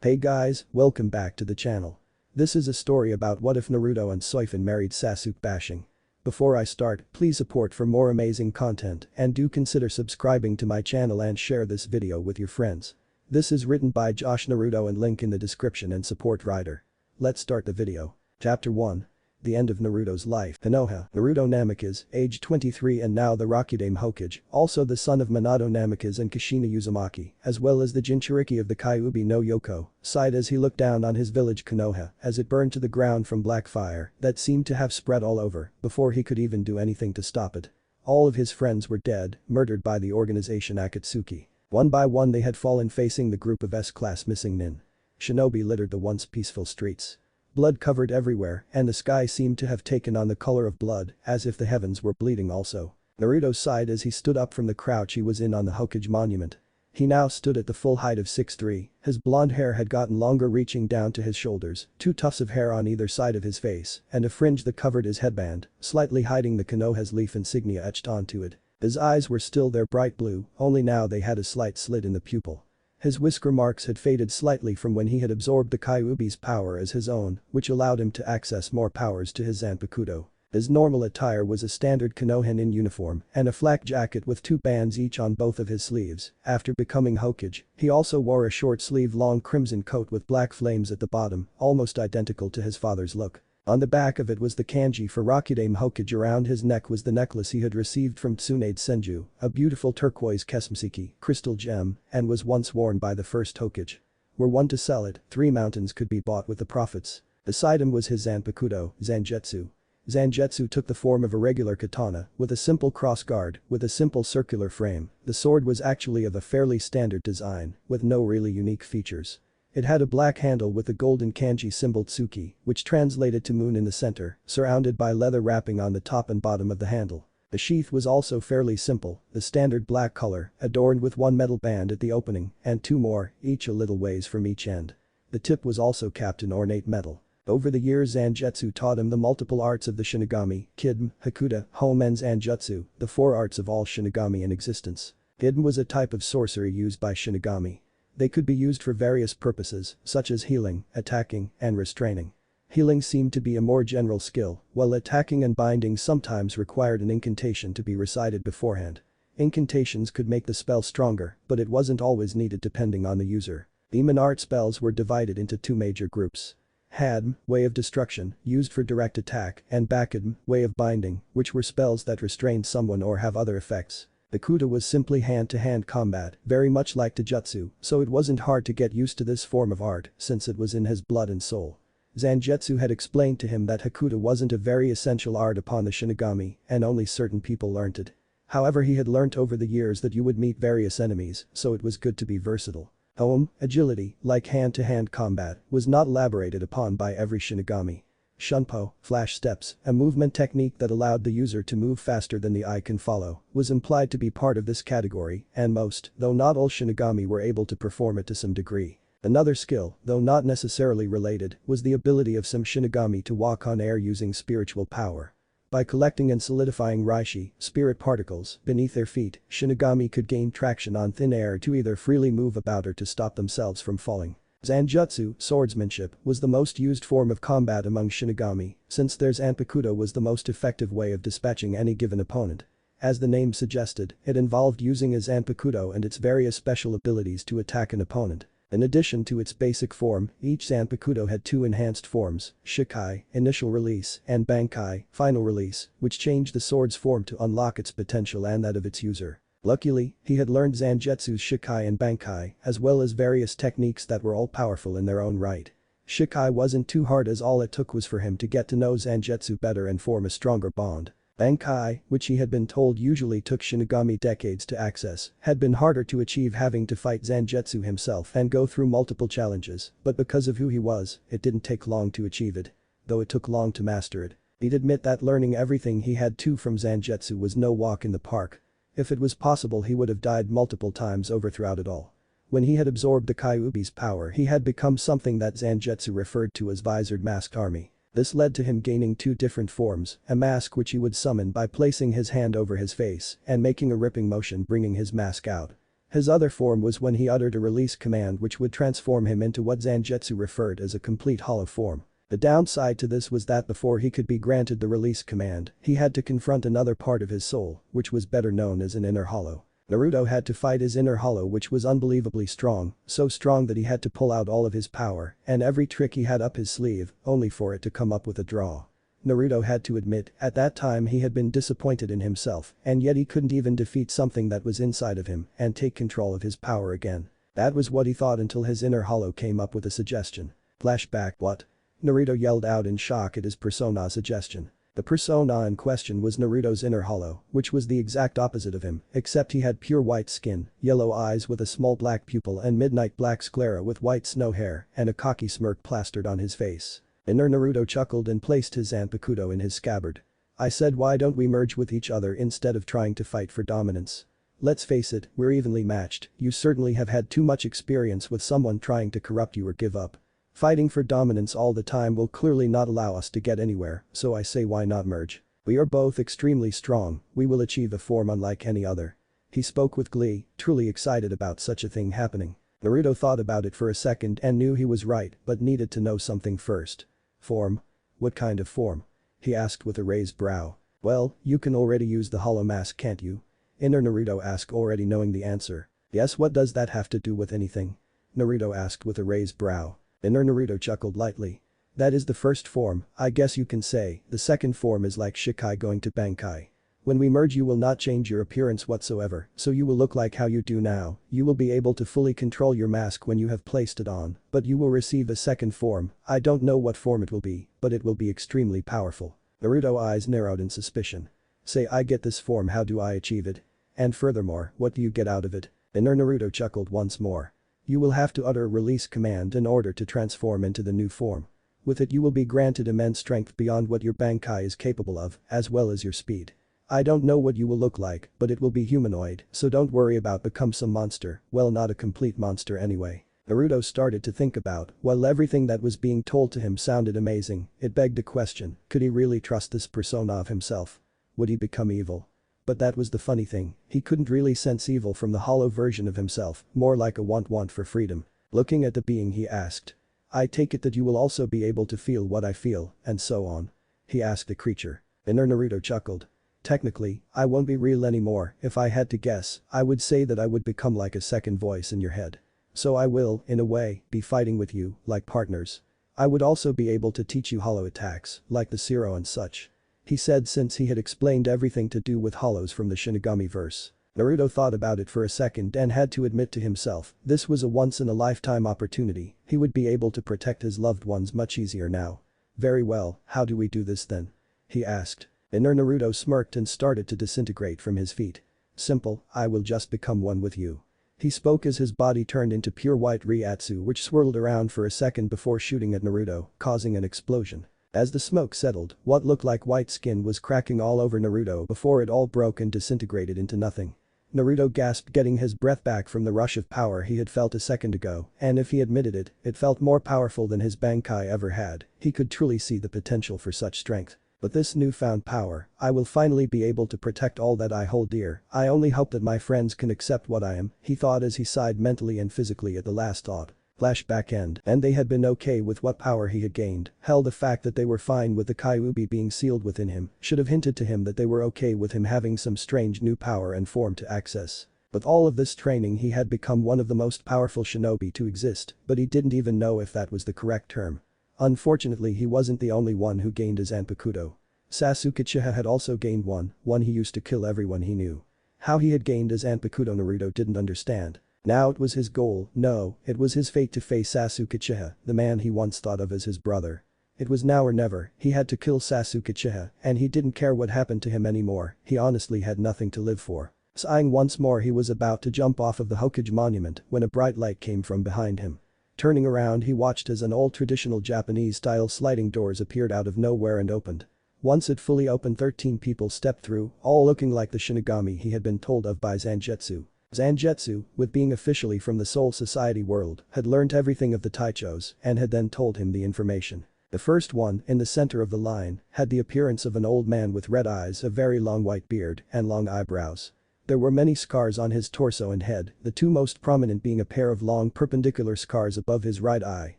Hey guys, welcome back to the channel. This is a story about what if Naruto and Soifon married Sasuke bashing. Before I start, please support for more amazing content and do consider subscribing to my channel and share this video with your friends. This is written by joshnaruto and link in the description and support writer. Let's start the video. Chapter 1. The end of Naruto's life. Konoha, Naruto Namikaze, age 23 and now the Rakudame Hokage, also the son of Minato Namikaze and Kushina Uzumaki, as well as the Jinchuriki of the Kyuubi no Yoko, sighed as he looked down on his village Konoha as it burned to the ground from black fire that seemed to have spread all over before he could even do anything to stop it. All of his friends were dead, murdered by the organization Akatsuki. One by one they had fallen facing the group of S-class missing nin. Shinobi littered the once peaceful streets. Blood covered everywhere and the sky seemed to have taken on the color of blood as if the heavens were bleeding also. Naruto sighed as he stood up from the crouch he was in on the Hokage monument. He now stood at the full height of 6'3", his blonde hair had gotten longer reaching down to his shoulders, two tufts of hair on either side of his face, and a fringe that covered his headband, slightly hiding the Konoha's leaf insignia etched onto it. His eyes were still their bright blue, only now they had a slight slit in the pupil. His whisker marks had faded slightly from when he had absorbed the Kyuubi's power as his own, which allowed him to access more powers to his Zanpakuto. His normal attire was a standard Konohan in uniform and a flak jacket with two bands each on both of his sleeves. After becoming Hokage, he also wore a short-sleeved long crimson coat with black flames at the bottom, almost identical to his father's look. On the back of it was the kanji for Rakudame Hokage. Around his neck was the necklace he had received from Tsunade Senju, a beautiful turquoise kesmseki crystal gem, and was once worn by the first Hokage. Were one to sell it, 3 mountains could be bought with the profits. Beside him was his Zanpakuto, Zangetsu. Zangetsu took the form of a regular katana, with a simple cross guard, with a simple circular frame. The sword was actually of a fairly standard design, with no really unique features. It had a black handle with a golden kanji symbol Tsuki, which translated to moon in the center, surrounded by leather wrapping on the top and bottom of the handle. The sheath was also fairly simple, the standard black color, adorned with one metal band at the opening and 2 more, each a little ways from each end. The tip was also capped in ornate metal. Over the years Zangetsu taught him the multiple arts of the Shinigami, Kidm, Hakuta, Home and Zanjutsu, the 4 arts of all Shinigami in existence. Kidm was a type of sorcery used by Shinigami. They could be used for various purposes, such as healing, attacking, and restraining. Healing seemed to be a more general skill, while attacking and binding sometimes required an incantation to be recited beforehand. Incantations could make the spell stronger, but it wasn't always needed depending on the user. Demon art spells were divided into 2 major groups. Hadm, way of destruction, used for direct attack, and Bakadm, way of binding, which were spells that restrained someone or have other effects. The Kuta was simply hand-to-hand combat, very much like Taijutsu, so it wasn't hard to get used to this form of art since it was in his blood and soul. Zangetsu had explained to him that Hakuta wasn't a very essential art upon the Shinigami and only certain people learnt it. However, he had learnt over the years that you would meet various enemies, so it was good to be versatile. Home, agility, like hand-to-hand combat, was not elaborated upon by every Shinigami. Shunpo, flash steps, a movement technique that allowed the user to move faster than the eye can follow, was implied to be part of this category, and most, though not all Shinigami were able to perform it to some degree. Another skill, though not necessarily related, was the ability of some Shinigami to walk on air using spiritual power. By collecting and solidifying Reishi, spirit particles, beneath their feet, Shinigami could gain traction on thin air to either freely move about or to stop themselves from falling. Zanjutsu, swordsmanship, was the most used form of combat among Shinigami, since their Zanpakuto was the most effective way of dispatching any given opponent. As the name suggested, it involved using a Zanpakuto and its various special abilities to attack an opponent. In addition to its basic form, each Zanpakuto had 2 enhanced forms, Shikai, initial release, and Bankai, final release, which changed the sword's form to unlock its potential and that of its user. Luckily, he had learned Zangetsu's Shikai and Bankai, as well as various techniques that were all powerful in their own right. Shikai wasn't too hard as all it took was for him to get to know Zangetsu better and form a stronger bond. Bankai, which he had been told usually took Shinigami decades to access, had been harder to achieve, having to fight Zangetsu himself and go through multiple challenges, but because of who he was, it didn't take long to achieve it. Though it took long to master it. He'd admit that learning everything he had to from Zangetsu was no walk in the park. If it was possible he would have died multiple times over throughout it all. When he had absorbed the Kyuubi's power he had become something that Zangetsu referred to as visored masked army. This led to him gaining 2 different forms, a mask which he would summon by placing his hand over his face and making a ripping motion bringing his mask out. His other form was when he uttered a release command which would transform him into what Zangetsu referred as a complete hollow form. The downside to this was that before he could be granted the release command, he had to confront another part of his soul, which was better known as an inner hollow. Naruto had to fight his inner hollow, which was unbelievably strong, so strong that he had to pull out all of his power and every trick he had up his sleeve, only for it to come up with a draw. Naruto had to admit, at that time he had been disappointed in himself, and yet he couldn't even defeat something that was inside of him and take control of his power again. That was what he thought until his inner hollow came up with a suggestion. Flashback. What? Naruto yelled out in shock at his persona suggestion. The persona in question was Naruto's inner hollow, which was the exact opposite of him, except he had pure white skin, yellow eyes with a small black pupil and midnight black sclera with white snow hair and a cocky smirk plastered on his face. Inner Naruto chuckled and placed his Zanpakuto in his scabbard. I said, why don't we merge with each other instead of trying to fight for dominance? Let's face it, we're evenly matched. You certainly have had too much experience with someone trying to corrupt you or give up. Fighting for dominance all the time will clearly not allow us to get anywhere, so I say why not merge? We are both extremely strong, we will achieve a form unlike any other. He spoke with glee, truly excited about such a thing happening. Naruto thought about it for a second and knew he was right but needed to know something first. Form? What kind of form? He asked with a raised brow. Well, you can already use the hollow mask, can't you? Inner Naruto asked, already knowing the answer. Yes, what does that have to do with anything? Naruto asked with a raised brow. Inner Naruto chuckled lightly. That is the first form, I guess you can say. The second form is like Shikai going to Bankai. When we merge you will not change your appearance whatsoever, so you will look like how you do now. You will be able to fully control your mask when you have placed it on, but you will receive a second form. I don't know what form it will be, but it will be extremely powerful. Naruto's eyes narrowed in suspicion. Say, I get this form, how do I achieve it? And furthermore, what do you get out of it? Inner Naruto chuckled once more. You will have to utter a release command in order to transform into the new form. With it you will be granted immense strength beyond what your Bankai is capable of, as well as your speed. I don't know what you will look like, but it will be humanoid, so don't worry about become some monster, well, not a complete monster anyway. Naruto started to think about, while everything that was being told to him sounded amazing, it begged a question, could he really trust this persona of himself? Would he become evil? But that was the funny thing, he couldn't really sense evil from the hollow version of himself, more like a want for freedom. Looking at the being he asked. I take it that you will also be able to feel what I feel, and so on. He asked the creature. Inner Naruto chuckled. Technically, I won't be real anymore. If I had to guess, I would say that I would become like a second voice in your head. So I will, in a way, be fighting with you, like partners. I would also be able to teach you hollow attacks, like the Zero and such. He said since he had explained everything to do with hollows from the Shinigami verse. Naruto thought about it for a second and had to admit to himself, this was a once-in-a-lifetime opportunity, he would be able to protect his loved ones much easier now. Very well, how do we do this then? He asked. Inner Naruto smirked and started to disintegrate from his feet. Simple, I will just become one with you. He spoke as his body turned into pure white Ryatsu which swirled around for a second before shooting at Naruto, causing an explosion. As the smoke settled, what looked like white skin was cracking all over Naruto before it all broke and disintegrated into nothing. Naruto gasped, getting his breath back from the rush of power he had felt a second ago, and if he admitted it, it felt more powerful than his Bankai ever had. He could truly see the potential for such strength. But this newfound power, I will finally be able to protect all that I hold dear. I only hope that my friends can accept what I am, he thought as he sighed mentally and physically at the last thought. Flashback end. And they had been okay with what power he had gained. Hell, the fact that they were fine with the Kyuubi being sealed within him should have hinted to him that they were okay with him having some strange new power and form to access. With all of this training he had become one of the most powerful shinobi to exist, but he didn't even know if that was the correct term. Unfortunately he wasn't the only one who gained his Zanpakuto. Sasuke Uchiha had also gained one he used to kill everyone he knew. How he had gained his Zanpakuto Naruto didn't understand. Now it was his goal, no, it was his fate to face Sasuke Uchiha, the man he once thought of as his brother. It was now or never, he had to kill Sasuke Uchiha, and he didn't care what happened to him anymore, he honestly had nothing to live for. Sighing once more he was about to jump off of the Hokage monument when a bright light came from behind him. Turning around he watched as an old traditional Japanese-style sliding doors appeared out of nowhere and opened. Once it fully opened 13 people stepped through, all looking like the Shinigami he had been told of by Zangetsu. Zangetsu, with being officially from the Soul Society world, had learnt everything of the Taichos and had then told him the information. The first one, in the center of the line, had the appearance of an old man with red eyes, a very long white beard, and long eyebrows. There were many scars on his torso and head, the two most prominent being a pair of long perpendicular scars above his right eye,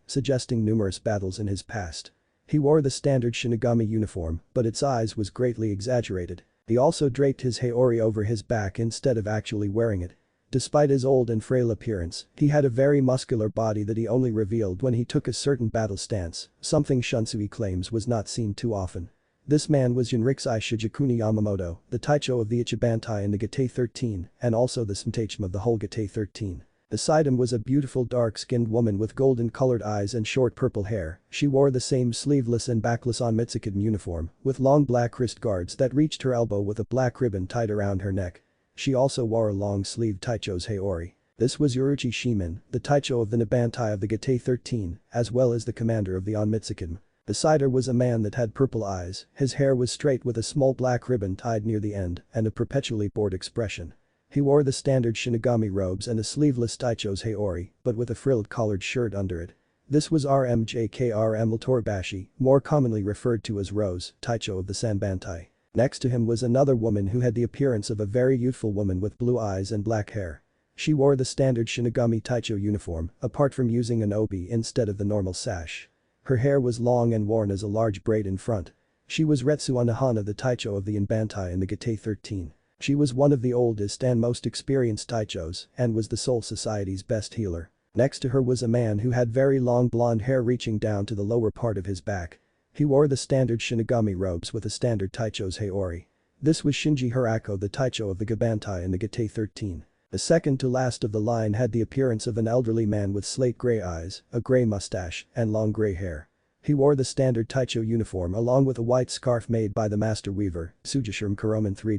suggesting numerous battles in his past. He wore the standard Shinigami uniform, but its eyes was greatly exaggerated. He also draped his haori over his back instead of actually wearing it. Despite his old and frail appearance, he had a very muscular body that he only revealed when he took a certain battle stance, something Shunsui claims was not seen too often. This man was Jinrikisai Shijakuni Yamamoto, the Taicho of the Ichibantai in the Gate 13, and also the Smtachim of the whole Gate 13. Beside him was a beautiful dark-skinned woman with golden-colored eyes and short purple hair. She wore the same sleeveless and backless Onmitsukan uniform, with long black wrist guards that reached her elbow with a black ribbon tied around her neck. She also wore a long-sleeved Taicho's haori. This was Yoruichi Shimen, the Taicho of the Nabantai of the Gate 13, as well as the commander of the Onmitsukan. Beside her was a man that had purple eyes, his hair was straight with a small black ribbon tied near the end, and a perpetually bored expression. He wore the standard Shinigami robes and a sleeveless Taicho's haori, but with a frilled collared shirt under it. This was RMJKRM Toribashi, more commonly referred to as Rose, Taicho of the Sanbantai. Next to him was another woman who had the appearance of a very youthful woman with blue eyes and black hair. She wore the standard Shinigami Taicho uniform, apart from using an obi instead of the normal sash. Her hair was long and worn as a large braid in front. She was Retsu Anahana, the Taicho of the Inbantai in the Gate 13. She was one of the oldest and most experienced Taichos and was the Soul Society's best healer. Next to her was a man who had very long blonde hair reaching down to the lower part of his back. He wore the standard Shinigami robes with a standard Taicho's haori. This was Shinji Hirako, the Taicho of the Gabantai in the Gate 13. The second to last of the line had the appearance of an elderly man with slate gray eyes, a gray mustache, and long gray hair. He wore the standard Taicho uniform along with a white scarf made by the master weaver, Tsujishirm Kuroman 3.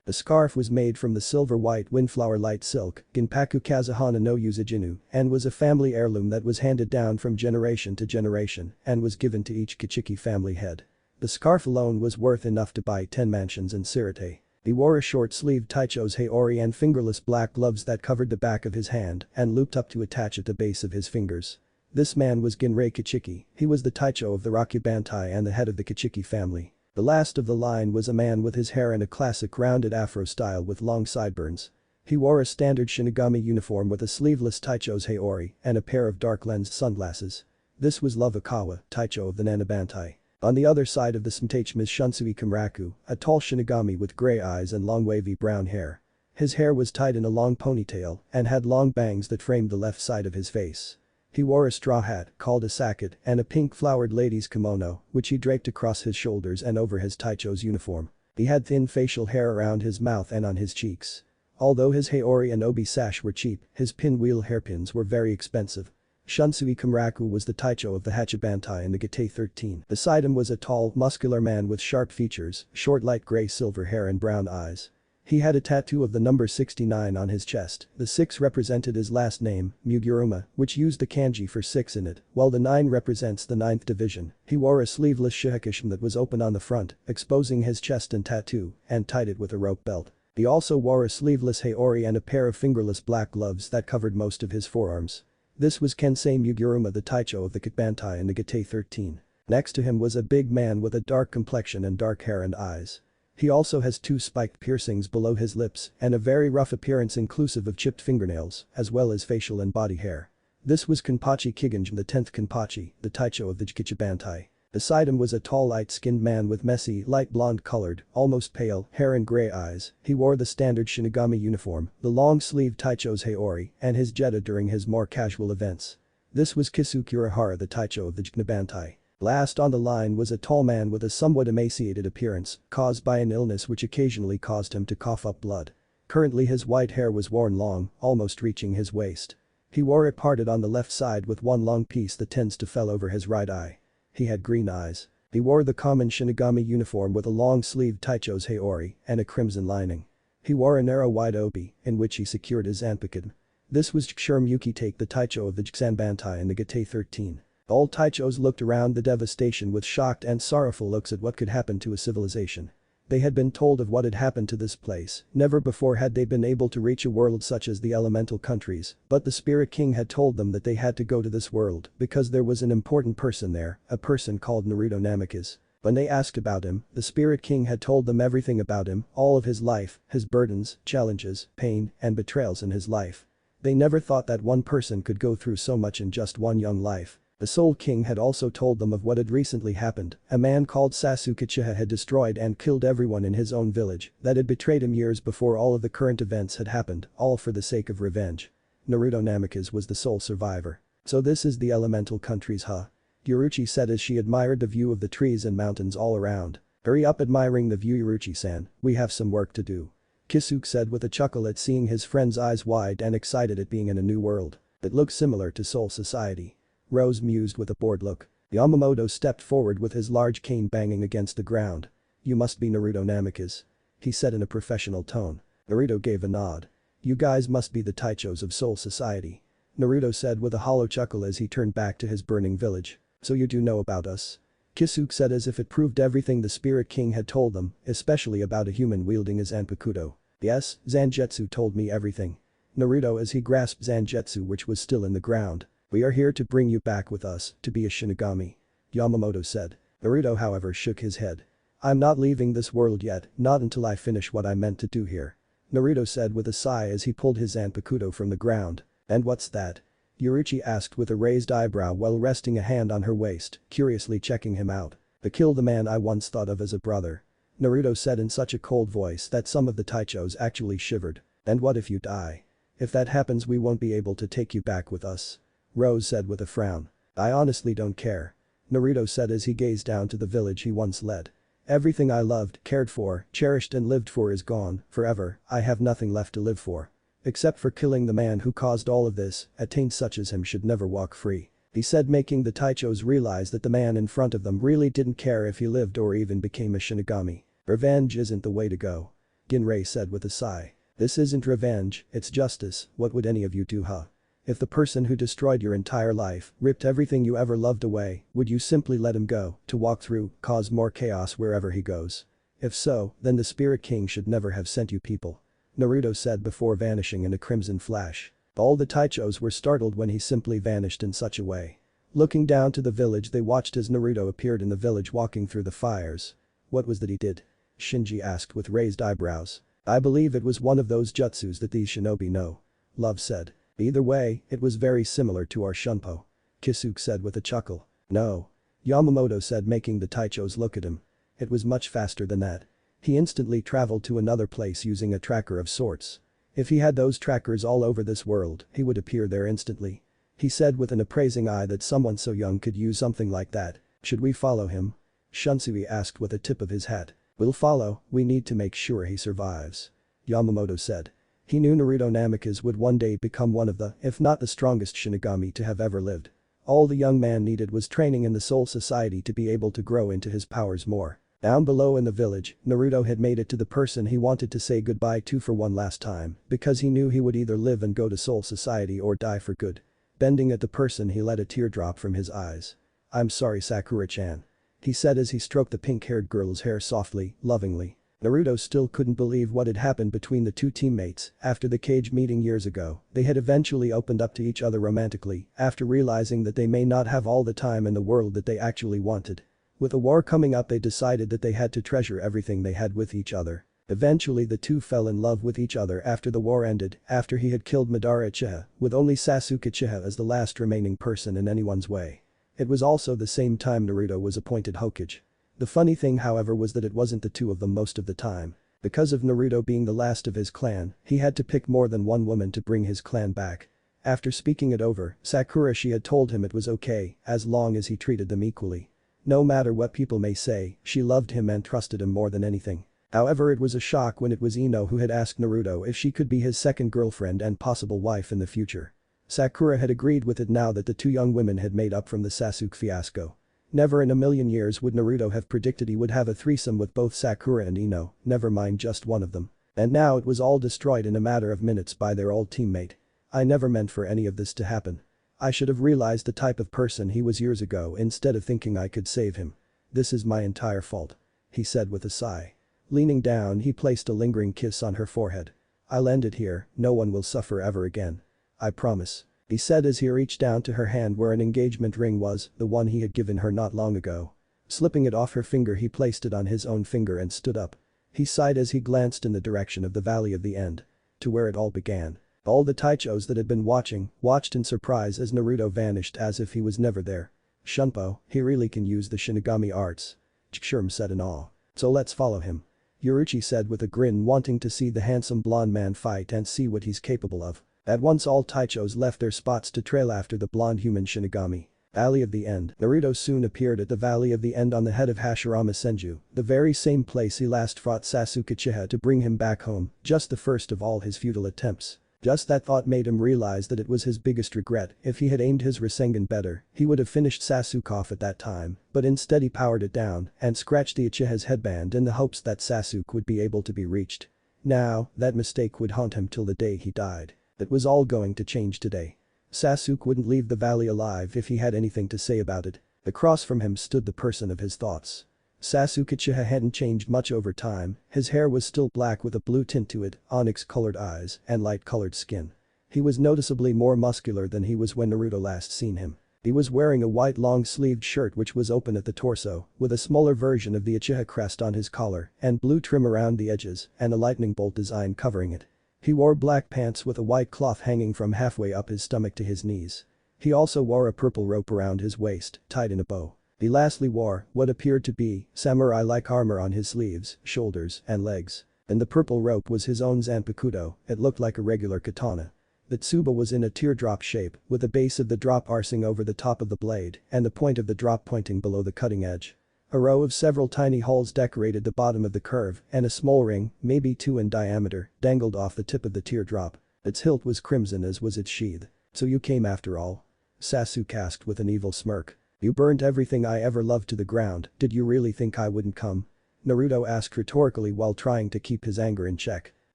The scarf was made from the silver-white windflower light silk, Ginpaku Kazuhana no Yuzujinu, and was a family heirloom that was handed down from generation to generation and was given to each Kichiki family head. The scarf alone was worth enough to buy 10 mansions in Sirte. He wore a short-sleeved Taicho's haori and fingerless black gloves that covered the back of his hand and looped up to attach at the base of his fingers. This man was Ginrei Kichiki. He was the Taicho of the Rakubantai and the head of the Kichiki family. The last of the line was a man with his hair in a classic rounded afro style with long sideburns. He wore a standard Shinigami uniform with a sleeveless Taicho's haori and a pair of dark-lensed sunglasses. This was Lovakawa, Taicho of the Nanabantai. On the other side of the Smtachim is Shunsui Kamraku, a tall Shinigami with gray eyes and long wavy brown hair. His hair was tied in a long ponytail and had long bangs that framed the left side of his face. He wore a straw hat, called a saket, and a pink flowered lady's kimono, which he draped across his shoulders and over his Taicho's uniform. He had thin facial hair around his mouth and on his cheeks. Although his haori and obi sash were cheap, his pinwheel hairpins were very expensive. Shunsui Kamraku was the Taicho of the Hachibantai in the Gate 13. Beside him was a tall, muscular man with sharp features, short light gray silver hair and brown eyes. He had a tattoo of the number 69 on his chest. The 6 represented his last name, Muguruma, which used the kanji for 6 in it, while the 9 represents the 9th division. He wore a sleeveless shihakishim that was open on the front, exposing his chest and tattoo, and tied it with a rope belt. He also wore a sleeveless haori and a pair of fingerless black gloves that covered most of his forearms. This was Kensei Muguruma, the Taicho of the Kibantai in the Gate 13. Next to him was a big man with a dark complexion and dark hair and eyes. He also has 2 spiked piercings below his lips and a very rough appearance inclusive of chipped fingernails, as well as facial and body hair. This was Kenpachi Kiganjim, the 10th Kenpachi, the Taicho of the Kichibantai. Beside him was a tall light-skinned man with messy, light blonde-colored, almost pale, hair and gray eyes. He wore the standard Shinigami uniform, the long-sleeved Taicho's haori, and his jeta during his more casual events. This was Kisu Kurihara, the Taicho of the Jiknabantai. Last on the line was a tall man with a somewhat emaciated appearance, caused by an illness which occasionally caused him to cough up blood. Currently his white hair was worn long, almost reaching his waist. He wore it parted on the left side with one long piece that tends to fell over his right eye. He had green eyes. He wore the common Shinigami uniform with a long-sleeved Taicho's haori and a crimson lining. He wore a narrow white obi, in which he secured his zanpakuin. This was Jikshurm Yukitake, the Taicho of the Jiksanbantai in the Gate 13. All Taichos looked around the devastation with shocked and sorrowful looks at what could happen to a civilization. They had been told of what had happened to this place, never before had they been able to reach a world such as the elemental countries, but the Spirit King had told them that they had to go to this world because there was an important person there, a person called Naruto Namikaze. When they asked about him, the Spirit King had told them everything about him, all of his life, his burdens, challenges, pain, and betrayals in his life. They never thought that one person could go through so much in just one young life. The Soul King had also told them of what had recently happened. A man called Sasuke Uchiha had destroyed and killed everyone in his own village that had betrayed him years before all of the current events had happened, all for the sake of revenge. Naruto Namikaze was the sole survivor. So this is the elemental countries, huh? Yoruchi said as she admired the view of the trees and mountains all around. Hurry up admiring the view, Yoruchi-san, we have some work to do. Kisuke said with a chuckle at seeing his friend's eyes wide and excited at being in a new world. It looks similar to Soul Society. Rose mused with a bored look. Yamamoto stepped forward with his large cane banging against the ground. You must be Naruto Namikaze. He said in a professional tone. Naruto gave a nod. You guys must be the Taichos of Soul Society. Naruto said with a hollow chuckle as he turned back to his burning village. So you do know about us? Kisuke said as if it proved everything the Spirit King had told them, especially about a human wielding his Zanpakuto. Yes, Zangetsu told me everything. Naruto as he grasped Zangetsu which was still in the ground. We are here to bring you back with us, to be a Shinigami. Yamamoto said. Naruto however shook his head. I'm not leaving this world yet, not until I finish what I meant to do here. Naruto said with a sigh as he pulled his Zanpakuto from the ground. And what's that? Yoruchi asked with a raised eyebrow while resting a hand on her waist, curiously checking him out. To kill the man I once thought of as a brother. Naruto said in such a cold voice that some of the Taichos actually shivered. And what if you die? If that happens we won't be able to take you back with us. Rose said with a frown. I honestly don't care. Naruto said as he gazed down to the village he once led. Everything I loved, cared for, cherished and lived for is gone, forever, I have nothing left to live for. Except for killing the man who caused all of this, a taint such as him should never walk free. He said making the Taichos realize that the man in front of them really didn't care if he lived or even became a Shinigami. Revenge isn't the way to go. Ginrei said with a sigh. This isn't revenge, it's justice, what would any of you do, huh? If the person who destroyed your entire life, ripped everything you ever loved away, would you simply let him go, to walk through, cause more chaos wherever he goes? If so, then the Spirit King should never have sent you people. Naruto said before vanishing in a crimson flash. All the Taichos were startled when he simply vanished in such a way. Looking down to the village they watched as Naruto appeared in the village walking through the fires. What was that he did? Shinji asked with raised eyebrows. I believe it was one of those jutsus that these shinobi know. Love said. Either way, it was very similar to our Shunpo. Kisuke said with a chuckle. No. Yamamoto said making the Taichos look at him. It was much faster than that. He instantly traveled to another place using a tracker of sorts. If he had those trackers all over this world, he would appear there instantly. He said with an appraising eye that someone so young could use something like that. Should we follow him? Shunsui asked with a tip of his hat. We'll follow, we need to make sure he survives. Yamamoto said. He knew Naruto Namikaze would one day become one of the, if not the strongest Shinigami to have ever lived. All the young man needed was training in the Soul Society to be able to grow into his powers more. Down below in the village, Naruto had made it to the person he wanted to say goodbye to for one last time, because he knew he would either live and go to Soul Society or die for good. Bending at the person he let a teardrop from his eyes. I'm sorry Sakura-chan. He said as he stroked the pink-haired girl's hair softly, lovingly. Naruto still couldn't believe what had happened between the two teammates after the cage meeting years ago. They had eventually opened up to each other romantically after realizing that they may not have all the time in the world that they actually wanted. With the war coming up they decided that they had to treasure everything they had with each other. Eventually the two fell in love with each other after the war ended, after he had killed Madara Uchiha, with only Sasuke Uchiha as the last remaining person in anyone's way. It was also the same time Naruto was appointed Hokage. The funny thing however was that it wasn't the two of them most of the time. Because of Naruto being the last of his clan, he had to pick more than one woman to bring his clan back. After speaking it over, Sakura had told him it was okay, as long as he treated them equally. No matter what people may say, she loved him and trusted him more than anything. However, it was a shock when it was Ino who had asked Naruto if she could be his second girlfriend and possible wife in the future. Sakura had agreed with it now that the two young women had made up from the Sasuke fiasco. Never in a million years would Naruto have predicted he would have a threesome with both Sakura and Ino, never mind just one of them. And now it was all destroyed in a matter of minutes by their old teammate. I never meant for any of this to happen. I should have realized the type of person he was years ago instead of thinking I could save him. This is my entire fault. He said with a sigh. Leaning down he placed a lingering kiss on her forehead. I'll end it here, no one will suffer ever again. I promise. He said as he reached down to her hand where an engagement ring was, the one he had given her not long ago. Slipping it off her finger, he placed it on his own finger and stood up. He sighed as he glanced in the direction of the Valley of the End. To where it all began. All the Taichos that had been watched in surprise as Naruto vanished as if he was never there. Shunpo, he really can use the Shinigami arts. Chikshurm said in awe. So let's follow him. Yoruichi said with a grin, wanting to see the handsome blonde man fight and see what he's capable of. At once all Taichos left their spots to trail after the blonde human Shinigami. Valley of the End. Naruto soon appeared at the Valley of the End on the head of Hashirama Senju, the very same place he last fought Sasuke Uchiha to bring him back home, just the first of all his futile attempts. Just that thought made him realize that it was his biggest regret. If he had aimed his Rasengan better, he would have finished Sasuke off at that time, but instead he powered it down and scratched the Uchiha's headband in the hopes that Sasuke would be able to be reached. Now, that mistake would haunt him till the day he died. That was all going to change today. Sasuke wouldn't leave the valley alive if he had anything to say about it. Across from him stood the person of his thoughts. Sasuke Uchiha hadn't changed much over time, his hair was still black with a blue tint to it, onyx-colored eyes, and light-colored skin. He was noticeably more muscular than he was when Naruto last seen him. He was wearing a white long-sleeved shirt which was open at the torso, with a smaller version of the Uchiha crest on his collar, and blue trim around the edges, and a lightning bolt design covering it. He wore black pants with a white cloth hanging from halfway up his stomach to his knees. He also wore a purple rope around his waist, tied in a bow. He lastly wore what appeared to be samurai-like armor on his sleeves, shoulders, and legs. And the purple rope was his own Zanpakuto, it looked like a regular katana. The tsuba was in a teardrop shape, with the base of the drop arsing over the top of the blade, and the point of the drop pointing below the cutting edge. A row of several tiny holes decorated the bottom of the curve, and a small ring, maybe 2 in diameter, dangled off the tip of the teardrop. Its hilt was crimson as was its sheath. "So you came after all?" Sasuke asked with an evil smirk. "You burned everything I ever loved to the ground, did you really think I wouldn't come?" Naruto asked rhetorically while trying to keep his anger in check.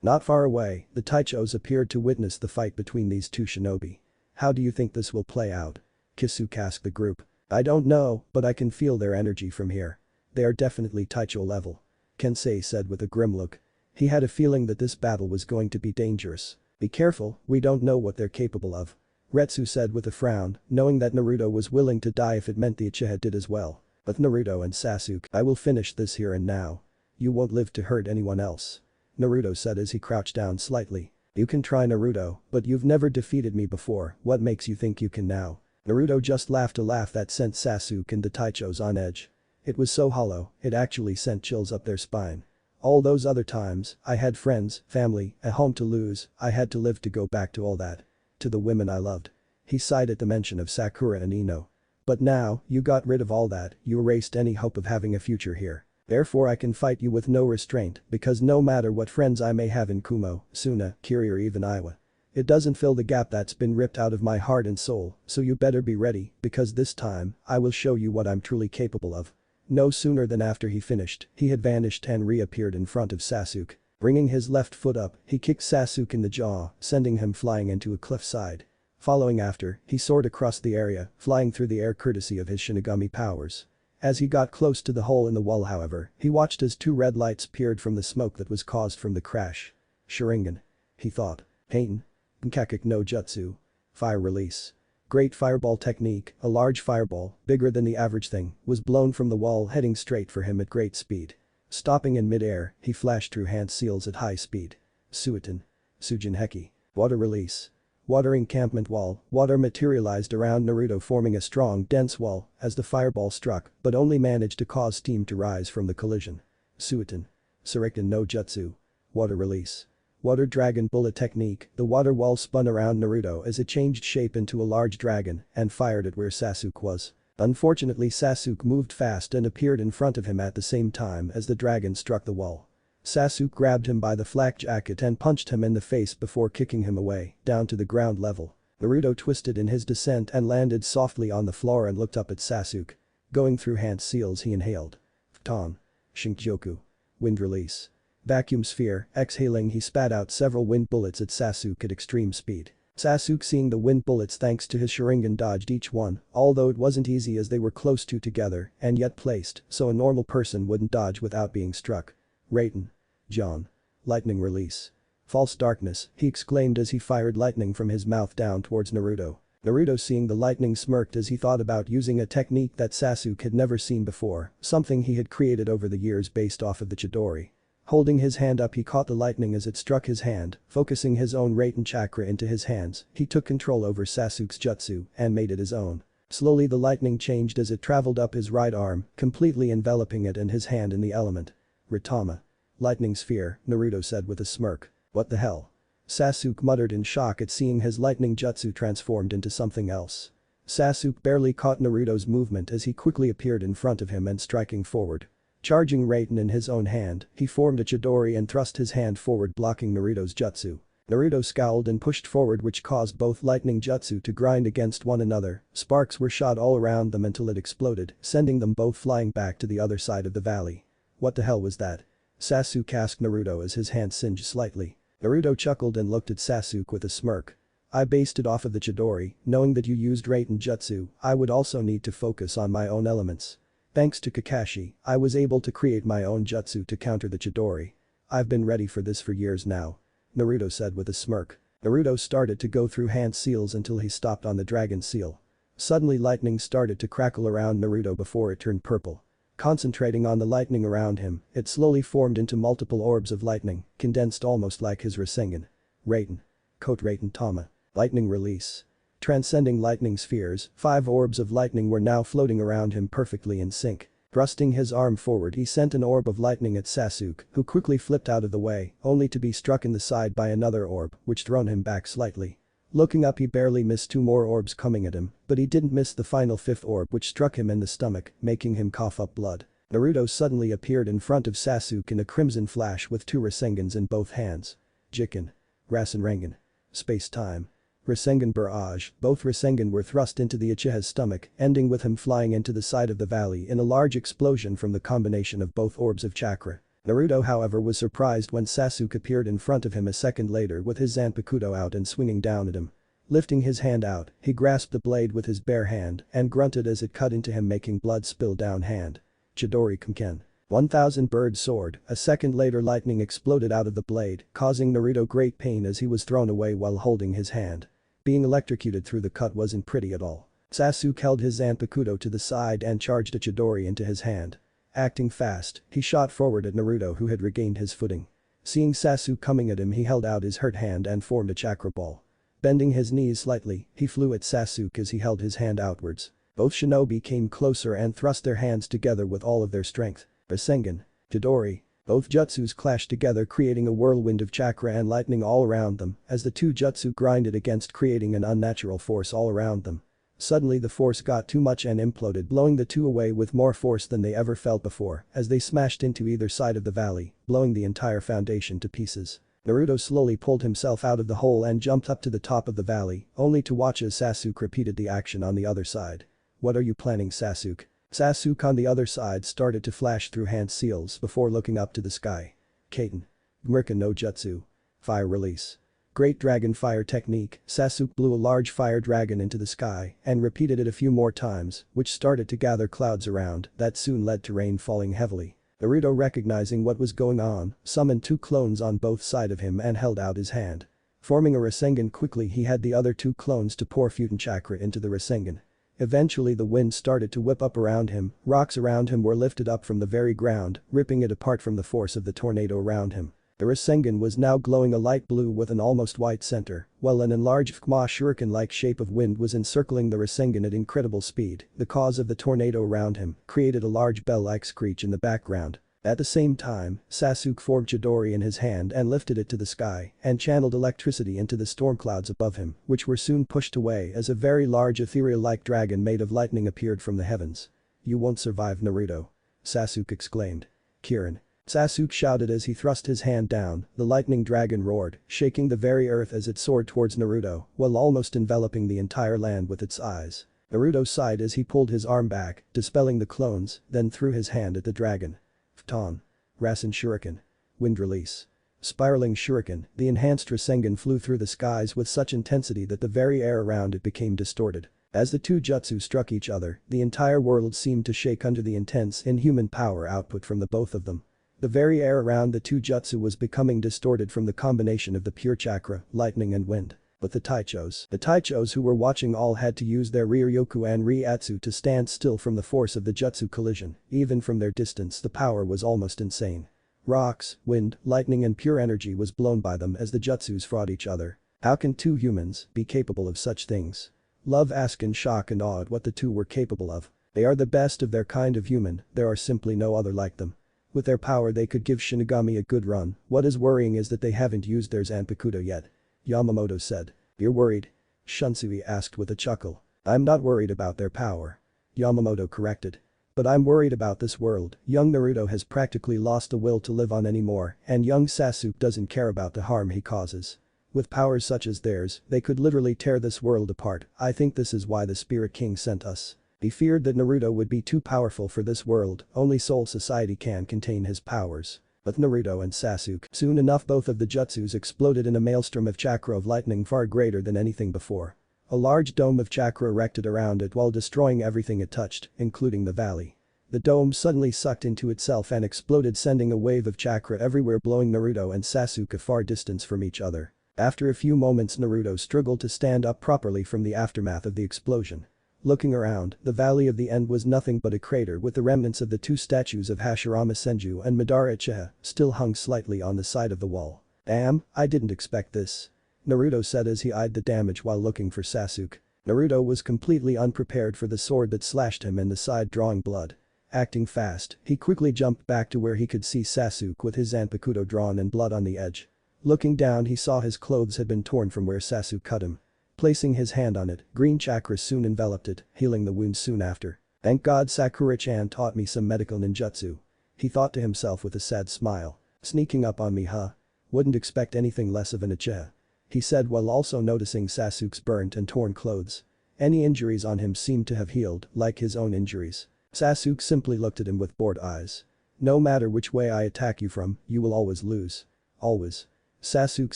Not far away, the Taichos appeared to witness the fight between these two shinobi. "How do you think this will play out?" Kisuke asked the group. "I don't know, but I can feel their energy from here. They are definitely Taicho level," Kensei said with a grim look. He had a feeling that this battle was going to be dangerous. "Be careful, we don't know what they're capable of," Retsu said with a frown, knowing that Naruto was willing to die if it meant the Uchiha did as well. "But Naruto and Sasuke, I will finish this here and now. You won't live to hurt anyone else," Naruto said as he crouched down slightly. "You can try, Naruto, but you've never defeated me before, what makes you think you can now?" Naruto just laughed a laugh that sent Sasuke and the Taichos on edge. It was so hollow, it actually sent chills up their spine. "All those other times, I had friends, family, a home to lose, I had to live to go back to all that. To the women I loved." He sighed at the mention of Sakura and Ino. "But now, you got rid of all that, you erased any hope of having a future here. Therefore I can fight you with no restraint, because no matter what friends I may have in Kumo, Suna, Kiri or even Iwa, it doesn't fill the gap that's been ripped out of my heart and soul, so you better be ready, because this time, I will show you what I'm truly capable of." No sooner than after he finished, he had vanished and reappeared in front of Sasuke. Bringing his left foot up, he kicked Sasuke in the jaw, sending him flying into a cliffside. Following after, he soared across the area, flying through the air courtesy of his Shinigami powers. As he got close to the hole in the wall, however, he watched as 2 red lights appeared from the smoke that was caused from the crash. "Sharingan," he thought. "Pain. Nkakik no Jutsu. Fire release." Great fireball technique, a large fireball, bigger than the average thing, was blown from the wall heading straight for him at great speed. Stopping in mid-air, he flashed through hand seals at high speed. Suiton. Sujin Heki. Water release. Water encampment wall, water materialized around Naruto forming a strong, dense wall as the fireball struck, but only managed to cause steam to rise from the collision. Suiton. Suriken no Jutsu. Water release. Water dragon bullet technique, the water wall spun around Naruto as it changed shape into a large dragon and fired at where Sasuke was. Unfortunately, Sasuke moved fast and appeared in front of him at the same time as the dragon struck the wall. Sasuke grabbed him by the flak jacket and punched him in the face before kicking him away, down to the ground level. Naruto twisted in his descent and landed softly on the floor and looked up at Sasuke. Going through hand seals, he inhaled. Pton. Shinkyoku. Wind release. Vacuum sphere, exhaling, he spat out several wind bullets at Sasuke at extreme speed. Sasuke, seeing the wind bullets thanks to his Sharingan, dodged each one, although it wasn't easy as they were close to together and yet placed so a normal person wouldn't dodge without being struck. Raiden. John. Lightning release. False darkness, he exclaimed as he fired lightning from his mouth down towards Naruto. Naruto, seeing the lightning, smirked as he thought about using a technique that Sasuke had never seen before, something he had created over the years based off of the Chidori. Holding his hand up, he caught the lightning as it struck his hand, focusing his own Raiden chakra into his hands. He took control over Sasuke's jutsu and made it his own. Slowly the lightning changed as it traveled up his right arm, completely enveloping it and his hand in the element. Ritama. Lightning sphere, Naruto said with a smirk. What the hell? Sasuke muttered in shock at seeing his lightning jutsu transformed into something else. Sasuke barely caught Naruto's movement as he quickly appeared in front of him and striking forward. Charging Raiden in his own hand, he formed a Chidori and thrust his hand forward, blocking Naruto's jutsu. Naruto scowled and pushed forward, which caused both lightning jutsu to grind against one another. Sparks were shot all around them until it exploded, sending them both flying back to the other side of the valley. What the hell was that? Sasuke asked Naruto as his hand singed slightly. Naruto chuckled and looked at Sasuke with a smirk. I based it off of the Chidori, knowing that you used Raiden jutsu, I would also need to focus on my own elements. Thanks to Kakashi, I was able to create my own jutsu to counter the Chidori. I've been ready for this for years now. Naruto said with a smirk. Naruto started to go through hand seals until he stopped on the dragon seal. Suddenly lightning started to crackle around Naruto before it turned purple. Concentrating on the lightning around him, it slowly formed into multiple orbs of lightning, condensed almost like his Rasengan. Raiden. Kote Raiden Tama. Lightning release. Transcending lightning spheres, 5 orbs of lightning were now floating around him perfectly in sync. Thrusting his arm forward, he sent an orb of lightning at Sasuke, who quickly flipped out of the way, only to be struck in the side by another orb, which thrown him back slightly. Looking up, he barely missed 2 more orbs coming at him, but he didn't miss the final 5th orb, which struck him in the stomach, making him cough up blood. Naruto suddenly appeared in front of Sasuke in a crimson flash with 2 Rasengans in both hands. Jiken. Rasengan. Space-time. Rasengan barrage, both Rasengan were thrust into the Uchiha's stomach, ending with him flying into the side of the valley in a large explosion from the combination of both orbs of chakra. Naruto, however, was surprised when Sasuke appeared in front of him a second later with his Zanpakuto out and swinging down at him. Lifting his hand out, he grasped the blade with his bare hand and grunted as it cut into him, making blood spill down hand. Chidori Kanken. 1000 bird sword. A second later, lightning exploded out of the blade, causing Naruto great pain as he was thrown away while holding his hand. Being electrocuted through the cut wasn't pretty at all. Sasuke held his Zanpakuto to the side and charged a Chidori into his hand. Acting fast, he shot forward at Naruto, who had regained his footing. Seeing Sasuke coming at him, he held out his hurt hand and formed a chakra ball. Bending his knees slightly, he flew at Sasuke as he held his hand outwards. Both shinobi came closer and thrust their hands together with all of their strength. Rasengan. Chidori. Both jutsus clashed together, creating a whirlwind of chakra and lightning all around them as the 2 jutsu grinded against, creating an unnatural force all around them. Suddenly the force got too much and imploded, blowing the 2 away with more force than they ever felt before as they smashed into either side of the valley, blowing the entire foundation to pieces. Naruto slowly pulled himself out of the hole and jumped up to the top of the valley, only to watch as Sasuke repeated the action on the other side. What are you planning, Sasuke? Sasuke on the other side started to flash through hand seals before looking up to the sky. Kaiten. Gmirka no Jutsu. Fire release. Great dragon fire technique. Sasuke blew a large fire dragon into the sky and repeated it a few more times, which started to gather clouds around that soon led to rain falling heavily. Naruto, recognizing what was going on, summoned 2 clones on both sides of him and held out his hand. Forming a Rasengan quickly, he had the other 2 clones to pour Futon chakra into the Rasengan. Eventually the wind started to whip up around him, rocks around him were lifted up from the very ground, ripping it apart from the force of the tornado around him. The Rasengan was now glowing a light blue with an almost white center, while an enlarged Fukma shuriken-like shape of wind was encircling the Rasengan at incredible speed. The cause of the tornado around him created a large bell-like screech in the background. At the same time, Sasuke formed Chidori in his hand and lifted it to the sky and channeled electricity into the storm clouds above him, which were soon pushed away as a very large ethereal-like dragon made of lightning appeared from the heavens. You won't survive, Naruto. Sasuke exclaimed. Kirin. Sasuke shouted as he thrust his hand down. The lightning dragon roared, shaking the very earth as it soared towards Naruto, while almost enveloping the entire land with its eyes. Naruto sighed as he pulled his arm back, dispelling the clones, then threw his hand at the dragon. Pton. Rasen Shuriken. Wind release. Spiraling shuriken, the enhanced Rasengan flew through the skies with such intensity that the very air around it became distorted. As the 2 jutsu struck each other, the entire world seemed to shake under the intense inhuman power output from the both of them. The very air around the 2 jutsu was becoming distorted from the combination of the pure chakra, lightning and wind. But the Taichos who were watching all had to use their Ryoryoku and Ryatsu to stand still from the force of the jutsu collision. Even from their distance the power was almost insane. Rocks, wind, lightning and pure energy was blown by them as the jutsus fought each other. How can two humans be capable of such things? Love asked in shock and awe at what the two were capable of. They are the best of their kind of human, there are simply no other like them. With their power they could give Shinigami a good run, what is worrying is that they haven't used their Zanpakuto yet. Yamamoto said. You're worried? Shunsui asked with a chuckle. I'm not worried about their power. Yamamoto corrected. But I'm worried about this world, young Naruto has practically lost the will to live on anymore and young Sasuke doesn't care about the harm he causes. With powers such as theirs, they could literally tear this world apart. I think this is why the Spirit King sent us. He feared that Naruto would be too powerful for this world, only Soul Society can contain his powers. But Naruto and Sasuke, soon enough both of the jutsus exploded in a maelstrom of chakra of lightning far greater than anything before. A large dome of chakra erected around it while destroying everything it touched, including the valley. The dome suddenly sucked into itself and exploded, sending a wave of chakra everywhere, blowing Naruto and Sasuke a far distance from each other. After a few moments Naruto struggled to stand up properly from the aftermath of the explosion. Looking around, the Valley of the End was nothing but a crater with the remnants of the two statues of Hashirama Senju and Madara Uchiha still hung slightly on the side of the wall. Damn, I didn't expect this. Naruto said as he eyed the damage while looking for Sasuke. Naruto was completely unprepared for the sword that slashed him in the side, drawing blood. Acting fast, he quickly jumped back to where he could see Sasuke with his Zanpakuto drawn and blood on the edge. Looking down he saw his clothes had been torn from where Sasuke cut him. Placing his hand on it, green chakra soon enveloped it, healing the wound soon after. Thank God Sakura-chan taught me some medical ninjutsu. He thought to himself with a sad smile. Sneaking up on me, huh? Wouldn't expect anything less of an Uchiha. He said while also noticing Sasuke's burnt and torn clothes. Any injuries on him seemed to have healed, like his own injuries. Sasuke simply looked at him with bored eyes. No matter which way I attack you from, you will always lose. Always. Sasuke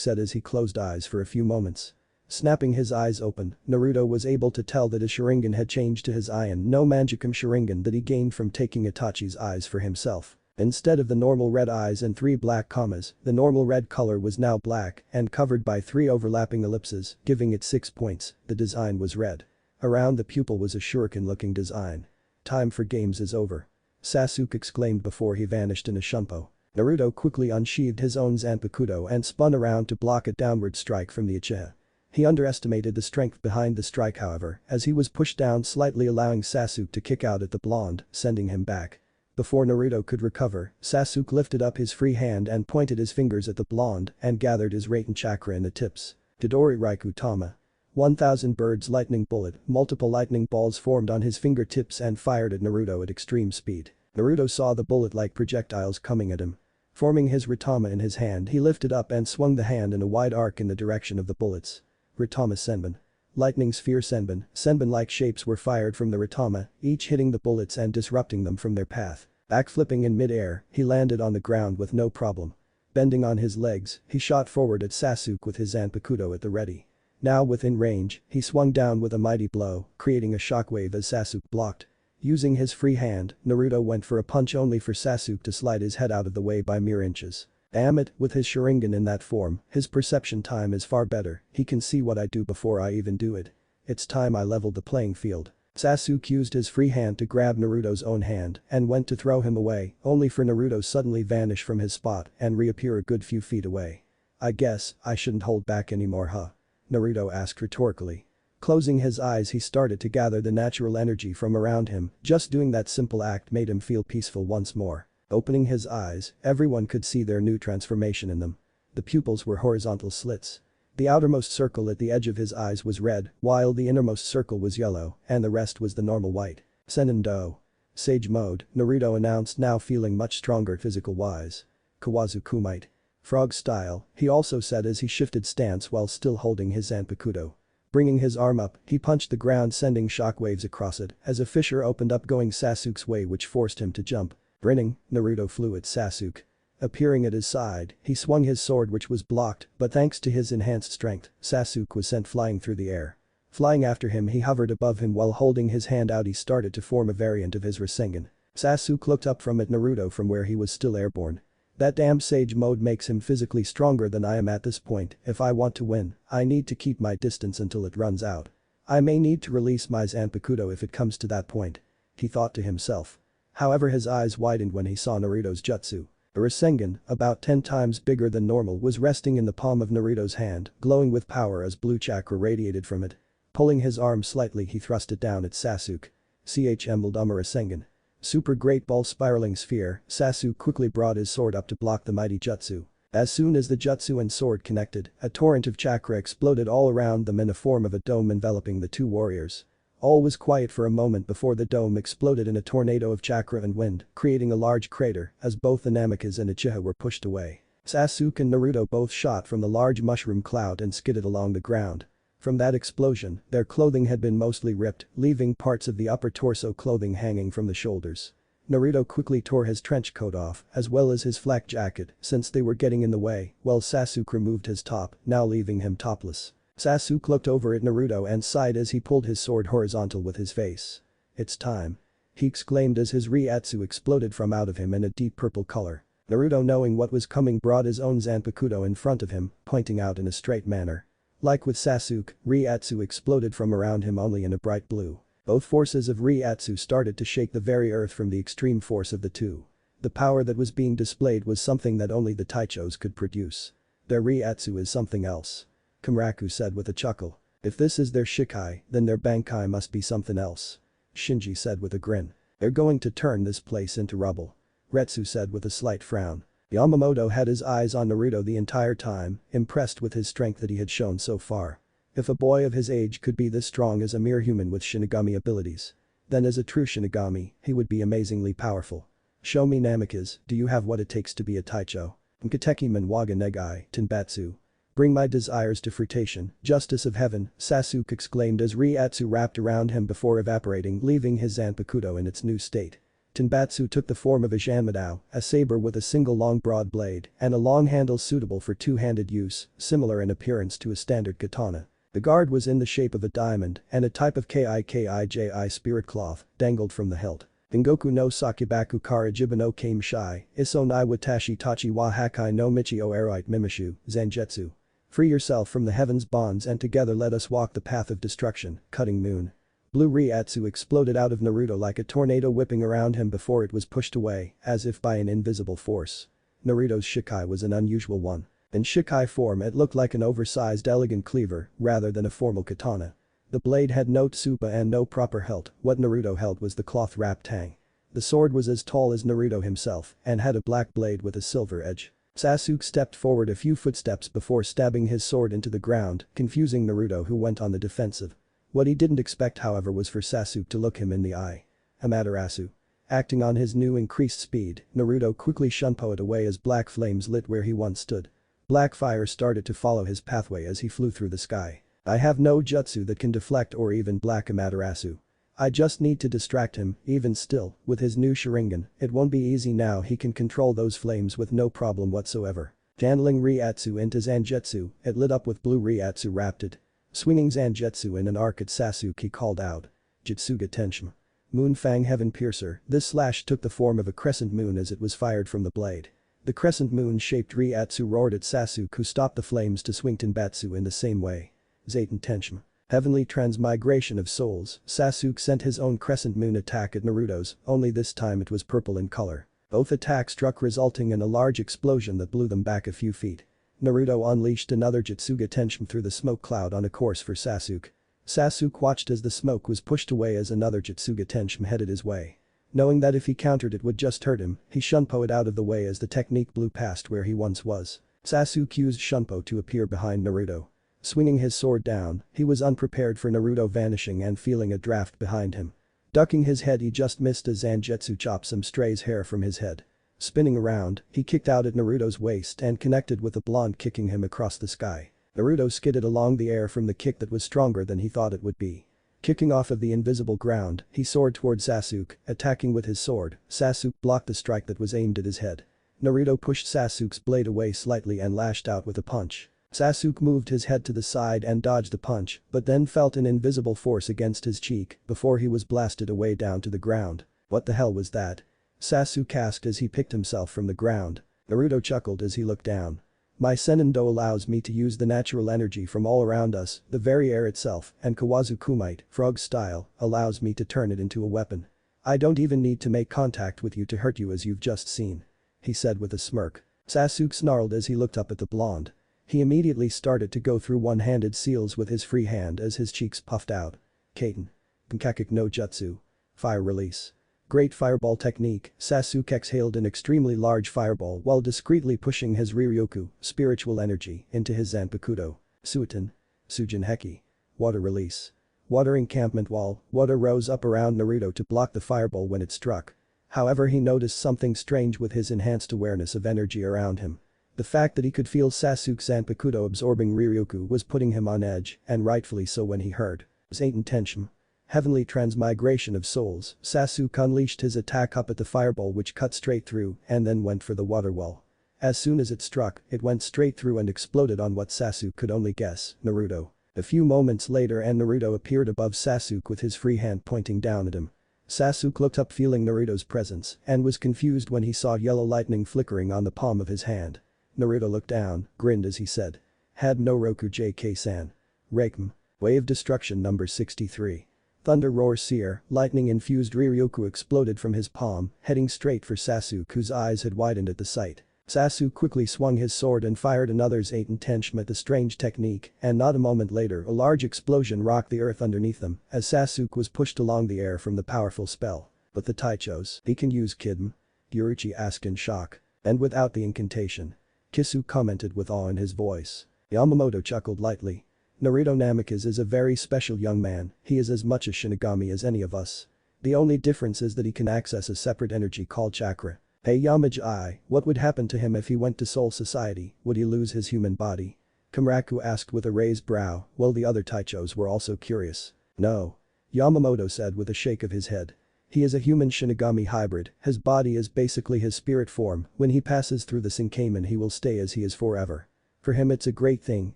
said as he closed eyes for a few moments. Snapping his eyes open, Naruto was able to tell that his Sharingan had changed to his Ion no Manjukam Sharingan that he gained from taking Itachi's eyes for himself. Instead of the normal red eyes and 3 black commas, the normal red color was now black and covered by 3 overlapping ellipses, giving it 6 points. The design was red. Around the pupil was a shuriken-looking design. Time for games is over. Sasuke exclaimed before he vanished in a shunpo. Naruto quickly unsheathed his own Zanpakuto and spun around to block a downward strike from the Uchiha. He underestimated the strength behind the strike however, as he was pushed down slightly, allowing Sasuke to kick out at the blonde, sending him back. Before Naruto could recover, Sasuke lifted up his free hand and pointed his fingers at the blonde and gathered his Raiten chakra in the tips. Todori Raiku Tama. 1000 birds lightning bullet, multiple lightning balls formed on his fingertips and fired at Naruto at extreme speed. Naruto saw the bullet-like projectiles coming at him. Forming his Ritama in his hand, he lifted up and swung the hand in a wide arc in the direction of the bullets. Ritama Senbon. Lightning Sphere Senbon. Senbon-like shapes were fired from the Ritama, each hitting the bullets and disrupting them from their path. Backflipping in mid-air, he landed on the ground with no problem. Bending on his legs, he shot forward at Sasuke with his Zanpakuto at the ready. Now within range, he swung down with a mighty blow, creating a shockwave as Sasuke blocked. Using his free hand, Naruto went for a punch only for Sasuke to slide his head out of the way by mere inches. Damn it, with his Sharingan in that form, his perception time is far better, he can see what I do before I even do it. It's time I leveled the playing field. Sasuke used his free hand to grab Naruto's own hand and went to throw him away, only for Naruto suddenly vanish from his spot and reappear a good few feet away. I guess I shouldn't hold back anymore, huh? Naruto asked rhetorically. Closing his eyes he started to gather the natural energy from around him, just doing that simple act made him feel peaceful once more. Opening his eyes, everyone could see their new transformation in them. The pupils were horizontal slits. The outermost circle at the edge of his eyes was red, while the innermost circle was yellow, and the rest was the normal white. Senendo. Sage mode, Naruto announced, now feeling much stronger physical-wise. Kawazu Kumite. Frog style, he also said as he shifted stance while still holding his Zanpakuto. Bringing his arm up, he punched the ground, sending shockwaves across it as a fissure opened up going Sasuke's way, which forced him to jump. Grinning, Naruto flew at Sasuke. Appearing at his side, he swung his sword, which was blocked, but thanks to his enhanced strength, Sasuke was sent flying through the air. Flying after him, he hovered above him while holding his hand out. He started to form a variant of his Rasengan. Sasuke looked up from at Naruto from where he was still airborne. That damn sage mode makes him physically stronger than I am at this point. If I want to win, I need to keep my distance until it runs out. I may need to release my Zanpakuto if it comes to that point. He thought to himself. However, his eyes widened when he saw Naruto's jutsu. A Rasengan, about 10 times bigger than normal, was resting in the palm of Naruto's hand, glowing with power as blue chakra radiated from it. Pulling his arm slightly, he thrust it down at Sasuke. Emerald Rasengan. Super Great Ball Spiraling Sphere. Sasuke quickly brought his sword up to block the mighty jutsu. As soon as the jutsu and sword connected, a torrent of chakra exploded all around them in a form of a dome enveloping the two warriors. All was quiet for a moment before the dome exploded in a tornado of chakra and wind, creating a large crater as both the Namikaze and Uchiha were pushed away. Sasuke and Naruto both shot from the large mushroom cloud and skidded along the ground. From that explosion, their clothing had been mostly ripped, leaving parts of the upper torso clothing hanging from the shoulders. Naruto quickly tore his trench coat off, as well as his flak jacket, since they were getting in the way, while Sasuke removed his top, now leaving him topless. Sasuke looked over at Naruto and sighed as he pulled his sword horizontal with his face. "It's time," he exclaimed as his Ryatsu exploded from out of him in a deep purple color. Naruto, knowing what was coming, brought his own Zanpakuto in front of him, pointing out in a straight manner. Like with Sasuke, Ryatsu exploded from around him only in a bright blue. Both forces of Ryatsu started to shake the very earth from the extreme force of the two. The power that was being displayed was something that only the Taichos could produce. Their Ryatsu is something else. Kamraku said with a chuckle. If this is their Shikai, then their Bankai must be something else. Shinji said with a grin. They're going to turn this place into rubble. Retsu said with a slight frown. Yamamoto had his eyes on Naruto the entire time, impressed with his strength that he had shown so far. If a boy of his age could be this strong as a mere human with Shinigami abilities, then as a true Shinigami, he would be amazingly powerful. Show me Namikaze, do you have what it takes to be a Taicho? Nkateki Manwaga Negai, Tenbatsu. Bring my desires to fruition, justice of heaven, Sasuke exclaimed as Ryatsu wrapped around him before evaporating, leaving his Zanpakuto in its new state. Tenbatsu took the form of a Janmadao, a saber with a single long broad blade and a long handle suitable for two-handed use, similar in appearance to a standard katana. The guard was in the shape of a diamond and a type of Kikiji spirit cloth dangled from the hilt. Dengoku no Sakibaku Kara Jiba no Kame Shai, Iso Nai Watashi Tachi wa Hakai no Michi o Erite Mimishu, Zanjetsu. Free yourself from the heavens' bonds and together let us walk the path of destruction, cutting moon. Blue Ryatsu exploded out of Naruto like a tornado, whipping around him before it was pushed away, as if by an invisible force. Naruto's Shikai was an unusual one. In Shikai form, it looked like an oversized elegant cleaver rather than a formal katana. The blade had no tsuba and no proper hilt. What Naruto held was the cloth-wrapped tang. The sword was as tall as Naruto himself and had a black blade with a silver edge. Sasuke stepped forward a few footsteps before stabbing his sword into the ground, confusing Naruto, who went on the defensive. What he didn't expect, however, was for Sasuke to look him in the eye. Amaterasu. Acting on his new increased speed, Naruto quickly shunpo it away as black flames lit where he once stood. Black fire started to follow his pathway as he flew through the sky. I have no jutsu that can deflect or even black Amaterasu. I just need to distract him. Even still, with his new Sharingan, it won't be easy now. He can control those flames with no problem whatsoever. Channeling Ryatsu into Zanjetsu, it lit up with blue Ryatsu wrapped it. Swinging Zanjetsu in an arc at Sasuke, he called out. Jutsuga Tenshima. Moonfang Heaven Piercer. This slash took the form of a crescent moon as it was fired from the blade. The crescent moon-shaped Ryatsu roared at Sasuke, who stopped the flames to swing Tenbatsu in the same way. Zaten Tenshima. Heavenly Transmigration of Souls. Sasuke sent his own crescent moon attack at Naruto's, only this time it was purple in color. Both attacks struck, resulting in a large explosion that blew them back a few feet. Naruto unleashed another Jutsuga Tenshima through the smoke cloud on a course for Sasuke. Sasuke watched as the smoke was pushed away as another Jutsuga Tenshima headed his way. Knowing that if he countered it would just hurt him, he shunpo it out of the way as the technique blew past where he once was. Sasuke used shunpo to appear behind Naruto. Swinging his sword down, he was unprepared for Naruto vanishing and feeling a draft behind him. Ducking his head, he just missed as Zanjetsu chopped some stray's hair from his head. Spinning around, he kicked out at Naruto's waist and connected with a blonde, kicking him across the sky. Naruto skidded along the air from the kick that was stronger than he thought it would be. Kicking off of the invisible ground, he soared toward Sasuke, attacking with his sword. Sasuke blocked the strike that was aimed at his head. Naruto pushed Sasuke's blade away slightly and lashed out with a punch. Sasuke moved his head to the side and dodged the punch, but then felt an invisible force against his cheek before he was blasted away down to the ground. What the hell was that? Sasuke asked as he picked himself from the ground. Naruto chuckled as he looked down. My Senendo allows me to use the natural energy from all around us, the very air itself, and Kawazu Kumite, frog style, allows me to turn it into a weapon. I don't even need to make contact with you to hurt you as you've just seen. He said with a smirk. Sasuke snarled as he looked up at the blonde. He immediately started to go through one-handed seals with his free hand as his cheeks puffed out. Kaiten. Bunkakek no Jutsu. Fire release. Great fireball technique, Sasuke exhaled an extremely large fireball while discreetly pushing his Riryoku, spiritual energy, into his Zanpakuto. Suiten. Sujin Heki. Water release. Water encampment wall, water rose up around Naruto to block the fireball when it struck. However, he noticed something strange with his enhanced awareness of energy around him. The fact that he could feel Sasuke's Zanpakuto absorbing Riryoku was putting him on edge, and rightfully so when he heard Zaiten Tenshim. Heavenly transmigration of souls, Sasuke unleashed his attack up at the fireball which cut straight through and then went for the water wall. As soon as it struck, it went straight through and exploded on what Sasuke could only guess, Naruto. A few moments later and Naruto appeared above Sasuke with his free hand pointing down at him. Sasuke looked up feeling Naruto's presence and was confused when he saw yellow lightning flickering on the palm of his hand. Naruto looked down, grinned as he said. Had no Roku JK-san. Reikm. Wave destruction number 63. Thunder roar seer, lightning-infused Riryoku exploded from his palm, heading straight for Sasuke whose eyes had widened at the sight. Sasuke quickly swung his sword and fired another Zaiten Tenshim at the strange technique, and not a moment later a large explosion rocked the earth underneath them as Sasuke was pushed along the air from the powerful spell. But the Taichos, he can use Kidm? Yuruchi asked in shock. And without the incantation. Kisu commented with awe in his voice. Yamamoto chuckled lightly. Naruto Namikaze is a very special young man, he is as much a Shinigami as any of us. The only difference is that he can access a separate energy called chakra. Hey Yamaj, what would happen to him if he went to Soul Society, would he lose his human body? Kamraku asked with a raised brow, while the other Taichos were also curious. No. Yamamoto said with a shake of his head. He is a human Shinigami hybrid, his body is basically his spirit form, when he passes through the Sinkamen he will stay as he is forever. For him it's a great thing,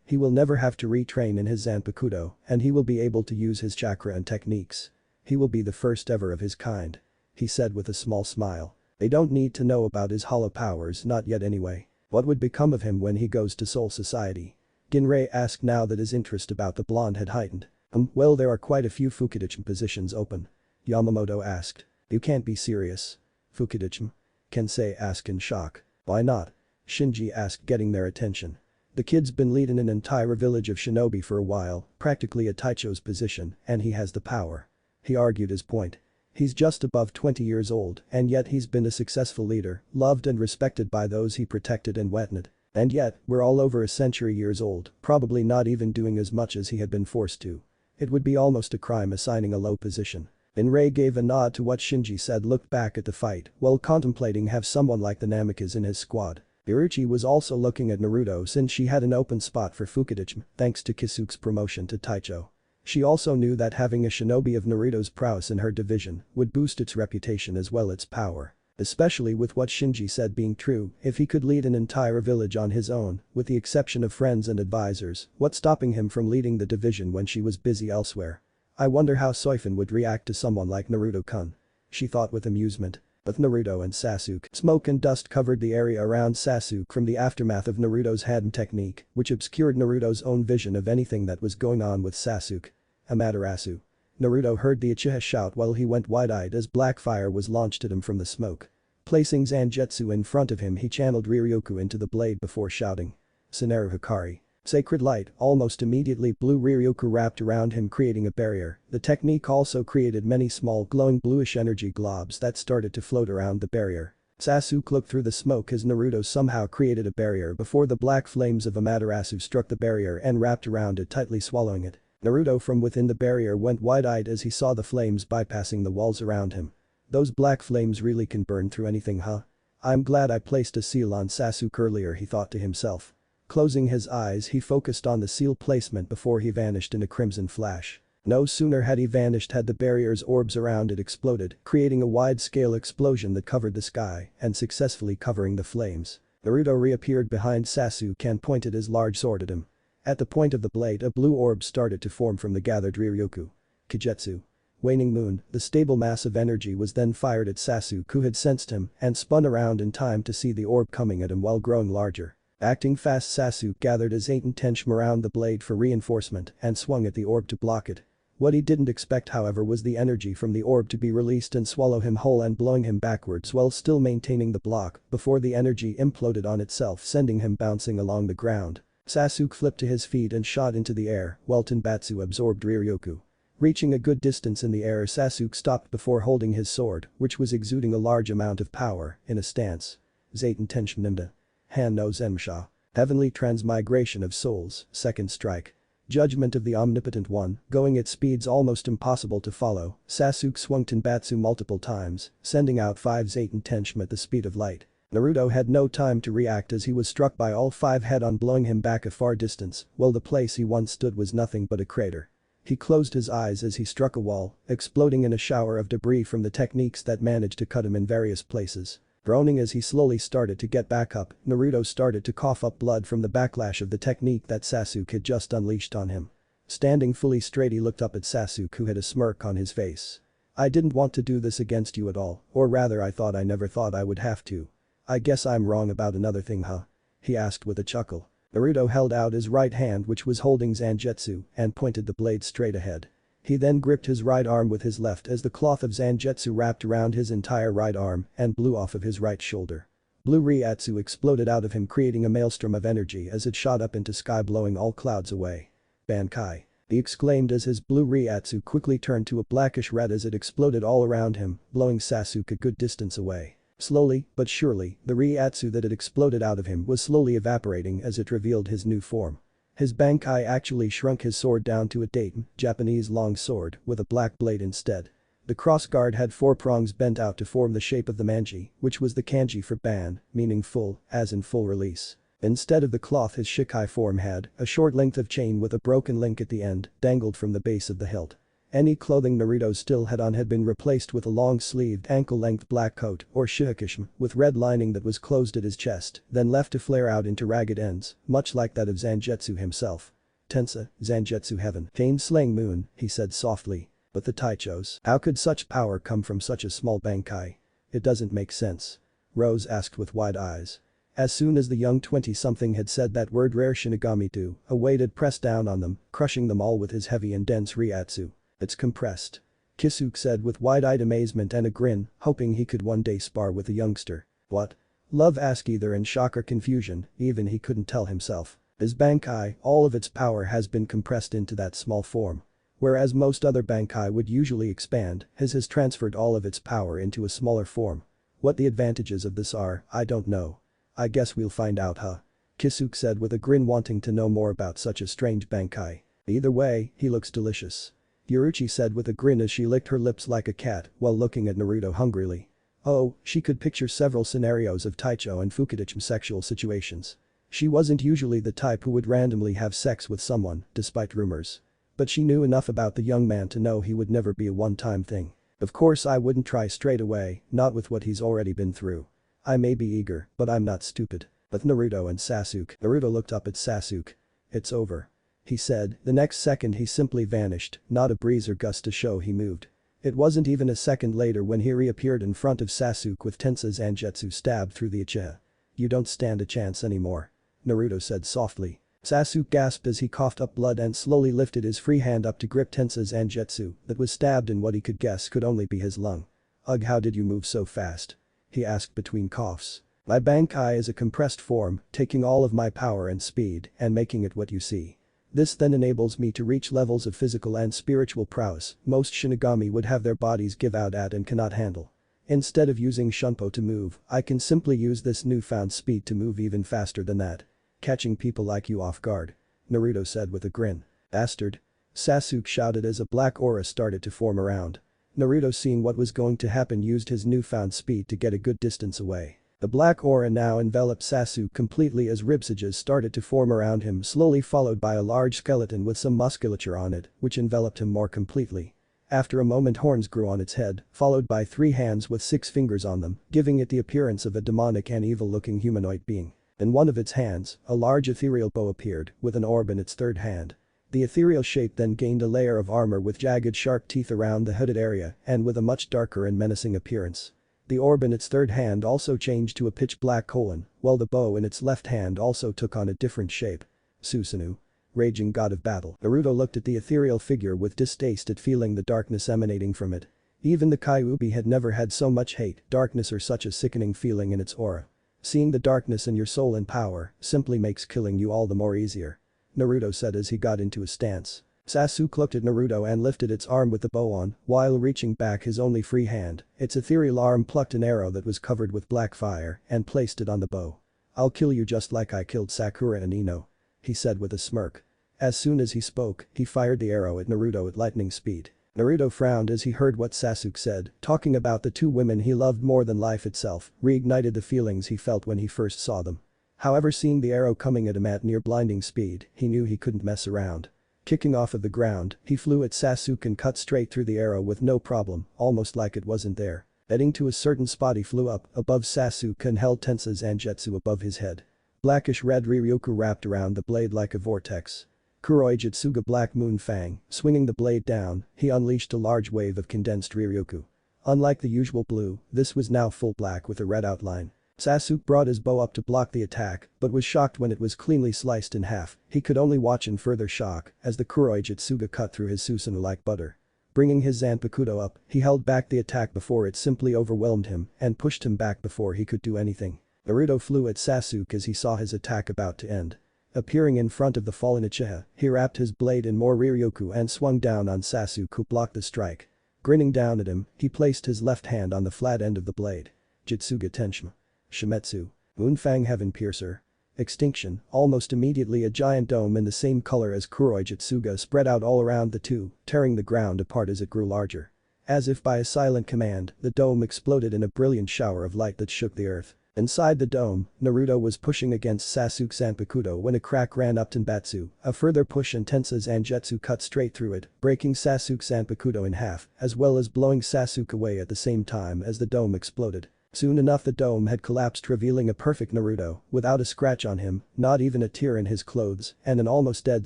he will never have to retrain in his Zanpakuto, and he will be able to use his chakra and techniques. He will be the first ever of his kind. He said with a small smile. They don't need to know about his hollow powers, not yet anyway. What would become of him when he goes to Soul Society? Ginrei asked now that his interest about the blonde had heightened. Well, there are quite a few Fukidachi positions open. Yamamoto asked. You can't be serious. Fukidachi? Kensei asked in shock. Why not? Shinji asked, getting their attention. The kid's been leading an entire village of shinobi for a while, practically a Taicho's position, and he has the power. He argued his point. He's just above 20 years old, and yet he's been a successful leader, loved and respected by those he protected and wetted. And yet, we're all over a century years old, probably not even doing as much as he had been forced to. It would be almost a crime assigning a low position. Rinrei gave a nod to what Shinji said, looked back at the fight, while contemplating have someone like the Namikaze in his squad. Iruchi was also looking at Naruto since she had an open spot for Fukidachi, thanks to Kisuke's promotion to Taicho. She also knew that having a shinobi of Naruto's prowess in her division would boost its reputation as well its power. Especially with what Shinji said being true, if he could lead an entire village on his own, with the exception of friends and advisors, what's stopping him from leading the division when she was busy elsewhere? I wonder how Soifon would react to someone like Naruto-kun. She thought with amusement. But Naruto and Sasuke. Smoke and dust covered the area around Sasuke from the aftermath of Naruto's Hadam technique, which obscured Naruto's own vision of anything that was going on with Sasuke. Amaterasu. Naruto heard the Uchiha shout while he went wide-eyed as black fire was launched at him from the smoke. Placing Zangetsu in front of him, he channeled Riryoku into the blade before shouting. Suneru Hikari. Sacred light almost immediately blue Riryoku wrapped around him creating a barrier. The technique also created many small glowing bluish energy globs that started to float around the barrier. Sasuke looked through the smoke as Naruto somehow created a barrier before the black flames of Amaterasu struck the barrier and wrapped around it, tightly swallowing it. Naruto from within the barrier went wide-eyed as he saw the flames bypassing the walls around him. Those black flames really can burn through anything, huh? I'm glad I placed a seal on Sasuke earlier, he thought to himself. Closing his eyes, he focused on the seal placement before he vanished in a crimson flash. No sooner had he vanished had the barrier's orbs around it exploded, creating a wide-scale explosion that covered the sky and successfully covering the flames. Naruto reappeared behind Sasuke and pointed his large sword at him. At the point of the blade, a blue orb started to form from the gathered Riryoku. Kijetsu. Waning moon, the stable mass of energy was then fired at Sasuke, who had sensed him and spun around in time to see the orb coming at him while growing larger. Acting fast, Sasuke gathered his intention around the blade for reinforcement and swung at the orb to block it. What he didn't expect, however, was the energy from the orb to be released and swallow him whole and blowing him backwards while still maintaining the block before the energy imploded on itself, sending him bouncing along the ground. Sasuke flipped to his feet and shot into the air while Tenbatsu absorbed Riryoku. Reaching a good distance in the air, Sasuke stopped before holding his sword, which was exuding a large amount of power, in a stance. Zaiten Nimda. Han no Zenmsha. Heavenly Transmigration of Souls, Second Strike. Judgment of the Omnipotent One, going at speeds almost impossible to follow, Sasuke swung Tenbatsu multiple times, sending out 5 Zaiten Tenshim at the speed of light. Naruto had no time to react as he was struck by all 5 head-on, blowing him back a far distance, while the place he once stood was nothing but a crater. He closed his eyes as he struck a wall, exploding in a shower of debris from the techniques that managed to cut him in various places. Groaning as he slowly started to get back up, Naruto started to cough up blood from the backlash of the technique that Sasuke had just unleashed on him. Standing fully straight, he looked up at Sasuke, who had a smirk on his face. "I didn't want to do this against you at all, or rather I never thought I would have to. I guess I'm wrong about another thing, huh?" he asked with a chuckle. Naruto held out his right hand, which was holding Zangetsu, and pointed the blade straight ahead. He then gripped his right arm with his left as the cloth of Zangetsu wrapped around his entire right arm and blew off of his right shoulder. Blue Ryatsu exploded out of him, creating a maelstrom of energy as it shot up into sky, blowing all clouds away. "Bankai!" he exclaimed as his blue Ryatsu quickly turned to a blackish red as it exploded all around him, blowing Sasuke a good distance away. Slowly but surely, the Ryatsu that had exploded out of him was slowly evaporating as it revealed his new form. His Bankai actually shrunk his sword down to a daten, Japanese long sword, with a black blade instead. The crossguard had 4 prongs bent out to form the shape of the manji, which was the kanji for ban, meaning full, as in full release. Instead of the cloth, his Shikai form had a short length of chain with a broken link at the end, dangled from the base of the hilt. Any clothing Naruto still had on had been replaced with a long-sleeved, ankle-length black coat, or shihakishima, with red lining that was closed at his chest, then left to flare out into ragged ends, much like that of Zangetsu himself. "Tensa, Zangetsu heaven. Pain-slaying moon," he said softly. "But the Taichos, how could such power come from such a small Bankai? It doesn't make sense." Rose asked with wide eyes. As soon as the young 20-something had said that word, rare Shinigami-do, a weight had pressed down on them, crushing them all with his heavy and dense Ryatsu. "It's compressed," Kisuke said with wide-eyed amazement and a grin, hoping he could one day spar with a youngster. "What?" Love asked, either in shock or confusion, even he couldn't tell himself. "His Bankai, all of its power has been compressed into that small form. Whereas most other Bankai would usually expand, his has transferred all of its power into a smaller form. What the advantages of this are, I don't know. I guess we'll find out, huh?" Kisuke said with a grin, wanting to know more about such a strange Bankai. "Either way, he looks delicious," Yoruichi said with a grin as she licked her lips like a cat while looking at Naruto hungrily. Oh, she could picture several scenarios of Taicho and Fukidachi sexual situations. She wasn't usually the type who would randomly have sex with someone, despite rumors. But she knew enough about the young man to know he would never be a one-time thing. "Of course I wouldn't try straight away, not with what he's already been through. I may be eager, but I'm not stupid." "But Naruto and Sasuke." Naruto looked up at Sasuke. "It's over," he said. The next second he simply vanished, not a breeze or gust to show he moved. It wasn't even a second later when he reappeared in front of Sasuke with Tensa Zangetsu stabbed through the Uchiha. "You don't stand a chance anymore," Naruto said softly. Sasuke gasped as he coughed up blood and slowly lifted his free hand up to grip Tensa Zangetsu that was stabbed in what he could guess could only be his lung. "Ugh, how did you move so fast?" he asked between coughs. "My Bankai is a compressed form, taking all of my power and speed and making it what you see. This then enables me to reach levels of physical and spiritual prowess most Shinigami would have their bodies give out at and cannot handle. Instead of using Shunpo to move, I can simply use this newfound speed to move even faster than that. Catching people like you off guard," Naruto said with a grin. "Bastard," Sasuke shouted as a black aura started to form around. Naruto, seeing what was going to happen, used his newfound speed to get a good distance away. The black aura now enveloped Sasuke completely as ribsages started to form around him, slowly followed by a large skeleton with some musculature on it, which enveloped him more completely. After a moment, horns grew on its head, followed by 3 hands with 6 fingers on them, giving it the appearance of a demonic and evil-looking humanoid being. In one of its hands, a large ethereal bow appeared, with an orb in its third hand. The ethereal shape then gained a layer of armor with jagged shark teeth around the hooded area and with a much darker and menacing appearance. The orb in its third hand also changed to a pitch black colon, while the bow in its left hand also took on a different shape. Susanoo. Raging god of battle. Naruto looked at the ethereal figure with distaste at feeling the darkness emanating from it. Even the Kyuubi had never had so much hate, darkness or such a sickening feeling in its aura. Seeing the darkness in your soul and power simply makes killing you all the more easier. Naruto said as he got into a stance. Sasuke looked at Naruto and lifted its arm with the bow on, while reaching back his only free hand, its ethereal arm plucked an arrow that was covered with black fire and placed it on the bow. "I'll kill you just like I killed Sakura and Ino," he said with a smirk. As soon as he spoke, he fired the arrow at Naruto at lightning speed. Naruto frowned as he heard what Sasuke said, talking about the two women he loved more than life itself, reignited the feelings he felt when he first saw them. However, seeing the arrow coming at him at near blinding speed, he knew he couldn't mess around. Kicking off of the ground, he flew at Sasuke and cut straight through the arrow with no problem, almost like it wasn't there. Heading to a certain spot, he flew up above Sasuke and held Tensa Zangetsu above his head. Blackish red Ryukyu wrapped around the blade like a vortex. Kuroi Jutsuga Black Moon Fang, swinging the blade down, he unleashed a large wave of condensed Ryukyu. Unlike the usual blue, this was now full black with a red outline. Sasuke brought his bow up to block the attack, but was shocked when it was cleanly sliced in half. He could only watch in further shock as the Kuroi Jutsuga cut through his Susanoo like butter. Bringing his Zanpakuto up, he held back the attack before it simply overwhelmed him and pushed him back before he could do anything. Naruto flew at Sasuke as he saw his attack about to end. Appearing in front of the fallen Uchiha, he wrapped his blade in more Ryukyu and swung down on Sasuke, who blocked the strike. Grinning down at him, he placed his left hand on the flat end of the blade. Jutsuga Tenshima. Shimetsu. Moonfang Heaven Piercer. Extinction. Almost immediately a giant dome in the same color as Kuroi Jutsuga spread out all around the two, tearing the ground apart as it grew larger. As if by a silent command, the dome exploded in a brilliant shower of light that shook the earth. Inside the dome, Naruto was pushing against Sasuke's Zanpakuto when a crack ran up Tenbatsu, a further push and Tensa Zangetsu cut straight through it, breaking Sasuke's Zanpakuto in half, as well as blowing Sasuke away at the same time as the dome exploded. Soon enough the dome had collapsed, revealing a perfect Naruto, without a scratch on him, not even a tear in his clothes, and an almost dead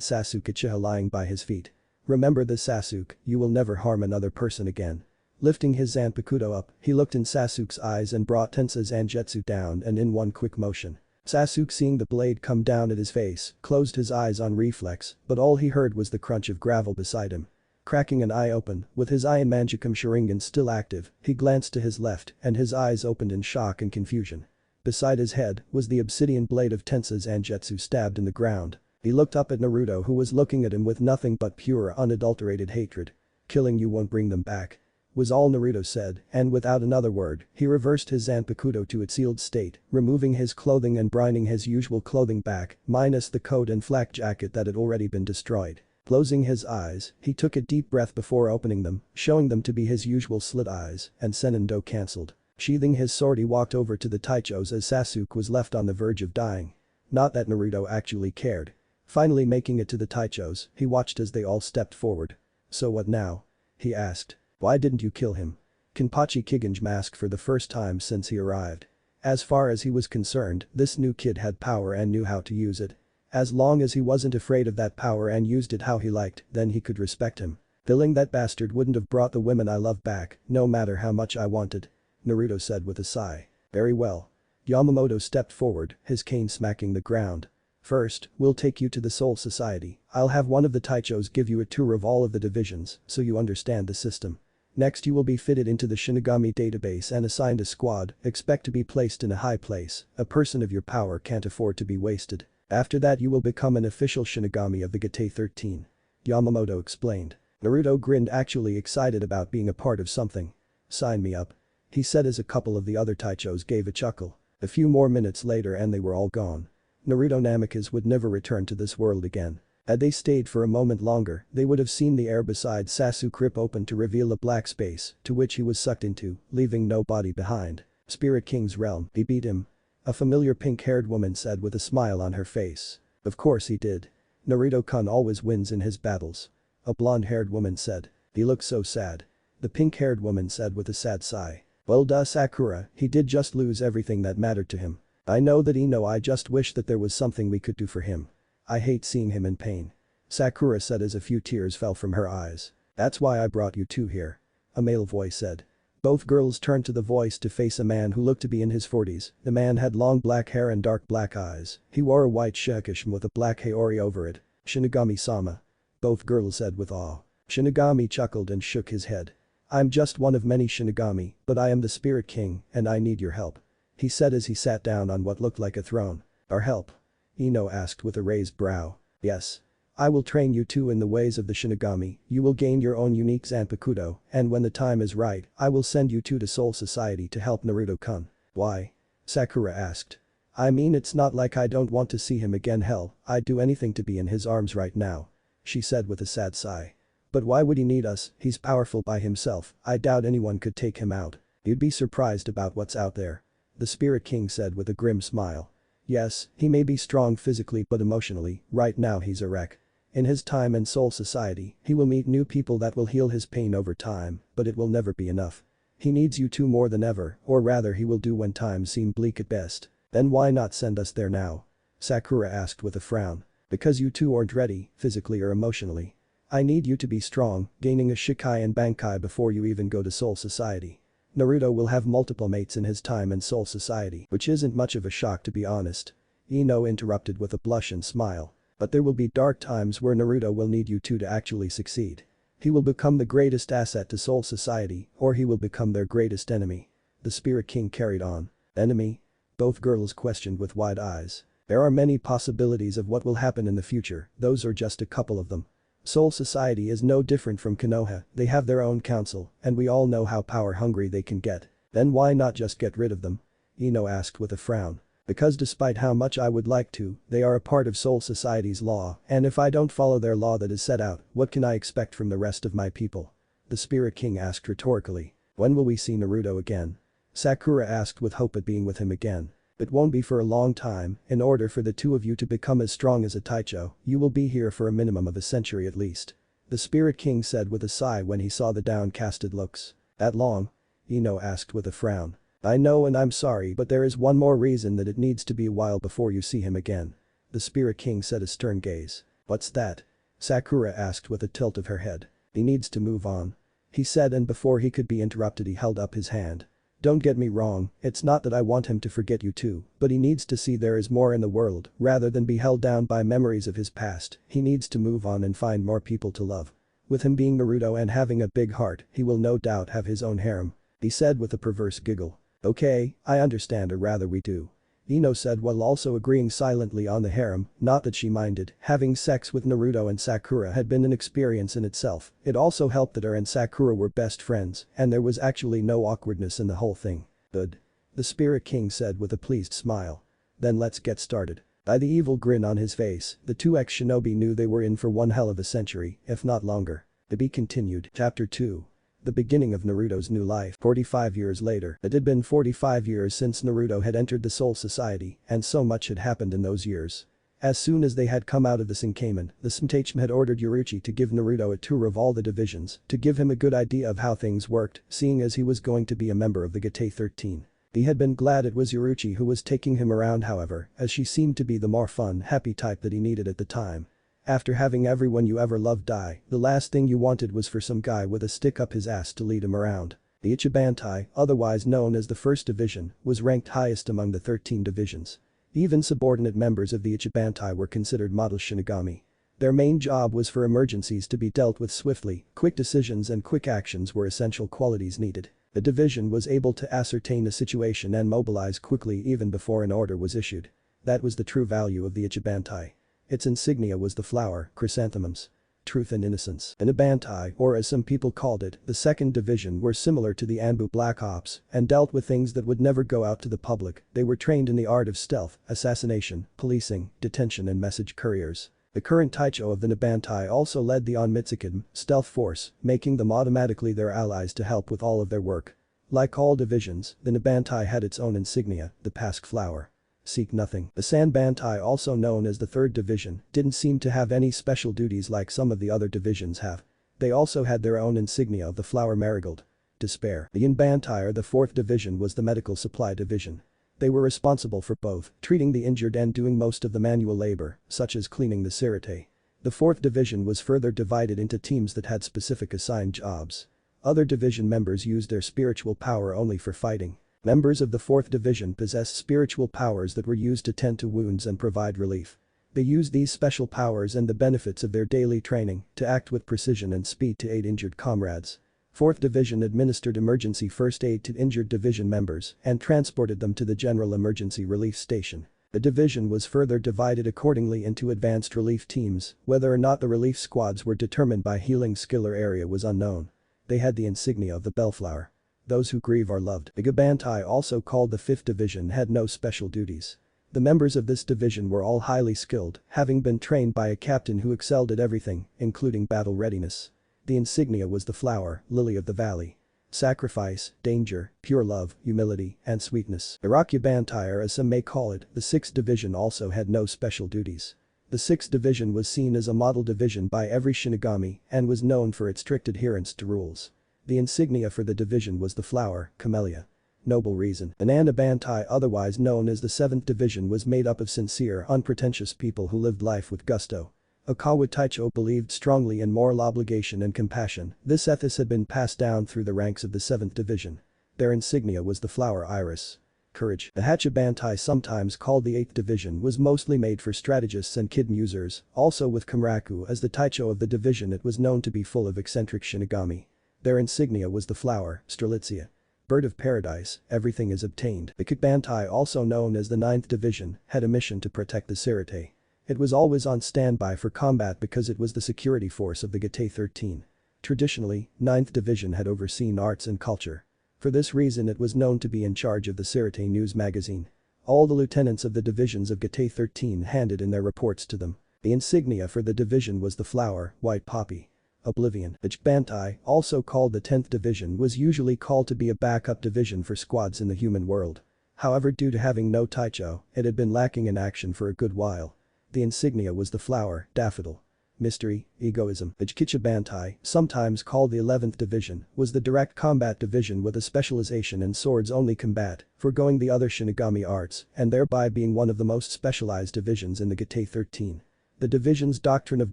Sasuke Uchiha lying by his feet. "Remember this, Sasuke, you will never harm another person again." Lifting his Zanpakuto up, he looked in Sasuke's eyes and brought Tensa Zangetsu down and in one quick motion. Sasuke, seeing the blade come down at his face, closed his eyes on reflex, but all he heard was the crunch of gravel beside him. Cracking an eye open, with his Iron Manjikam Sharingan still active, he glanced to his left and his eyes opened in shock and confusion. Beside his head was the obsidian blade of Tensa Zangetsu stabbed in the ground. He looked up at Naruto, who was looking at him with nothing but pure unadulterated hatred. "Killing you won't bring them back," was all Naruto said, and without another word, he reversed his Zanpakuto to its sealed state, removing his clothing and bringing his usual clothing back, minus the coat and flak jacket that had already been destroyed. Closing his eyes, he took a deep breath before opening them, showing them to be his usual slit eyes, and Senendo cancelled. Sheathing his sword, he walked over to the Taichos as Sasuke was left on the verge of dying. Not that Naruto actually cared. Finally making it to the Taichos, he watched as they all stepped forward. "So what now?" he asked. "Why didn't you kill him?" Kenpachi Kigenji asked for the first time since he arrived. As far as he was concerned, this new kid had power and knew how to use it. As long as he wasn't afraid of that power and used it how he liked, then he could respect him. "Killing that bastard wouldn't have brought the women I love back, no matter how much I wanted," Naruto said with a sigh. "Very well." Yamamoto stepped forward, his cane smacking the ground. "First, we'll take you to the Soul Society. I'll have one of the Taichos give you a tour of all of the divisions so you understand the system. Next you will be fitted into the Shinigami database and assigned a squad, expect to be placed in a high place, a person of your power can't afford to be wasted. After that you will become an official Shinigami of the Gate 13. Yamamoto explained. Naruto grinned, actually excited about being a part of something. "Sign me up," he said as a couple of the other Taichos gave a chuckle. A few more minutes later and they were all gone. Naruto Namikaze would never return to this world again. Had they stayed for a moment longer, they would have seen the air beside Sasuke rip open to reveal a black space, to which he was sucked into, leaving no body behind. "Spirit King's realm, he beat him," a familiar pink-haired woman said with a smile on her face. "Of course he did. Naruto-kun always wins in his battles," a blonde-haired woman said. "He looks so sad," the pink-haired woman said with a sad sigh. "Well duh, Sakura, he did just lose everything that mattered to him. I know that I just wish that there was something we could do for him. I hate seeing him in pain." Sakura said as a few tears fell from her eyes. That's why I brought you two here. A male voice said. Both girls turned to the voice to face a man who looked to be in his 40s. The man had long black hair and dark black eyes. He wore a white shirtshim with a black haori over it. Shinigami-sama. Both girls said with awe. Shinigami chuckled and shook his head. I'm just one of many Shinigami, but I am the Spirit King, and I need your help. He said as he sat down on what looked like a throne. Our help? Ino asked with a raised brow. Yes. I will train you two in the ways of the Shinigami, you will gain your own unique Zanpakuto, and when the time is right, I will send you two to Soul Society to help Naruto-kun. Why? Sakura asked. I mean it's not like I don't want to see him again, hell, I'd do anything to be in his arms right now. She said with a sad sigh. But why would he need us, he's powerful by himself, I doubt anyone could take him out. You'd be surprised about what's out there. The Spirit King said with a grim smile. Yes, he may be strong physically but emotionally, right now he's a wreck. In his time in Soul Society, he will meet new people that will heal his pain over time, but it will never be enough. He needs you two more than ever, or rather he will do when times seem bleak at best. Then why not send us there now? Sakura asked with a frown. Because you two aren't ready, physically or emotionally. I need you to be strong, gaining a Shikai and Bankai before you even go to Soul Society. Naruto will have multiple mates in his time in Soul Society, which isn't much of a shock to be honest. Ino interrupted with a blush and smile. But there will be dark times where Naruto will need you two to actually succeed. He will become the greatest asset to Soul Society, or he will become their greatest enemy. The Spirit King carried on. Enemy? Both girls questioned with wide eyes. There are many possibilities of what will happen in the future, those are just a couple of them. Soul Society is no different from Konoha, they have their own council, and we all know how power-hungry they can get. Then why not just get rid of them? Ino asked with a frown. Because despite how much I would like to, they are a part of Soul Society's law, and if I don't follow their law that is set out, what can I expect from the rest of my people? The Spirit King asked rhetorically. When will we see Naruto again? Sakura asked with hope at being with him again. It won't be for a long time, in order for the two of you to become as strong as a Taicho, you will be here for a minimum of a century at least. The Spirit King said with a sigh when he saw the downcasted looks. That long? Ino asked with a frown. I know and I'm sorry but there is one more reason that it needs to be a while before you see him again. The Spirit King said a stern gaze. What's that? Sakura asked with a tilt of her head. He needs to move on. He said and before he could be interrupted he held up his hand. Don't get me wrong, it's not that I want him to forget you two, but he needs to see there is more in the world, rather than be held down by memories of his past, he needs to move on and find more people to love. With him being Naruto and having a big heart, he will no doubt have his own harem. He said with a perverse giggle. Okay, I understand or rather we do. Ino said while also agreeing silently on the harem, not that she minded, having sex with Naruto and Sakura had been an experience in itself, it also helped that her and Sakura were best friends, and there was actually no awkwardness in the whole thing. Good. The Spirit King said with a pleased smile. Then let's get started. By the evil grin on his face, the two ex-shinobi knew they were in for one hell of a century, if not longer. To be continued. Chapter 2. The beginning of Naruto's new life. 45 years later, it had been 45 years since Naruto had entered the Soul Society, and so much had happened in those years. As soon as they had come out of the Senkamen, the Shinigami had ordered Yaruchi to give Naruto a tour of all the divisions, to give him a good idea of how things worked, seeing as he was going to be a member of the Gate 13. He had been glad it was Yaruchi who was taking him around however, as she seemed to be the more fun, happy type that he needed at the time. After having everyone you ever loved die, the last thing you wanted was for some guy with a stick up his ass to lead him around. The Ichibantai, otherwise known as the First Division, was ranked highest among the 13 divisions. Even subordinate members of the Ichibantai were considered model Shinigami. Their main job was for emergencies to be dealt with swiftly, quick decisions and quick actions were essential qualities needed. The division was able to ascertain the situation and mobilize quickly even before an order was issued. That was the true value of the Ichibantai. Its insignia was the flower, chrysanthemums. Truth and innocence. The Ichibantai, or as some people called it, the second division were similar to the Anbu Black Ops and dealt with things that would never go out to the public. They were trained in the art of stealth, assassination, policing, detention and message couriers. The current Taicho of the Ichibantai also led the Onmitsukan, stealth force, making them automatically their allies to help with all of their work. Like all divisions, the Ichibantai had its own insignia, the Pasque flower. Seek nothing. The Sanbantai, also known as the 3rd Division, didn't seem to have any special duties like some of the other divisions have. They also had their own insignia of the flower marigold. Despair. The Inbantai or the 4th Division was the medical supply division. They were responsible for both, treating the injured and doing most of the manual labor, such as cleaning the sirete. The 4th Division was further divided into teams that had specific assigned jobs. Other division members used their spiritual power only for fighting. Members of the 4th Division possessed spiritual powers that were used to tend to wounds and provide relief. They used these special powers and the benefits of their daily training to act with precision and speed to aid injured comrades. 4th Division administered emergency first aid to injured division members and transported them to the General Emergency Relief Station. The division was further divided accordingly into advanced relief teams. Whether or not the relief squads were determined by healing skill or area was unknown. They had the insignia of the bellflower. Those who grieve are loved. The Bankai, also called the 5th Division, had no special duties. The members of this division were all highly skilled, having been trained by a captain who excelled at everything, including battle readiness. The insignia was the flower, lily of the valley. Sacrifice, danger, pure love, humility, and sweetness. Iraqi Bantai, or as some may call it, the 6th Division also had no special duties. The 6th Division was seen as a model division by every Shinigami and was known for its strict adherence to rules. The insignia for the division was the flower, camellia. Noble reason. The Nanda Bantai, otherwise known as the 7th Division, was made up of sincere, unpretentious people who lived life with gusto. Okawa Taicho believed strongly in moral obligation and compassion. This ethos had been passed down through the ranks of the 7th Division. Their insignia was the flower iris. Courage. The Hachibantai, sometimes called the 8th Division, was mostly made for strategists and kid users. Also with Kamraku as the Taicho of the division, it was known to be full of eccentric Shinigami. Their insignia was the flower, Strelitzia. Bird of paradise, everything is obtained. The Kikbantai, also known as the 9th Division, had a mission to protect the Sirite. It was always on standby for combat because it was the security force of the Gate 13. Traditionally, 9th Division had overseen arts and culture. For this reason it was known to be in charge of the Sirite news magazine. All the lieutenants of the divisions of Gate 13 handed in their reports to them. The insignia for the division was the flower, white poppy. Oblivion. The Bantai, also called the 10th Division, was usually called to be a backup division for squads in the human world. However, due to having no Taicho, it had been lacking in action for a good while. The insignia was the flower, daffodil. Mystery, egoism. The Kicha Bantai, sometimes called the 11th Division, was the direct combat division with a specialization in swords-only combat, foregoing the other Shinigami arts, and thereby being one of the most specialized divisions in the Gate 13. The division's doctrine of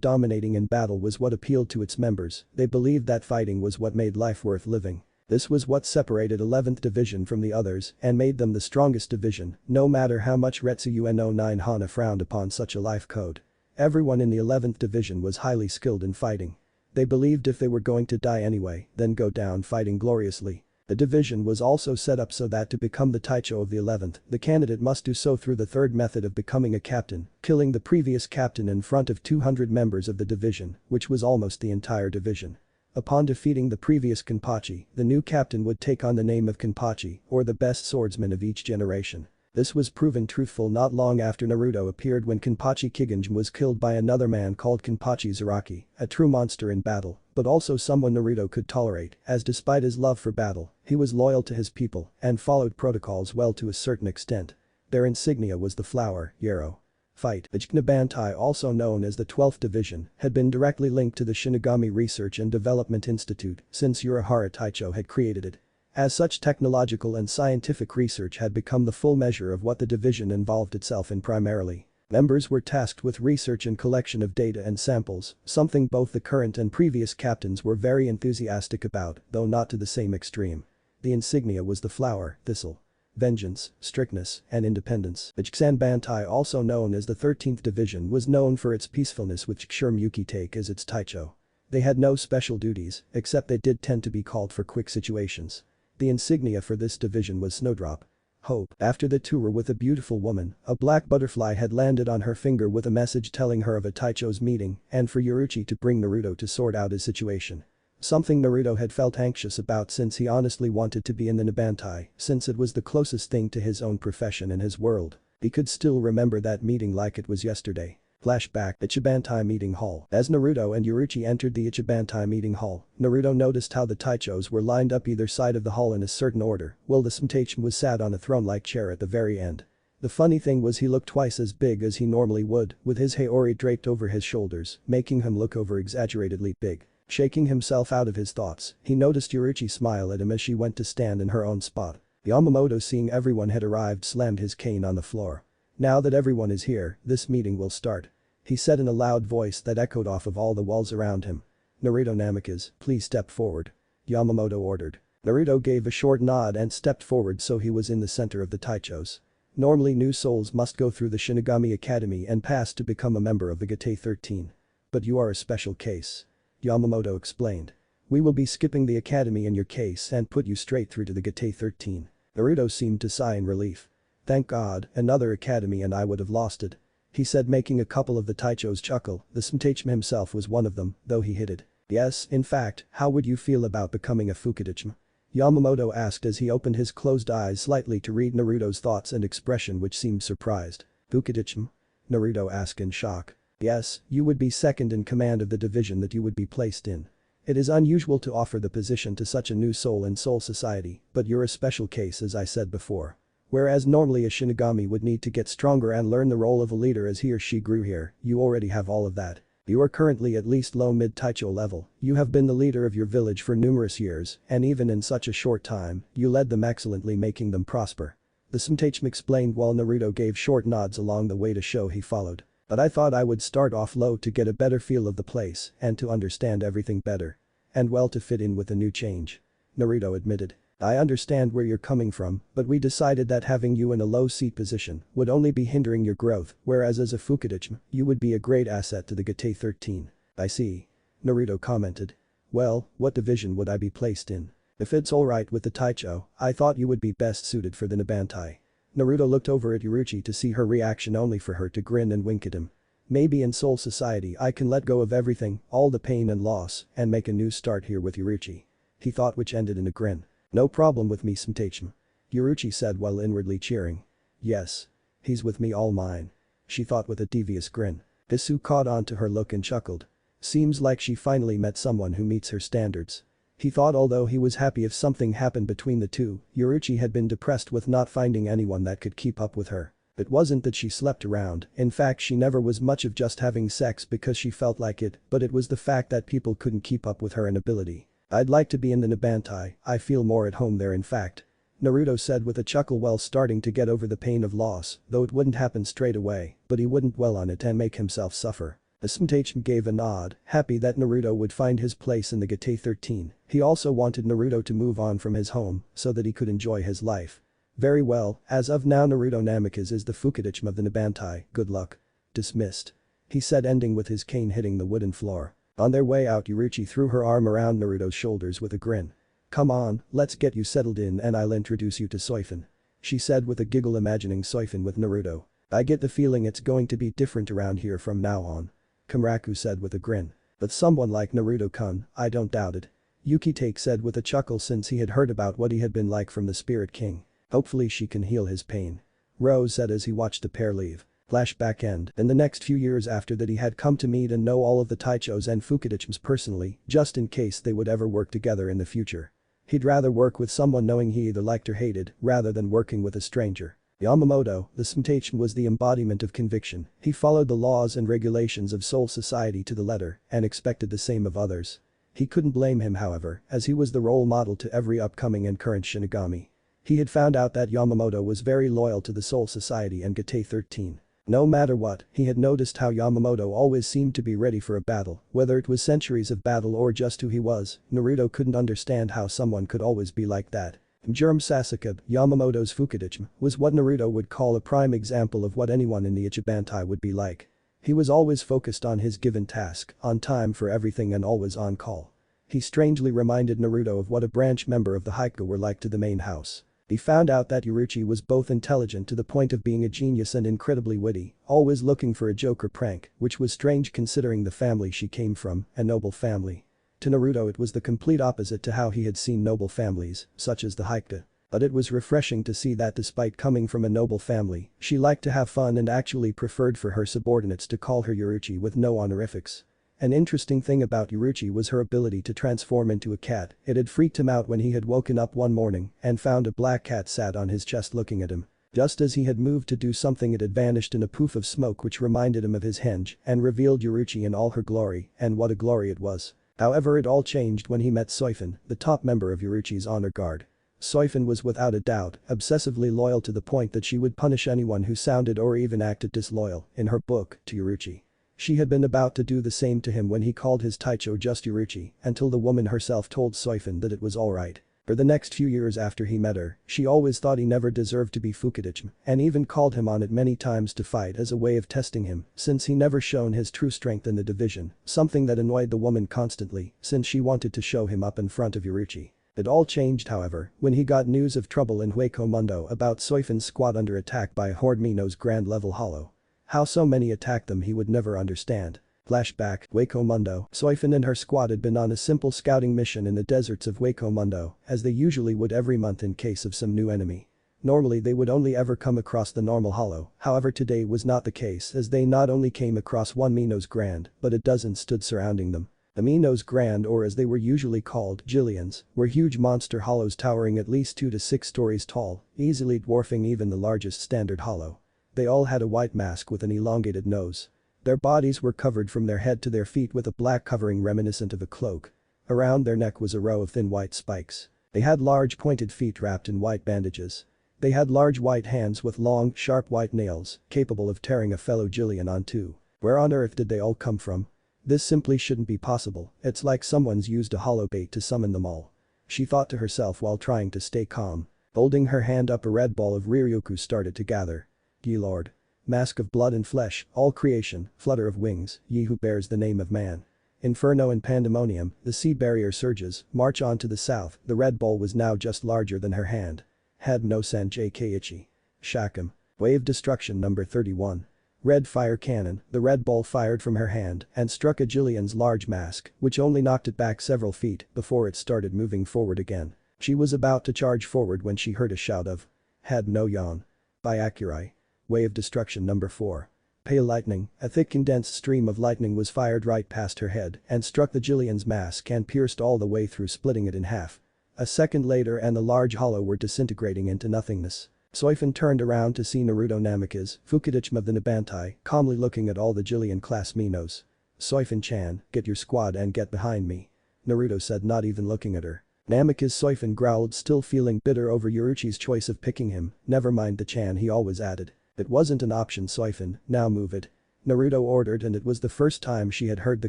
dominating in battle was what appealed to its members. They believed that fighting was what made life worth living. This was what separated 11th Division from the others and made them the strongest division, no matter how much Retsu Uno 9 Hana frowned upon such a life code. Everyone in the 11th Division was highly skilled in fighting. They believed if they were going to die anyway, then go down fighting gloriously. The division was also set up so that to become the Taicho of the 11th, the candidate must do so through the third method of becoming a captain, killing the previous captain in front of 200 members of the division, which was almost the entire division. Upon defeating the previous Kenpachi, the new captain would take on the name of Kenpachi, or the best swordsman of each generation. This was proven truthful not long after Naruto appeared, when Kenpachi Kigenji was killed by another man called Kenpachi Zaraki, a true monster in battle, but also someone Naruto could tolerate, as despite his love for battle, he was loyal to his people and followed protocols well to a certain extent. Their insignia was the flower, yarrow. Fight. The Jikna Bantai, also known as the 12th Division, had been directly linked to the Shinigami Research and Development Institute since Urahara Taicho had created it. As such, technological and scientific research had become the full measure of what the division involved itself in primarily. Members were tasked with research and collection of data and samples, something both the current and previous captains were very enthusiastic about, though not to the same extreme. The insignia was the flower, thistle. Vengeance, strictness, and independence. The Jiksan Bantai, also known as the 13th Division, was known for its peacefulness, with Jikshur Muki take as its Taicho. They had no special duties, except they did tend to be called for quick situations. The insignia for this division was Snowdrop. Hope. After the tour with a beautiful woman, a black butterfly had landed on her finger with a message telling her of a Taicho's meeting and for Yoruichi to bring Naruto to sort out his situation. Something Naruto had felt anxious about since he honestly wanted to be in the Nabantai, since it was the closest thing to his own profession and his world. He could still remember that meeting like it was yesterday. Flashback. Ichibantai Meeting Hall. As Naruto and Yoruichi entered the Ichibantai Meeting Hall, Naruto noticed how the Taichos were lined up either side of the hall in a certain order, while the Smtach was sat on a throne-like chair at the very end. The funny thing was he looked twice as big as he normally would, with his haori draped over his shoulders, making him look over-exaggeratedly big. Shaking himself out of his thoughts, he noticed Yoruichi smile at him as she went to stand in her own spot. Yamamoto, seeing everyone had arrived, slammed his cane on the floor. Now that everyone is here, this meeting will start. he said in a loud voice that echoed off of all the walls around him. Naruto Namikaze, please step forward. Yamamoto ordered. Naruto gave a short nod and stepped forward so he was in the center of the Taichos. Normally new souls must go through the Shinigami Academy and pass to become a member of the Gate 13. But you are a special case. Yamamoto explained. We will be skipping the academy in your case and put you straight through to the Gate 13. Naruto seemed to sigh in relief. Thank God, another academy and I would have lost it. He said, making a couple of the Taichos chuckle. The Sumtachima himself was one of them, though he hid it. Yes, in fact, how would you feel about becoming a Fukidichima? Yamamoto asked as he opened his closed eyes slightly to read Naruto's thoughts and expression, which seemed surprised. Fukidichima? Naruto asked in shock. Yes, you would be second in command of the division that you would be placed in. It is unusual to offer the position to such a new soul in Soul Society, but you're a special case as I said before. Whereas normally a Shinigami would need to get stronger and learn the role of a leader as he or she grew here, you already have all of that. You are currently at least low-mid Taicho level, you have been the leader of your village for numerous years, and even in such a short time, you led them excellently, making them prosper. The Sumtachima explained while Naruto gave short nods along the way to show he followed. But I thought I would start off low to get a better feel of the place and to understand everything better. And well, to fit in with the new change. Naruto admitted. I understand where you're coming from, but we decided that having you in a low seat position would only be hindering your growth, whereas as a Fukidichima, you would be a great asset to the Gate 13. I see. Naruto commented. Well, what division would I be placed in? If it's alright with the Taicho, I thought you would be best suited for the Nabantai. Naruto looked over at Yuruchi to see her reaction, only for her to grin and wink at him. Maybe in Soul Society I can let go of everything, all the pain and loss, and make a new start here with Yuruchi. He thought, which ended in a grin. No problem with me, Sumtachima. Yuruchi said while inwardly cheering. Yes. He's with me, all mine. She thought with a devious grin. Hisu caught on to her look and chuckled. Seems like she finally met someone who meets her standards. He thought although he was happy if something happened between the two, Yuruchi had been depressed with not finding anyone that could keep up with her. It wasn't that she slept around, in fact she never was much of just having sex because she felt like it, but it was the fact that people couldn't keep up with her inability. I'd like to be in the Nabantai, I feel more at home there in fact. Naruto said with a chuckle while starting to get over the pain of loss, though it wouldn't happen straight away, but he wouldn't dwell on it and make himself suffer. The Sumtachima gave a nod, happy that Naruto would find his place in the Gate 13. He also wanted Naruto to move on from his home so that he could enjoy his life. Very well, as of now Naruto Namikaze is the Fukidichima of the Nabantai, good luck. Dismissed. He said, ending with his cane hitting the wooden floor. On their way out, Yuruchi threw her arm around Naruto's shoulders with a grin. Come on, let's get you settled in and I'll introduce you to Soifon. She said with a giggle, imagining Soifon with Naruto. I get the feeling it's going to be different around here from now on. Kamraku said with a grin. But someone like Naruto-kun, I don't doubt it. Yukitake said with a chuckle since he had heard about what he had been like from the Spirit King. Hopefully she can heal his pain. Rose said as he watched the pair leave. Flashback end. In the next few years after that he had come to meet and know all of the Taichos and Fukidichimas personally, just in case they would ever work together in the future. He'd rather work with someone knowing he either liked or hated, rather than working with a stranger. Yamamoto, the Sumtachima, was the embodiment of conviction. He followed the laws and regulations of Soul Society to the letter and expected the same of others. He couldn't blame him, however, as he was the role model to every upcoming and current Shinigami. He had found out that Yamamoto was very loyal to the Soul Society and Gate 13. No matter what, he had noticed how Yamamoto always seemed to be ready for a battle, whether it was centuries of battle or just who he was. Naruto couldn't understand how someone could always be like that. Germ Sasuke, Yamamoto's Fukidichima, was what Naruto would call a prime example of what anyone in the Ichibantai would be like. He was always focused on his given task, on time for everything and always on call. He strangely reminded Naruto of what a branch member of the Haikyuu were like to the main house. He found out that Yuruchi was both intelligent to the point of being a genius and incredibly witty, always looking for a joke or prank, which was strange considering the family she came from, a noble family. To Naruto it was the complete opposite to how he had seen noble families, such as the Haikyuu. But it was refreshing to see that despite coming from a noble family, she liked to have fun and actually preferred for her subordinates to call her Yuruchi with no honorifics. An interesting thing about Yuruchi was her ability to transform into a cat. It had freaked him out when he had woken up one morning and found a black cat sat on his chest looking at him. Just as he had moved to do something, it had vanished in a poof of smoke which reminded him of his henge and revealed Yuruchi in all her glory, and what a glory it was. However, it all changed when he met Soifon, the top member of Yuruchi's honor guard. Soifon was without a doubt obsessively loyal to the point that she would punish anyone who sounded or even acted disloyal, in her book, to Yuruchi. She had been about to do the same to him when he called his Taicho just Yuruchi, until the woman herself told Soifon that it was alright. For the next few years after he met her, she always thought he never deserved to be Fukudachi and even called him on it many times to fight as a way of testing him since he never shown his true strength in the division, something that annoyed the woman constantly since she wanted to show him up in front of Yuruchi. It all changed however when he got news of trouble in Hueco Mundo about Soifon's squad under attack by a horde Minos Grand level hollow. How so many attacked them he would never understand. Flashback, Hueco Mundo. Soifon and her squad had been on a simple scouting mission in the deserts of Hueco Mundo, as they usually would every month in case of some new enemy. Normally they would only ever come across the normal hollow, however today was not the case as they not only came across one Minos Grand, but a dozen stood surrounding them. The Minos Grand, or as they were usually called, Jillians, were huge monster hollows towering at least 2 to 6 stories tall, easily dwarfing even the largest standard hollow. They all had a white mask with an elongated nose. Their bodies were covered from their head to their feet with a black covering reminiscent of a cloak. Around their neck was a row of thin white spikes. They had large pointed feet wrapped in white bandages. They had large white hands with long, sharp white nails, capable of tearing a fellow Jillian on two. Where on earth did they all come from? This simply shouldn't be possible, it's like someone's used a hollow bait to summon them all. She thought to herself while trying to stay calm. Holding her hand up, a red ball of Ryuryoku started to gather. Ye Lord. Mask of blood and flesh, all creation, flutter of wings, ye who bears the name of man. Inferno and pandemonium, the sea barrier surges, march on to the south, the red ball was now just larger than her hand. Had no Sanjay Keiichi. Shakum. Wave destruction number 31. Red fire cannon, the red ball fired from her hand and struck a Jillian's large mask, which only knocked it back several feet before it started moving forward again. She was about to charge forward when she heard a shout of "Had no yawn." By Akurai. Wave destruction number 4. Pale lightning, a thick condensed stream of lightning was fired right past her head and struck the Jillian's mask and pierced all the way through, splitting it in half. A second later and the large hollow were disintegrating into nothingness. Soifon turned around to see Naruto Namikaze, Fukudachi of the Nabantai, calmly looking at all the Jillian class Minos. "Soifon-chan, get your squad and get behind me," Naruto said, not even looking at her. Namikaze Soifon growled, still feeling bitter over Yuruchi's choice of picking him. "Never mind the chan," he always added. "It wasn't an option, Soifon, now move it," Naruto ordered, and it was the first time she had heard the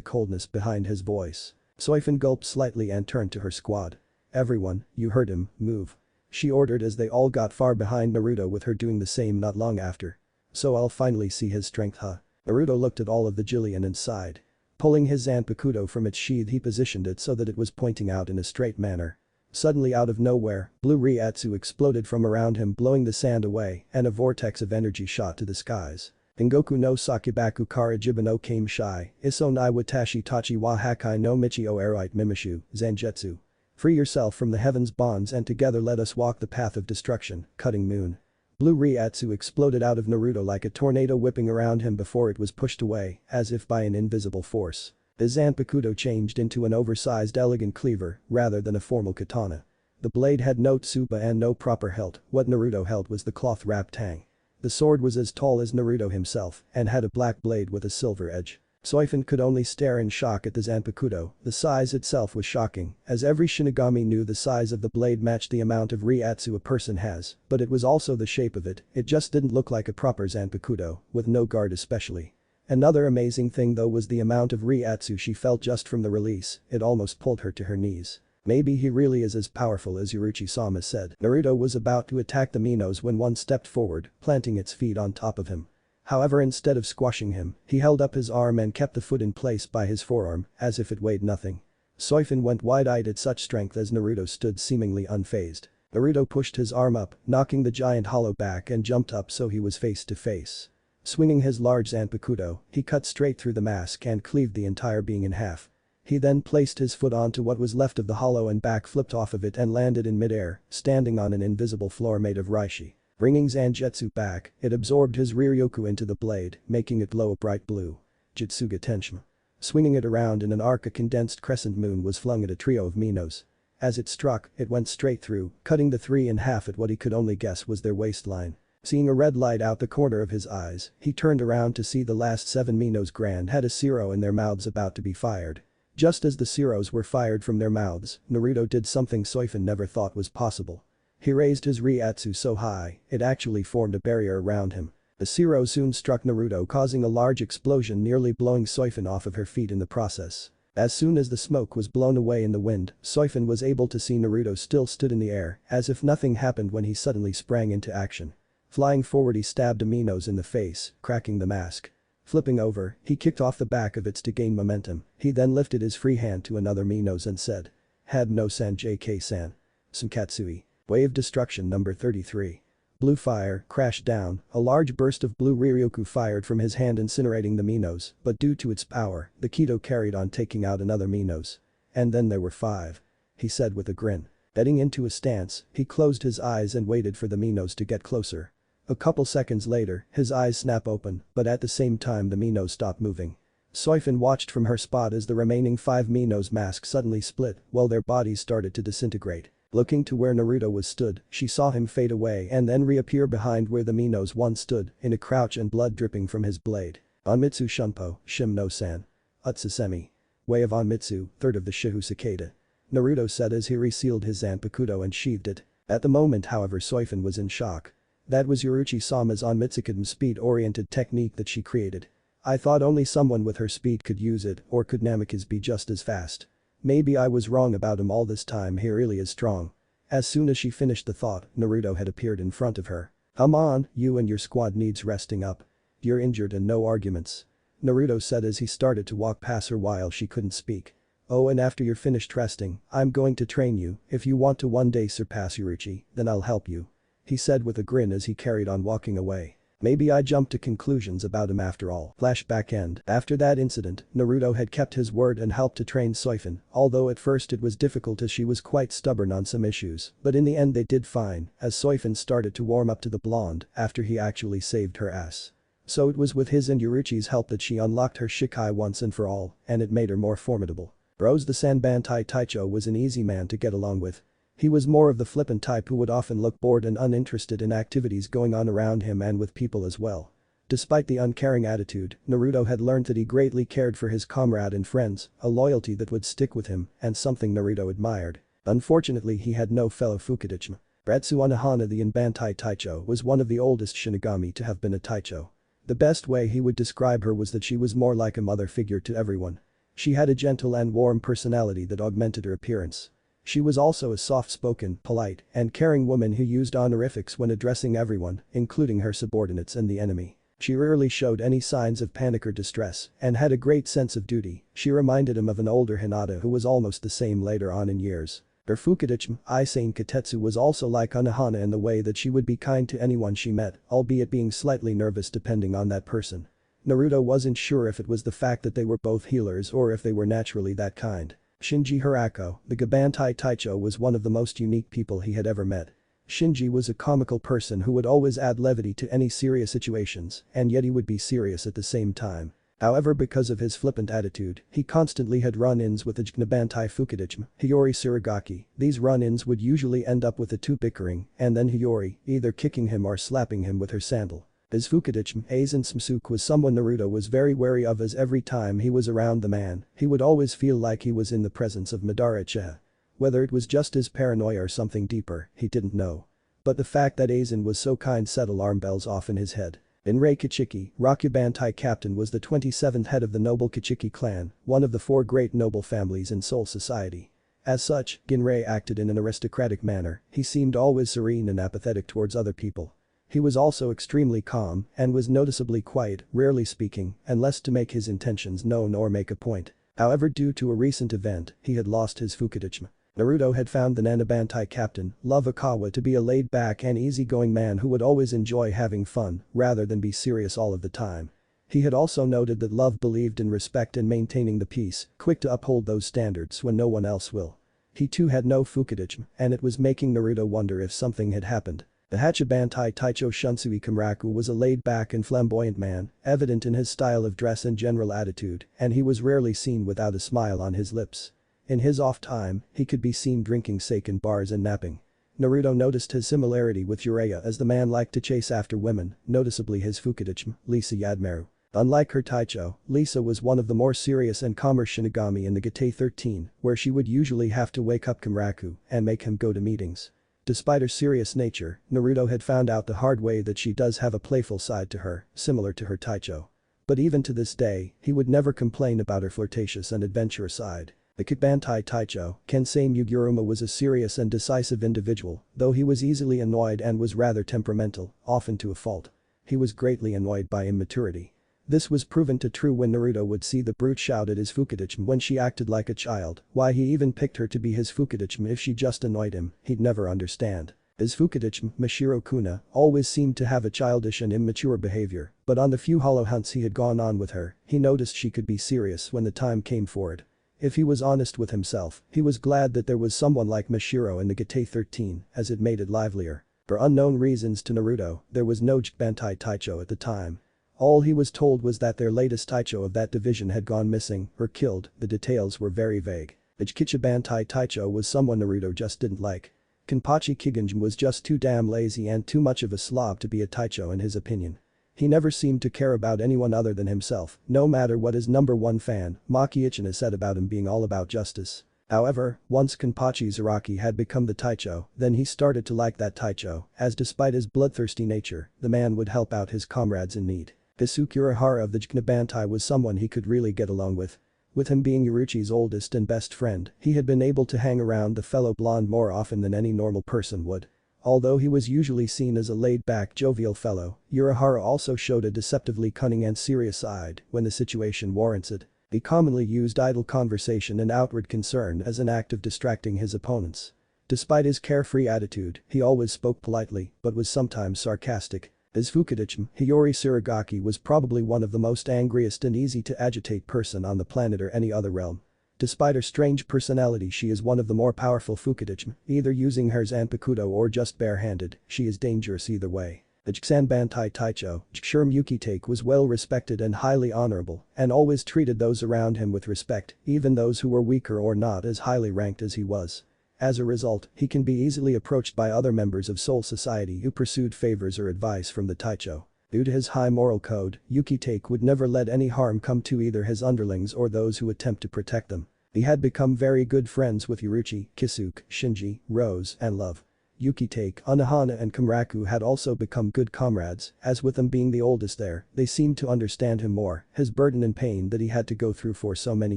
coldness behind his voice. Soifon gulped slightly and turned to her squad. "Everyone, you heard him, move," she ordered as they all got far behind Naruto, with her doing the same not long after. "So I'll finally see his strength, huh?" Naruto looked at all of the Jillian and sighed. Pulling his Zanpakuto from its sheath, he positioned it so that it was pointing out in a straight manner. Suddenly out of nowhere, blue Ryatsu exploded from around him, blowing the sand away, and a vortex of energy shot to the skies. Engoku no Sakibaku Kara Jiba no Kame Shai, Iso nai Watashi Tachi wa Hakai no Michi o Erite Mimishu, Zanjetsu. Free yourself from the heavens' bonds and together let us walk the path of destruction, cutting moon. Blue Ryatsu exploded out of Naruto like a tornado, whipping around him before it was pushed away, as if by an invisible force. The Zanpakuto changed into an oversized elegant cleaver, rather than a formal katana. The blade had no tsuba and no proper hilt, what Naruto held was the cloth-wrapped tang. The sword was as tall as Naruto himself, and had a black blade with a silver edge. Soifon could only stare in shock at the Zanpakuto, the size itself was shocking, as every Shinigami knew the size of the blade matched the amount of Ryatsu a person has, but it was also the shape of it just didn't look like a proper Zanpakuto, with no guard especially. Another amazing thing though was the amount of Ryatsu she felt just from the release, it almost pulled her to her knees. Maybe he really is as powerful as Yuruchi-sama said. Naruto was about to attack the Minos when one stepped forward, planting its feet on top of him. However, instead of squashing him, he held up his arm and kept the foot in place by his forearm, as if it weighed nothing. Soifon went wide-eyed at such strength as Naruto stood seemingly unfazed. Naruto pushed his arm up, knocking the giant hollow back, and jumped up so he was face to face. Swinging his large Zanpakuto, he cut straight through the mask and cleaved the entire being in half. He then placed his foot onto what was left of the hollow and back flipped off of it and landed in midair, standing on an invisible floor made of reishi. Bringing Zanjetsu back, it absorbed his Ryuryoku into the blade, making it glow a bright blue. Jutsuga Tenshima. Swinging it around in an arc, a condensed crescent moon was flung at a trio of Minos. As it struck, it went straight through, cutting the three in half at what he could only guess was their waistline. Seeing a red light out the corner of his eyes, he turned around to see the last 7 Minos Grand had a Zero in their mouths about to be fired. Just as the Zeros were fired from their mouths, Naruto did something Soifon never thought was possible. He raised his Ryatsu so high, it actually formed a barrier around him. The Zero soon struck Naruto, causing a large explosion, nearly blowing Soifon off of her feet in the process. As soon as the smoke was blown away in the wind, Soifon was able to see Naruto still stood in the air, as if nothing happened when he suddenly sprang into action. Flying forward, he stabbed Aminos in the face, cracking the mask. Flipping over, he kicked off the back of it to gain momentum. He then lifted his free hand to another Minos and said, "Had no san JK-san. Sankatsui. Wave Destruction number 33. Blue fire crashed down, a large burst of blue Riryoku fired from his hand, incinerating the Minos, but due to its power, the Kido carried on, taking out another Minos. And then there were 5. He said with a grin. Getting into a stance, he closed his eyes and waited for the Minos to get closer. A couple seconds later, his eyes snap open, but at the same time the Minos stopped moving. Soifon watched from her spot as the remaining 5 Minos masks suddenly split while their bodies started to disintegrate. Looking to where Naruto was stood, she saw him fade away and then reappear behind where the Minos once stood, in a crouch and blood dripping from his blade. Onmitsu Shunpo, Shim no San. Utsusemi. Way of Onmitsu, third of the Shihu Cicada. Naruto said as he resealed his Zanpakuto and sheathed it. At the moment, however, Soifon was in shock. That was Uruchi-sama's Onmitsukadm speed-oriented technique that she created. I thought only someone with her speed could use it, or could Namikaze be just as fast? Maybe I was wrong about him all this time, he really is strong. As soon as she finished the thought, Naruto had appeared in front of her. Come on, you and your squad needs resting up. You're injured and no arguments. Naruto said as he started to walk past her while she couldn't speak. Oh, and after you're finished resting, I'm going to train you. If you want to one day surpass Uruchi, then I'll help you. He said with a grin as he carried on walking away. Maybe I jumped to conclusions about him after all. Flashback end. After that incident, Naruto had kept his word and helped to train Soifon, although at first it was difficult as she was quite stubborn on some issues, but in the end they did fine, as Soifon started to warm up to the blonde after he actually saved her ass. So it was with his and Uruchi's help that she unlocked her Shikai once and for all, and it made her more formidable. Rose the Sanbantai Taicho was an easy man to get along with. He was more of the flippant type who would often look bored and uninterested in activities going on around him and with people as well. Despite the uncaring attitude, Naruto had learned that he greatly cared for his comrade and friends, a loyalty that would stick with him and something Naruto admired. Unfortunately, he had no fellow Fukidichima. Ratsuana Hana the Bantai Taicho was one of the oldest Shinigami to have been a Taicho. The best way he would describe her was that she was more like a mother figure to everyone. She had a gentle and warm personality that augmented her appearance. She was also a soft-spoken, polite, and caring woman who used honorifics when addressing everyone, including her subordinates and the enemy. She rarely showed any signs of panic or distress and had a great sense of duty. She reminded him of an older Hinata who was almost the same later on in years. Her Fukidichima, Isain Katetsu, was also like Unohana in the way that she would be kind to anyone she met, albeit being slightly nervous depending on that person. Naruto wasn't sure if it was the fact that they were both healers or if they were naturally that kind. Shinji Hirako, the Gabantai Taicho, was one of the most unique people he had ever met. Shinji was a comical person who would always add levity to any serious situations, and yet he would be serious at the same time. However, because of his flippant attitude, he constantly had run-ins with the Gabantai Fukidichima, Hiyori Surigaki. These run-ins would usually end up with the two bickering, and then Hiyori either kicking him or slapping him with her sandal. His Fukidichima, Aizen Samsuke, was someone Naruto was very wary of, as every time he was around the man, he would always feel like he was in the presence of Madara Uchiha. Whether it was just his paranoia or something deeper, he didn't know. But the fact that Aizen was so kind set alarm bells off in his head. Ginrei Kichiki, Rakubantai captain, was the 27th head of the noble Kichiki clan, one of the 4 great noble families in Soul Society. As such, Ginrei acted in an aristocratic manner. He seemed always serene and apathetic towards other people. He was also extremely calm and was noticeably quiet, rarely speaking, unless to make his intentions known or make a point. However, due to a recent event, he had lost his Fukidichima. Naruto had found the Nanabantai captain, Love Akawa, to be a laid-back and easygoing man who would always enjoy having fun rather than be serious all of the time. He had also noted that Love believed in respect and maintaining the peace, quick to uphold those standards when no one else will. He too had no Fukidichima, and it was making Naruto wonder if something had happened. The Hachibantai Taicho Shunsui Kamraku was a laid-back and flamboyant man, evident in his style of dress and general attitude, and he was rarely seen without a smile on his lips. In his off time, he could be seen drinking sake in bars and napping. Naruto noticed his similarity with Jiraiya, as the man liked to chase after women, noticeably his Fukidichima, Lisa Yadmaru. Unlike her Taicho, Lisa was one of the more serious and calmer Shinigami in the Gate 13, where she would usually have to wake up Kamraku and make him go to meetings. Despite her serious nature, Naruto had found out the hard way that she does have a playful side to her, similar to her Taicho. But even to this day, he would never complain about her flirtatious and adventurous side. The Kibantai Taicho, Kensei Muguruma was a serious and decisive individual, though he was easily annoyed and was rather temperamental, often to a fault. He was greatly annoyed by immaturity. This was proven to true when Naruto would see the brute shout at his Fukidachi when she acted like a child, why he even picked her to be his Fukidachi if she just annoyed him, he'd never understand. His Fukidachi, Mashiro Kuna, always seemed to have a childish and immature behavior, but on the few hollow hunts he had gone on with her, he noticed she could be serious when the time came for it. If he was honest with himself, he was glad that there was someone like Mashiro in the Gate 13, as it made it livelier. For unknown reasons to Naruto, there was no Bantai Taicho at the time. All he was told was that their latest Taicho of that division had gone missing or killed, the details were very vague. The Bantai Taicho was someone Naruto just didn't like. Kenpachi Kigenjin was just too damn lazy and too much of a slob to be a Taicho in his opinion. He never seemed to care about anyone other than himself, no matter what his number one fan, Maki Ichina, said about him being all about justice. However, once Kenpachi Zaraki had become the Taicho, then he started to like that Taicho, as despite his bloodthirsty nature, the man would help out his comrades in need. Kisuke Urahara of the Jnabantai was someone he could really get along with. With him being Yuruchi's oldest and best friend, he had been able to hang around the fellow blonde more often than any normal person would. Although he was usually seen as a laid-back, jovial fellow, Urahara also showed a deceptively cunning and serious side when the situation warranted. He commonly used idle conversation and outward concern as an act of distracting his opponents. Despite his carefree attitude, he always spoke politely, but was sometimes sarcastic. His Fukidachi, Hiyori Surigaki, was probably one of the most angriest and easy to agitate person on the planet or any other realm. Despite her strange personality, she is one of the more powerful Fukidachi, either using her Zanpakuto or just barehanded, she is dangerous either way. The Bantai Taicho, Shurm Yukitake, was well respected and highly honorable, and always treated those around him with respect, even those who were weaker or not as highly ranked as he was. As a result, he can be easily approached by other members of Soul Society who pursued favors or advice from the Taicho. Due to his high moral code, Yukitake would never let any harm come to either his underlings or those who attempt to protect them. He had become very good friends with Yuruchi, Kisuke, Shinji, Rose, and Love. Yukitake, Unohana and Kamraku had also become good comrades, as with them being the oldest there, they seemed to understand him more, his burden and pain that he had to go through for so many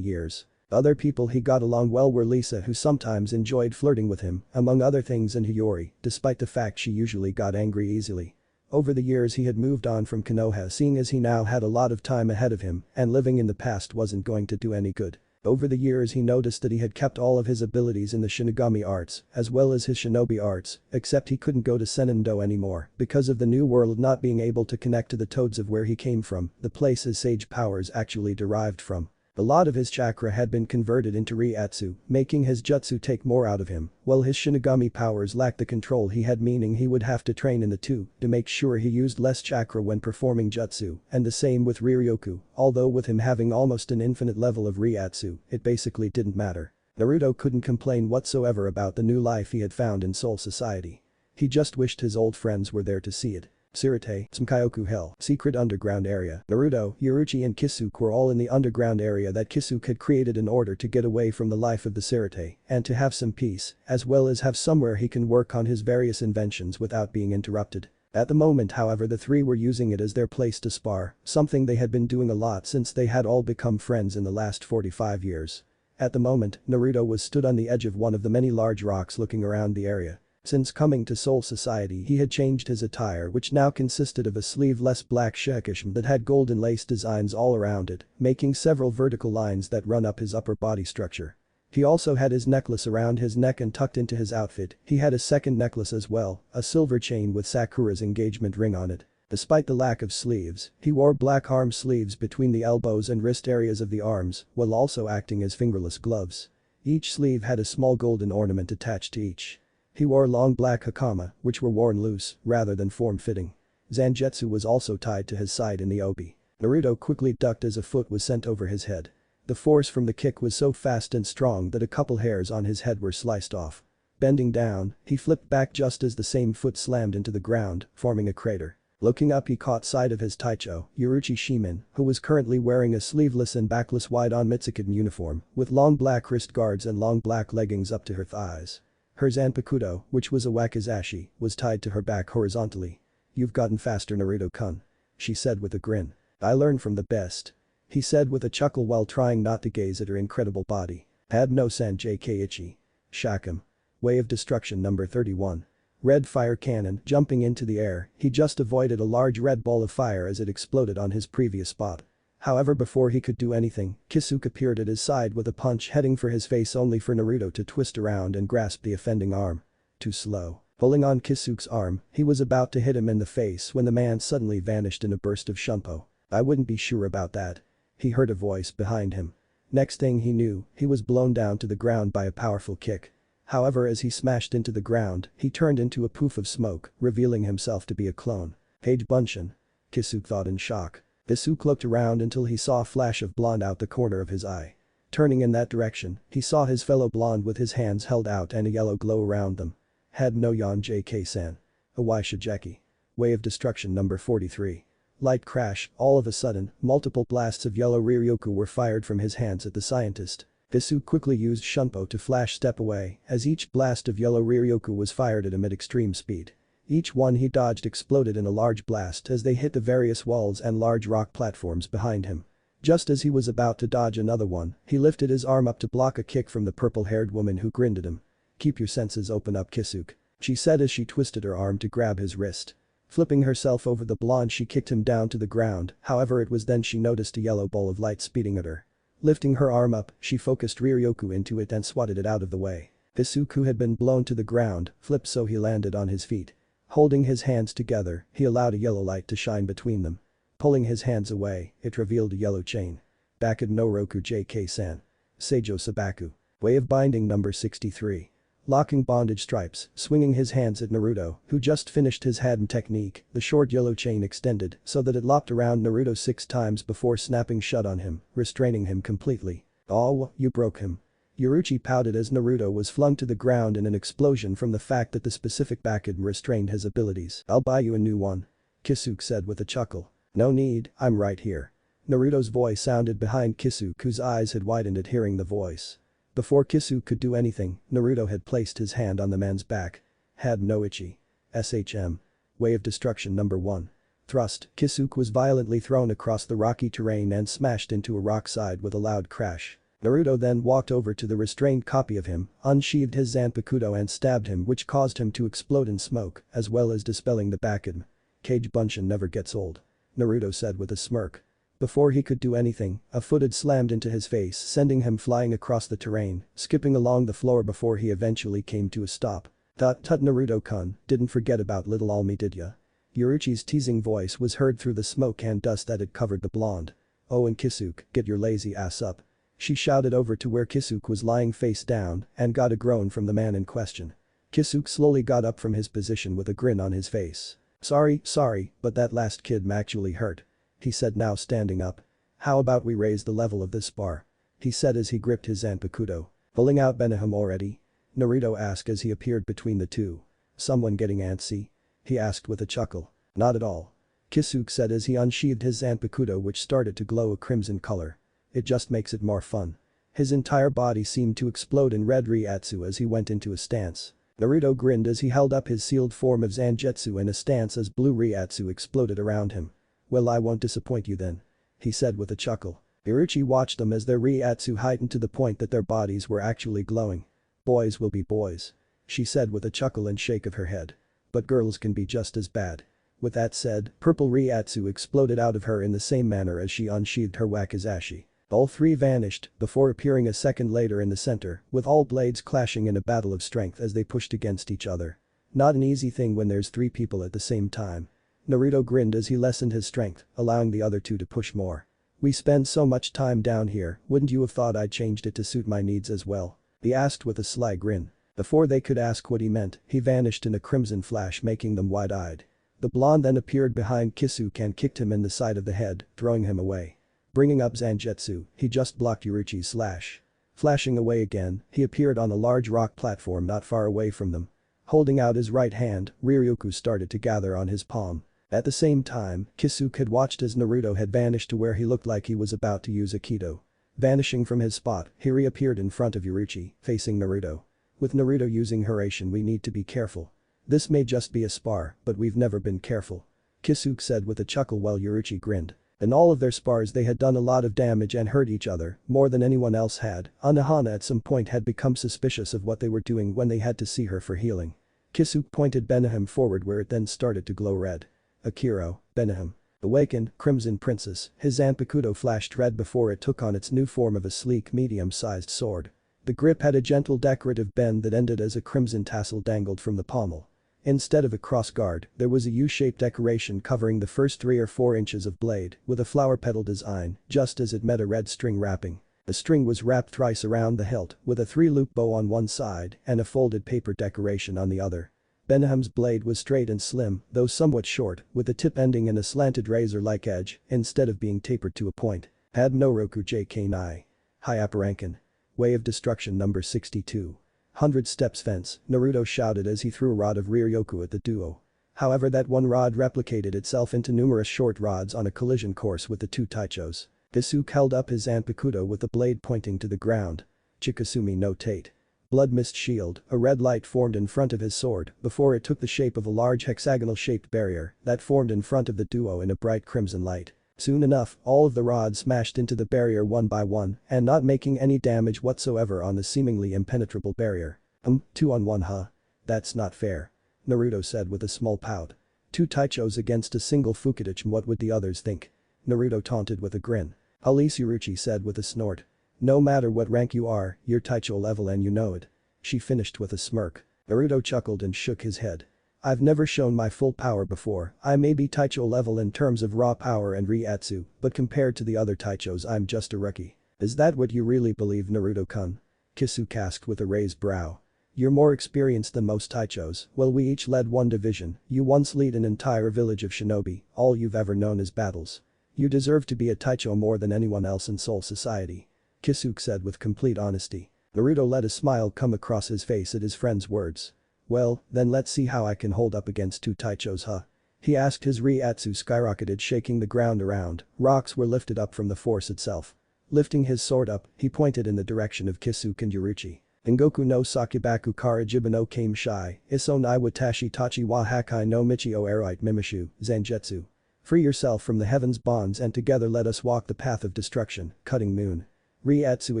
years. Other people he got along well were Lisa, who sometimes enjoyed flirting with him, among other things, and Hiyori, despite the fact she usually got angry easily. Over the years he had moved on from Konoha, seeing as he now had a lot of time ahead of him and living in the past wasn't going to do any good. Over the years he noticed that he had kept all of his abilities in the Shinigami arts, as well as his shinobi arts, except he couldn't go to Senendo anymore because of the new world not being able to connect to the Toads of where he came from, the place his sage powers actually derived from. A lot of his chakra had been converted into Ryatsu, making his jutsu take more out of him, while his Shinigami powers lacked the control he had, meaning he would have to train in the two to make sure he used less chakra when performing jutsu, and the same with Riryoku, although with him having almost an infinite level of Ryatsu, it basically didn't matter. Naruto couldn't complain whatsoever about the new life he had found in Soul Society. He just wished his old friends were there to see it. Sirite, Tsukaioku Hell, secret underground area. Naruto, Yuruchi and Kisuke were all in the underground area that Kisuke had created in order to get away from the life of the Sirite and to have some peace, as well as have somewhere he can work on his various inventions without being interrupted. At the moment, however, the three were using it as their place to spar, something they had been doing a lot since they had all become friends in the last 45 years. At the moment, Naruto was stood on the edge of one of the many large rocks looking around the area. Since coming to Soul Society, he had changed his attire, which now consisted of a sleeveless black shirtkish that had golden lace designs all around it, making several vertical lines that run up his upper body structure. He also had his necklace around his neck, and tucked into his outfit, he had a second necklace as well, a silver chain with Sakura's engagement ring on it. Despite the lack of sleeves, he wore black arm sleeves between the elbows and wrist areas of the arms, while also acting as fingerless gloves. Each sleeve had a small golden ornament attached to each. He wore long black hakama, which were worn loose, rather than form-fitting. Zangetsu was also tied to his side in the obi. Naruto quickly ducked as a foot was sent over his head. The force from the kick was so fast and strong that a couple hairs on his head were sliced off. Bending down, he flipped back just as the same foot slammed into the ground, forming a crater. Looking up, he caught sight of his Taicho, Yuruchi Shimin, who was currently wearing a sleeveless and backless wide-on Mitsukidan uniform, with long black wrist guards and long black leggings up to her thighs. Her zanpakuto, which was a wakizashi, was tied to her back horizontally. "You've gotten faster, Naruto-kun," she said with a grin. "I learned from the best," he said with a chuckle while trying not to gaze at her incredible body. "Had no san JK Ichi. Shakum. Way of Destruction number 31. Red fire cannon jumping into the air, he just avoided a large red ball of fire as it exploded on his previous spot. However, before he could do anything, Kisuke appeared at his side with a punch heading for his face only for Naruto to twist around and grasp the offending arm. Too slow. Pulling on Kisuke's arm, he was about to hit him in the face when the man suddenly vanished in a burst of shunpo. "I wouldn't be sure about that," he heard a voice behind him. Next thing he knew, he was blown down to the ground by a powerful kick. However, as he smashed into the ground, he turned into a poof of smoke, revealing himself to be a clone. "Page Bunshin," Kisuke thought in shock. Kisuke looked around until he saw a flash of blonde out the corner of his eye. Turning in that direction, he saw his fellow blonde with his hands held out and a yellow glow around them. "Had no yon JK-san. Awai Shijeki. Way of Destruction number 43. Light crash, all of a sudden, multiple blasts of yellow Riryoku were fired from his hands at the scientist. Kisuke quickly used shunpo to flash step away as each blast of yellow Riryoku was fired at him at extreme speed. Each one he dodged exploded in a large blast as they hit the various walls and large rock platforms behind him. Just as he was about to dodge another one, he lifted his arm up to block a kick from the purple-haired woman who grinned at him. "Keep your senses open up, Kisuke," she said as she twisted her arm to grab his wrist. Flipping herself over the blonde, she kicked him down to the ground, however it was then she noticed a yellow ball of light speeding at her. Lifting her arm up, she focused Riryoku into it and swatted it out of the way. Kisuke, who had been blown to the ground, flipped so he landed on his feet. Holding his hands together, he allowed a yellow light to shine between them. Pulling his hands away, it revealed a yellow chain. "Bakad no Roku JK-san. Seijo Sabaku. Way of Binding number 63. Locking bondage stripes, swinging his hands at Naruto, who just finished his Hadam technique, the short yellow chain extended so that it lopped around Naruto 6 times before snapping shut on him, restraining him completely. "Oh, you broke him." Yuruchi pouted as Naruto was flung to the ground in an explosion from the fact that the specific Bakad restrained his abilities. "I'll buy you a new one," Kisuke said with a chuckle. "No need, I'm right here." Naruto's voice sounded behind Kisuke, whose eyes had widened at hearing the voice. Before Kisuke could do anything, Naruto had placed his hand on the man's back. "Had no Ichi. SHM. Way of Destruction number 1. Thrust, Kisuke was violently thrown across the rocky terrain and smashed into a rock side with a loud crash. Naruto then walked over to the restrained copy of him, unsheathed his zanpakuto and stabbed him, which caused him to explode in smoke, as well as dispelling the Bakad. "Kage Bunshin never gets old," Naruto said with a smirk. Before he could do anything, a foot had slammed into his face, sending him flying across the terrain, skipping along the floor before he eventually came to a stop. "Tut Naruto-kun, didn't forget about little Almi, did ya?" Yuruchi's teasing voice was heard through the smoke and dust that had covered the blonde. "Oh, and Kisuke, get your lazy ass up," she shouted over to where Kisuke was lying face down and got a groan from the man in question. Kisuke slowly got up from his position with a grin on his face. Sorry, but that last kid actually hurt," he said, now standing up. "How about we raise the level of this bar?" he said as he gripped his zanpakuto. "Pulling out Beniham already?" Naruto asked as he appeared between the two. "Someone getting antsy?" he asked with a chuckle. "Not at all," Kisuke said as he unsheathed his zanpakuto, which started to glow a crimson color. "It just makes it more fun." His entire body seemed to explode in red Riatsu as he went into a stance. Naruto grinned as he held up his sealed form of Zangetsu in a stance as blue Riatsu exploded around him. "Well, I won't disappoint you then," he said with a chuckle. Yuruchi watched them as their Riatsu heightened to the point that their bodies were actually glowing. "Boys will be boys," she said with a chuckle and shake of her head. "But girls can be just as bad." With that said, purple Riatsu exploded out of her in the same manner as she unsheathed her wakizashi. All three vanished before appearing a second later in the center, with all blades clashing in a battle of strength as they pushed against each other. Not an easy thing when there's 3 people at the same time. Naruto grinned as he lessened his strength, allowing the other 2 to push more. "We spend so much time down here, wouldn't you have thought I'd changed it to suit my needs as well?" he asked with a sly grin. Before they could ask what he meant, he vanished in a crimson flash, making them wide-eyed. The blonde then appeared behind Kisuke and kicked him in the side of the head, throwing him away. Bringing up Zangetsu, he just blocked Yuruchi's slash. Flashing away again, he appeared on a large rock platform not far away from them. Holding out his right hand, Riryoku started to gather on his palm. At the same time, Kisuke had watched as Naruto had vanished to where he looked like he was about to use Aikido. Vanishing from his spot, he reappeared in front of Yuruchi, facing Naruto. With Naruto using Hiraishin we need to be careful. This may just be a spar, but we've never been careful. Kisuke said with a chuckle while Yoruichi grinned. In all of their spars they had done a lot of damage and hurt each other, more than anyone else had. Anohana at some point had become suspicious of what they were doing when they had to see her for healing. Kisuke pointed Benihim forward where it then started to glow red. Akiro, Benihim. Awakened, Crimson Princess, his Zanpakuto flashed red before it took on its new form of a sleek medium-sized sword. The grip had a gentle decorative bend that ended as a crimson tassel dangled from the pommel. Instead of a cross guard, there was a U-shaped decoration covering the first 3 or 4 inches of blade, with a flower petal design, just as it met a red string wrapping. The string was wrapped thrice around the hilt, with a 3-loop bow on one side and a folded paper decoration on the other. Benihim's blade was straight and slim, though somewhat short, with the tip ending in a slanted razor-like edge, instead of being tapered to a point. Had no Roku JK Nai. Hyaparankin. Way of Destruction number 62. 100 Steps Fence, Naruto shouted as he threw a rod of Ryoku at the duo. However, that one rod replicated itself into numerous short rods on a collision course with the two Taichos. Kisuke held up his Zanpakuto with the blade pointing to the ground. Chikasumi no Tate. Blood Mist Shield, a red light formed in front of his sword before it took the shape of a large hexagonal-shaped barrier that formed in front of the duo in a bright crimson light. Soon enough, all of the rods smashed into the barrier one by one and not making any damage whatsoever on the seemingly impenetrable barrier. 2-on-1 huh? That's not fair. Naruto said with a small pout. 2 Taichos against a single Fukidachi, what would the others think? Naruto taunted with a grin. Alice Yoruichi said with a snort. No matter what rank you are, you're Taicho level and you know it. She finished with a smirk. Naruto chuckled and shook his head. I've never shown my full power before. I may be Taicho level in terms of raw power and Riatsu, but compared to the other Taichos I'm just a rookie. Is that what you really believe, Naruto-kun? Kisuke asked with a raised brow. You're more experienced than most Taichos. Well, we each led one division. You once lead an entire village of shinobi. All you've ever known is battles. You deserve to be a Taicho more than anyone else in Soul Society. Kisuke said with complete honesty. Naruto let a smile come across his face at his friend's words. Well, then let's see how I can hold up against 2 Taichos huh? He asked. His Riatsu skyrocketed, shaking the ground around. Rocks were lifted up from the force itself. Lifting his sword up, he pointed in the direction of Kisuke and Yoruichi. Engoku no Sakibaku Kara Jiba no Kame Shai, Iso nai Watashi Tachi wa Hakai no Michio Erite Mimishu, Zanjetsu. Free yourself from the heavens' bonds and together let us walk the path of destruction, Cutting Moon. Riatsu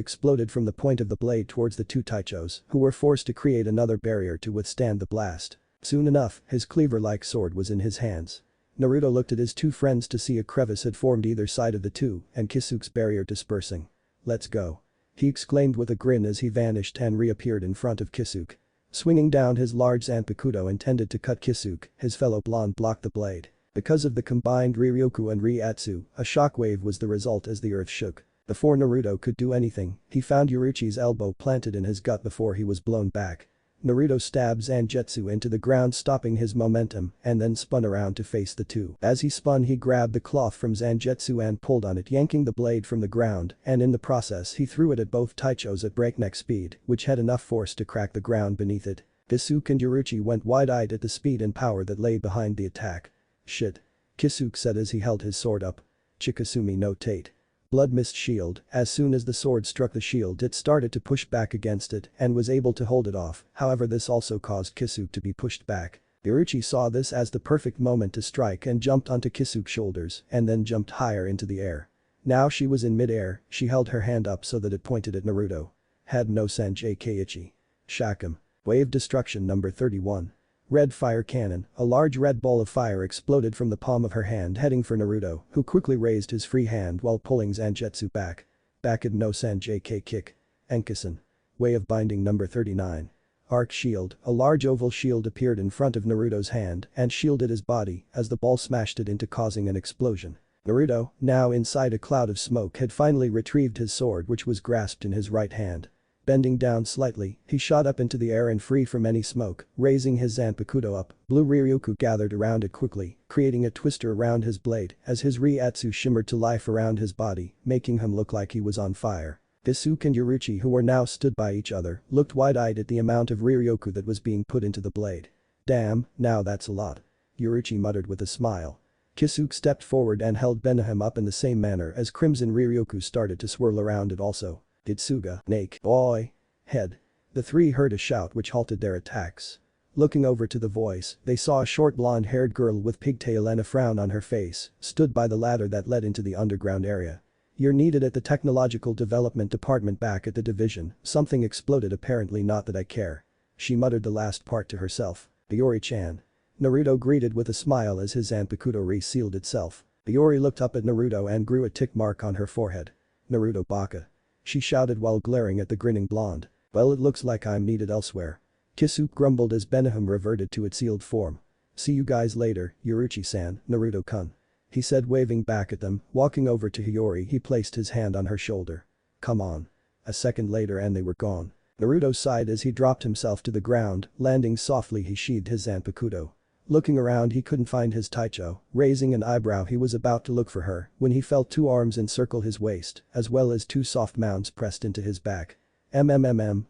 exploded from the point of the blade towards the 2 Taichos, who were forced to create another barrier to withstand the blast. Soon enough, his cleaver-like sword was in his hands. Naruto looked at his 2 friends to see a crevice had formed either side of the two and Kisuke's barrier dispersing. Let's go. He exclaimed with a grin as he vanished and reappeared in front of Kisuke. Swinging down his large Zanpakuto intended to cut Kisuke, his fellow blonde blocked the blade. Because of the combined Ryoku and Riatsu, a shockwave was the result as the earth shook. Before Naruto could do anything, he found Yoruichi's elbow planted in his gut before he was blown back. Naruto stabbed Zanjetsu into the ground, stopping his momentum, and then spun around to face the two. As he spun, he grabbed the cloth from Zanjetsu and pulled on it, yanking the blade from the ground, and in the process he threw it at both Taichos at breakneck speed, which had enough force to crack the ground beneath it. Kisuke and Yoruichi went wide-eyed at the speed and power that lay behind the attack. Shit. Kisuke said as he held his sword up. Chikasumi no Tate. Blood Mist Shield. As soon as the sword struck the shield it started to push back against it and was able to hold it off, however this also caused Kisuke to be pushed back. Yoruichi saw this as the perfect moment to strike and jumped onto Kisuke's shoulders and then jumped higher into the air. Now she was in mid-air, she held her hand up so that it pointed at Naruto. Had no Sanjay Keiichi. Shakum. Wave Destruction number 31. Red Fire Cannon, a large red ball of fire exploded from the palm of her hand heading for Naruto, who quickly raised his free hand while pulling Zanjetsu back. Bakid no Sanjay K kick. Enkasen. Way of Binding number 39. Arc Shield, a large oval shield appeared in front of Naruto's hand and shielded his body as the ball smashed it into, causing an explosion. Naruto, now inside a cloud of smoke, had finally retrieved his sword, which was grasped in his right hand. Bending down slightly, he shot up into the air and free from any smoke, raising his Zanpakuto up. Blue Ryoku gathered around it quickly, creating a twister around his blade as his Riatsu shimmered to life around his body, making him look like he was on fire. Kisuke and Yoruichi, who were now stood by each other, looked wide-eyed at the amount of Ryoku that was being put into the blade. Damn, now that's a lot. Yoruichi muttered with a smile. Kisuke stepped forward and held Benihim up in the same manner as Crimson Ryoku started to swirl around it also. Itsuga, Nake, boy. Head. The three heard a shout which halted their attacks. Looking over to the voice, they saw a short blonde-haired girl with pigtail and a frown on her face, stood by the ladder that led into the underground area. "You're needed at the technological development department back at the division, something exploded apparently not that I care." She muttered the last part to herself. "Iori-chan." Naruto greeted with a smile as his Zanpakuto resealed itself. Iori looked up at Naruto and grew a tick mark on her forehead. "Naruto baka." She shouted while glaring at the grinning blonde. "Well, it looks like I'm needed elsewhere." Kisuke grumbled as Beniham reverted to its sealed form. "See you guys later, Yoruchi-san, Naruto-kun." He said waving back at them, walking over to Hiyori he placed his hand on her shoulder. "Come on." A second later and they were gone. Naruto sighed as he dropped himself to the ground, landing softly he sheathed his Zanpakuto. Looking around he couldn't find his Taicho, raising an eyebrow he was about to look for her when he felt two arms encircle his waist, as well as two soft mounds pressed into his back.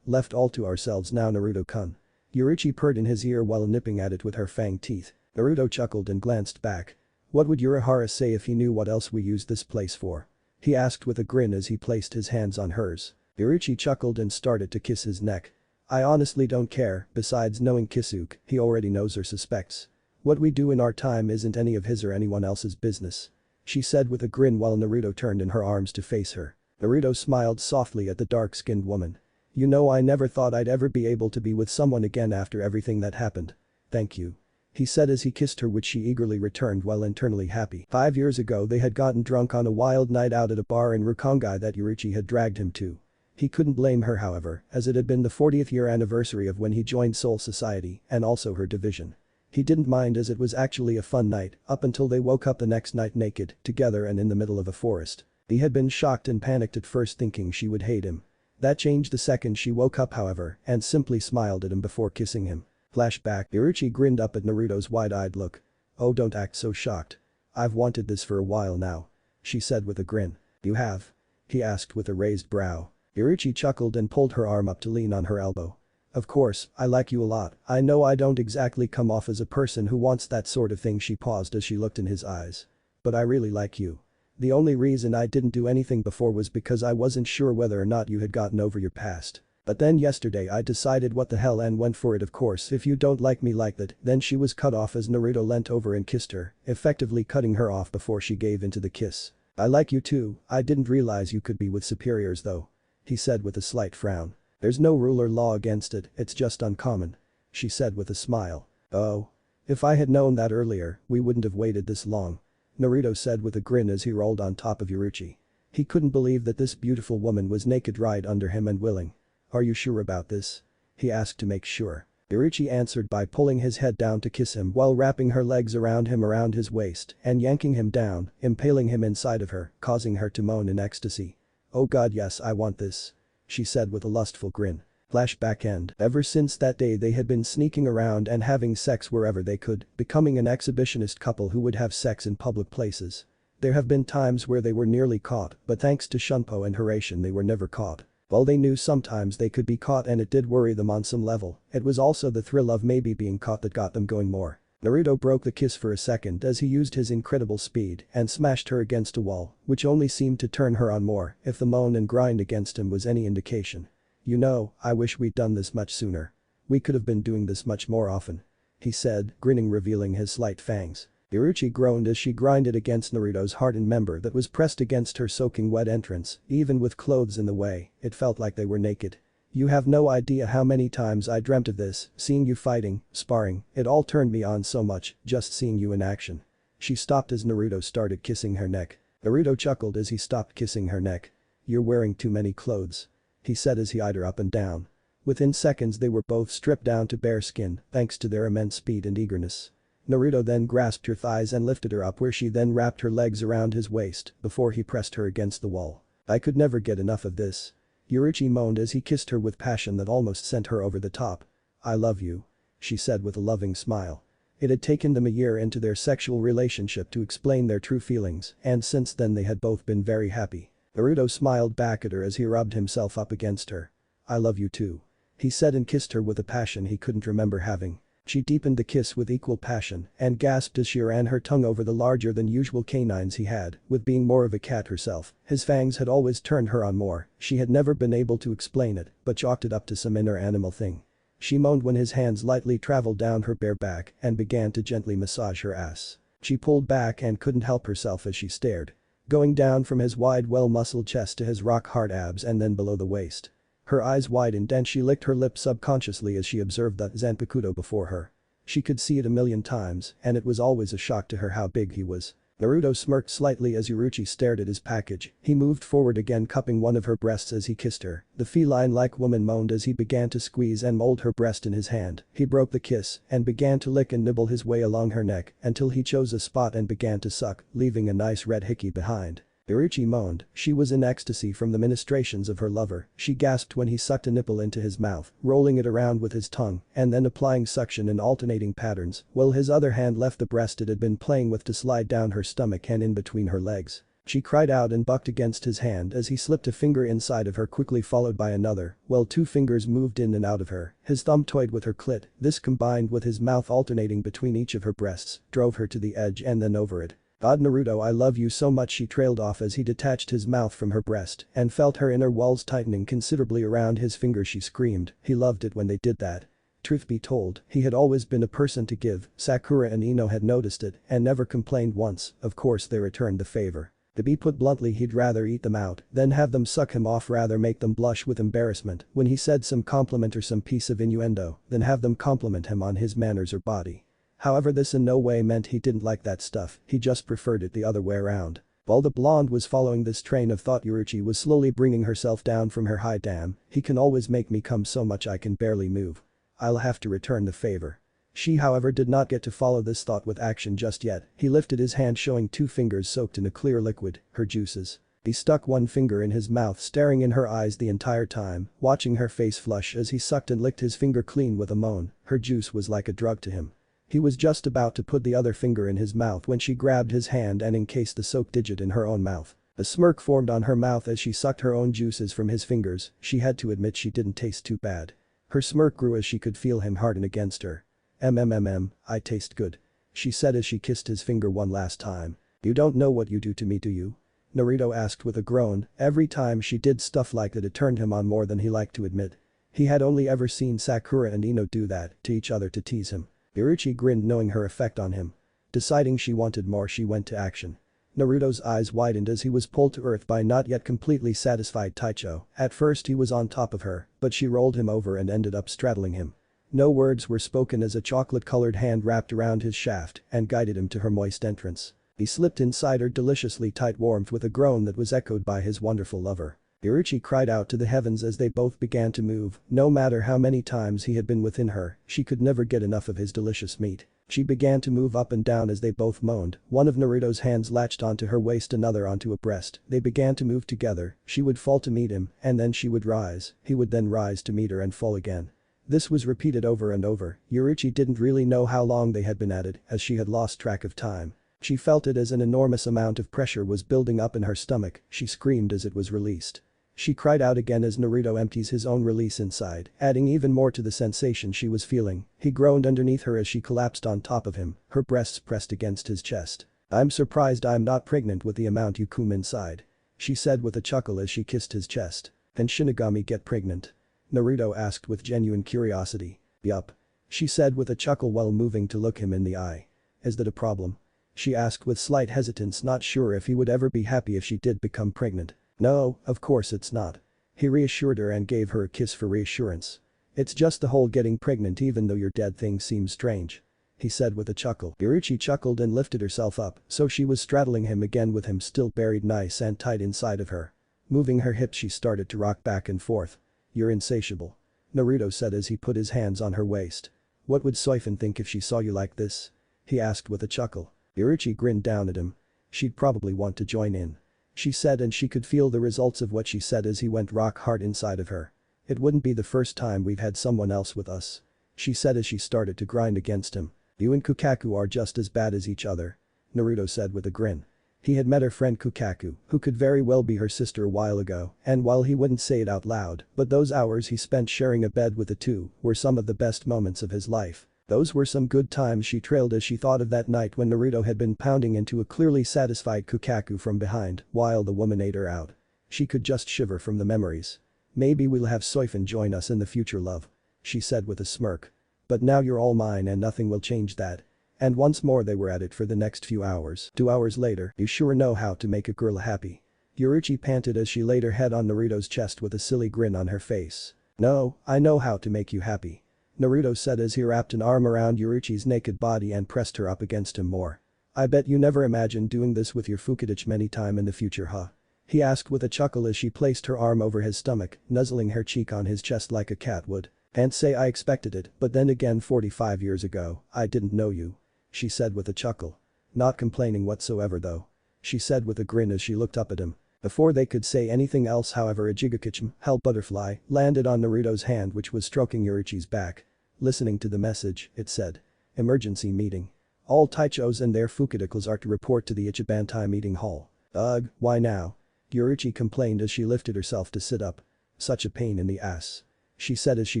Left all to ourselves now Naruto-kun." Yoruichi purred in his ear while nipping at it with her fang teeth. Naruto chuckled and glanced back. "What would Urahara say if he knew what else we used this place for?" he asked with a grin as he placed his hands on hers. Yoruichi chuckled and started to kiss his neck. "I honestly don't care, besides knowing Kisuke, he already knows or suspects. What we do in our time isn't any of his or anyone else's business," she said with a grin while Naruto turned in her arms to face her. Naruto smiled softly at the dark-skinned woman. "You know, I never thought I'd ever be able to be with someone again after everything that happened. Thank you," he said as he kissed her, which she eagerly returned while internally happy. 5 years ago they had gotten drunk on a wild night out at a bar in Rukongai that Yoruichi had dragged him to. He couldn't blame her however, as it had been the 40th year anniversary of when he joined Soul Society and also her division. He didn't mind as it was actually a fun night up until they woke up the next night naked, together and in the middle of a forest. He had been shocked and panicked at first thinking she would hate him. That changed the second she woke up however and simply smiled at him before kissing him. Flashback. Yoruichi grinned up at Naruto's wide-eyed look. "Oh, don't act so shocked. I've wanted this for a while now," she said with a grin. "You have?" he asked with a raised brow. Yoruichi chuckled and pulled her arm up to lean on her elbow. "Of course, I like you a lot. I know I don't exactly come off as a person who wants that sort of thing." She paused as she looked in his eyes. "But I really like you. The only reason I didn't do anything before was because I wasn't sure whether or not you had gotten over your past. But then yesterday I decided what the hell and went for it. Of course if you don't like me like that." Then she was cut off as Naruto leant over and kissed her, effectively cutting her off before she gave into the kiss. "I like you too, I didn't realize you could be with superiors though," he said with a slight frown. "There's no rule or law against it, it's just uncommon," she said with a smile. "Oh. If I had known that earlier, we wouldn't have waited this long," Naruto said with a grin as he rolled on top of Yoruichi. He couldn't believe that this beautiful woman was naked right under him and willing. "Are you sure about this?" he asked to make sure. Yoruichi answered by pulling his head down to kiss him while wrapping her legs around him around his waist and yanking him down, impaling him inside of her, causing her to moan in ecstasy. "Oh god, yes, I want this," she said with a lustful grin. Flashback end. Ever since that day they had been sneaking around and having sex wherever they could, becoming an exhibitionist couple who would have sex in public places. There have been times where they were nearly caught, but thanks to Shunpo and Hiraishin they were never caught. While they knew sometimes they could be caught and it did worry them on some level, it was also the thrill of maybe being caught that got them going more. Naruto broke the kiss for a second as he used his incredible speed and smashed her against a wall, which only seemed to turn her on more if the moan and grind against him was any indication. "You know, I wish we'd done this much sooner. We could have been doing this much more often," he said, grinning revealing his slight fangs. Yoruichi groaned as she grinded against Naruto's hardened member that was pressed against her soaking wet entrance, even with clothes in the way, it felt like they were naked. "You have no idea how many times I dreamt of this, seeing you fighting, sparring, it all turned me on so much, just seeing you in action." She stopped as Naruto started kissing her neck. Naruto chuckled as he stopped kissing her neck. "You're wearing too many clothes," he said as he eyed her up and down. Within seconds they were both stripped down to bare skin thanks to their immense speed and eagerness. Naruto then grasped her thighs and lifted her up where she then wrapped her legs around his waist before he pressed her against the wall. "I could never get enough of this," Yoruichi moaned as he kissed her with passion that almost sent her over the top. "I love you," she said with a loving smile. It had taken them a year into their sexual relationship to explain their true feelings and since then they had both been very happy. Naruto smiled back at her as he rubbed himself up against her. "I love you too," he said and kissed her with a passion he couldn't remember having. She deepened the kiss with equal passion and gasped as she ran her tongue over the larger than usual canines he had, with being more of a cat herself. His fangs had always turned her on more, she had never been able to explain it, but chalked it up to some inner animal thing. She moaned when his hands lightly traveled down her bare back and began to gently massage her ass. She pulled back and couldn't help herself as she stared. Going down from his wide well-muscled chest to his rock-hard abs and then below the waist. Her eyes widened and she licked her lips subconsciously as she observed the Zanpakuto before her. She could see it a million times and it was always a shock to her how big he was. Naruto smirked slightly as Uruchi stared at his package. He moved forward again, cupping one of her breasts as he kissed her. The feline-like woman moaned as he began to squeeze and mold her breast in his hand. He broke the kiss and began to lick and nibble his way along her neck until he chose a spot and began to suck, leaving a nice red hickey behind. Uruchi moaned. She was in ecstasy from the ministrations of her lover. She gasped when he sucked a nipple into his mouth, rolling it around with his tongue and then applying suction in alternating patterns, while his other hand left the breast it had been playing with to slide down her stomach and in between her legs. She cried out and bucked against his hand as he slipped a finger inside of her, quickly followed by another, while two fingers moved in and out of her. His thumb toyed with her clit. This, combined with his mouth alternating between each of her breasts, drove her to the edge and then over it. "God, Naruto, I love you so much," she trailed off as he detached his mouth from her breast and felt her inner walls tightening considerably around his fingers. She screamed. He loved it when they did that. Truth be told, he had always been a person to give. Sakura and Ino had noticed it and never complained once. Of course they returned the favor. To be put bluntly, he'd rather eat them out than have them suck him off, rather make them blush with embarrassment when he said some compliment or some piece of innuendo than have them compliment him on his manners or body. However, this in no way meant he didn't like that stuff, he just preferred it the other way around. While the blonde was following this train of thought, Uruchi was slowly bringing herself down from her high. "Damn, he can always make me come so much I can barely move. I'll have to return the favor." She, however, did not get to follow this thought with action just yet. He lifted his hand, showing two fingers soaked in a clear liquid, her juices. He stuck one finger in his mouth, staring in her eyes the entire time, watching her face flush as he sucked and licked his finger clean with a moan. Her juice was like a drug to him. He was just about to put the other finger in his mouth when she grabbed his hand and encased the soaked digit in her own mouth. A smirk formed on her mouth as she sucked her own juices from his fingers. She had to admit she didn't taste too bad. Her smirk grew as she could feel him harden against her. I taste good," she said as she kissed his finger one last time. "You don't know what you do to me, do you?" Naruto asked with a groan. Every time she did stuff like that, it turned him on more than he liked to admit. He had only ever seen Sakura and Ino do that to each other to tease him. Uruchi grinned, knowing her effect on him. Deciding she wanted more, she went to action. Naruto's eyes widened as he was pulled to earth by not yet completely satisfied Taicho. At first he was on top of her, but she rolled him over and ended up straddling him. No words were spoken as a chocolate-colored hand wrapped around his shaft and guided him to her moist entrance. He slipped inside her deliciously tight warmth with a groan that was echoed by his wonderful lover. Uruchi cried out to the heavens as they both began to move. No matter how many times he had been within her, she could never get enough of his delicious meat. She began to move up and down as they both moaned. One of Naruto's hands latched onto her waist, another onto a breast. They began to move together. She would fall to meet him, and then she would rise. He would then rise to meet her and fall again. This was repeated over and over. Uruchi didn't really know how long they had been at it, as she had lost track of time. She felt it as an enormous amount of pressure was building up in her stomach. She screamed as it was released. She cried out again as Naruto empties his own release inside, adding even more to the sensation she was feeling. He groaned underneath her as she collapsed on top of him, her breasts pressed against his chest. "I'm surprised I'm not pregnant with the amount you cum inside," she said with a chuckle as she kissed his chest. "Can Shinigami get pregnant?" Naruto asked with genuine curiosity. "Yup," she said with a chuckle while moving to look him in the eye. "Is that a problem?" she asked with slight hesitance, not sure if he would ever be happy if she did become pregnant. "No, of course it's not." He reassured her and gave her a kiss for reassurance. "It's just the whole getting pregnant even though you're dead thing seems strange," he said with a chuckle. Uruchi chuckled and lifted herself up, so she was straddling him again with him still buried nice and tight inside of her. Moving her hips, she started to rock back and forth. "You're insatiable," Naruto said as he put his hands on her waist. "What would Soifon think if she saw you like this?" he asked with a chuckle. Uruchi grinned down at him. "She'd probably want to join in," she said, and she could feel the results of what she said as he went rock hard inside of her. "It wouldn't be the first time we've had someone else with us," she said as she started to grind against him. "You and Kukaku are just as bad as each other," Naruto said with a grin. He had met her friend Kukaku, who could very well be her sister a while ago, and while he wouldn't say it out loud, but those hours he spent sharing a bed with the two were some of the best moments of his life. Those were some good times, she trailed as she thought of that night when Naruto had been pounding into a clearly satisfied Kukaku from behind while the woman ate her out. She could just shiver from the memories. Maybe we'll have Soifon join us in the future, love. She said with a smirk. But now you're all mine and nothing will change that. And once more they were at it for the next few hours. 2 hours later, you sure know how to make a girl happy. Yoruichi panted as she laid her head on Naruto's chest with a silly grin on her face. No, I know how to make you happy. Naruto said as he wrapped an arm around Yoruichi's naked body and pressed her up against him more. I bet you never imagined doing this with your Fukidachi any time in the future, huh? He asked with a chuckle as she placed her arm over his stomach, nuzzling her cheek on his chest like a cat would. Can't say I expected it, but then again 45 years ago, I didn't know you. She said with a chuckle. Not complaining whatsoever though. She said with a grin as she looked up at him. Before they could say anything else, however, a Jigakichim, hell butterfly, landed on Naruto's hand which was stroking Yoruichi's back. Listening to the message, it said. Emergency meeting. All Taichos and their Fukidacles are to report to the Ichibantai meeting hall. Ugh, why now? Yoruichi complained as she lifted herself to sit up. Such a pain in the ass. She said as she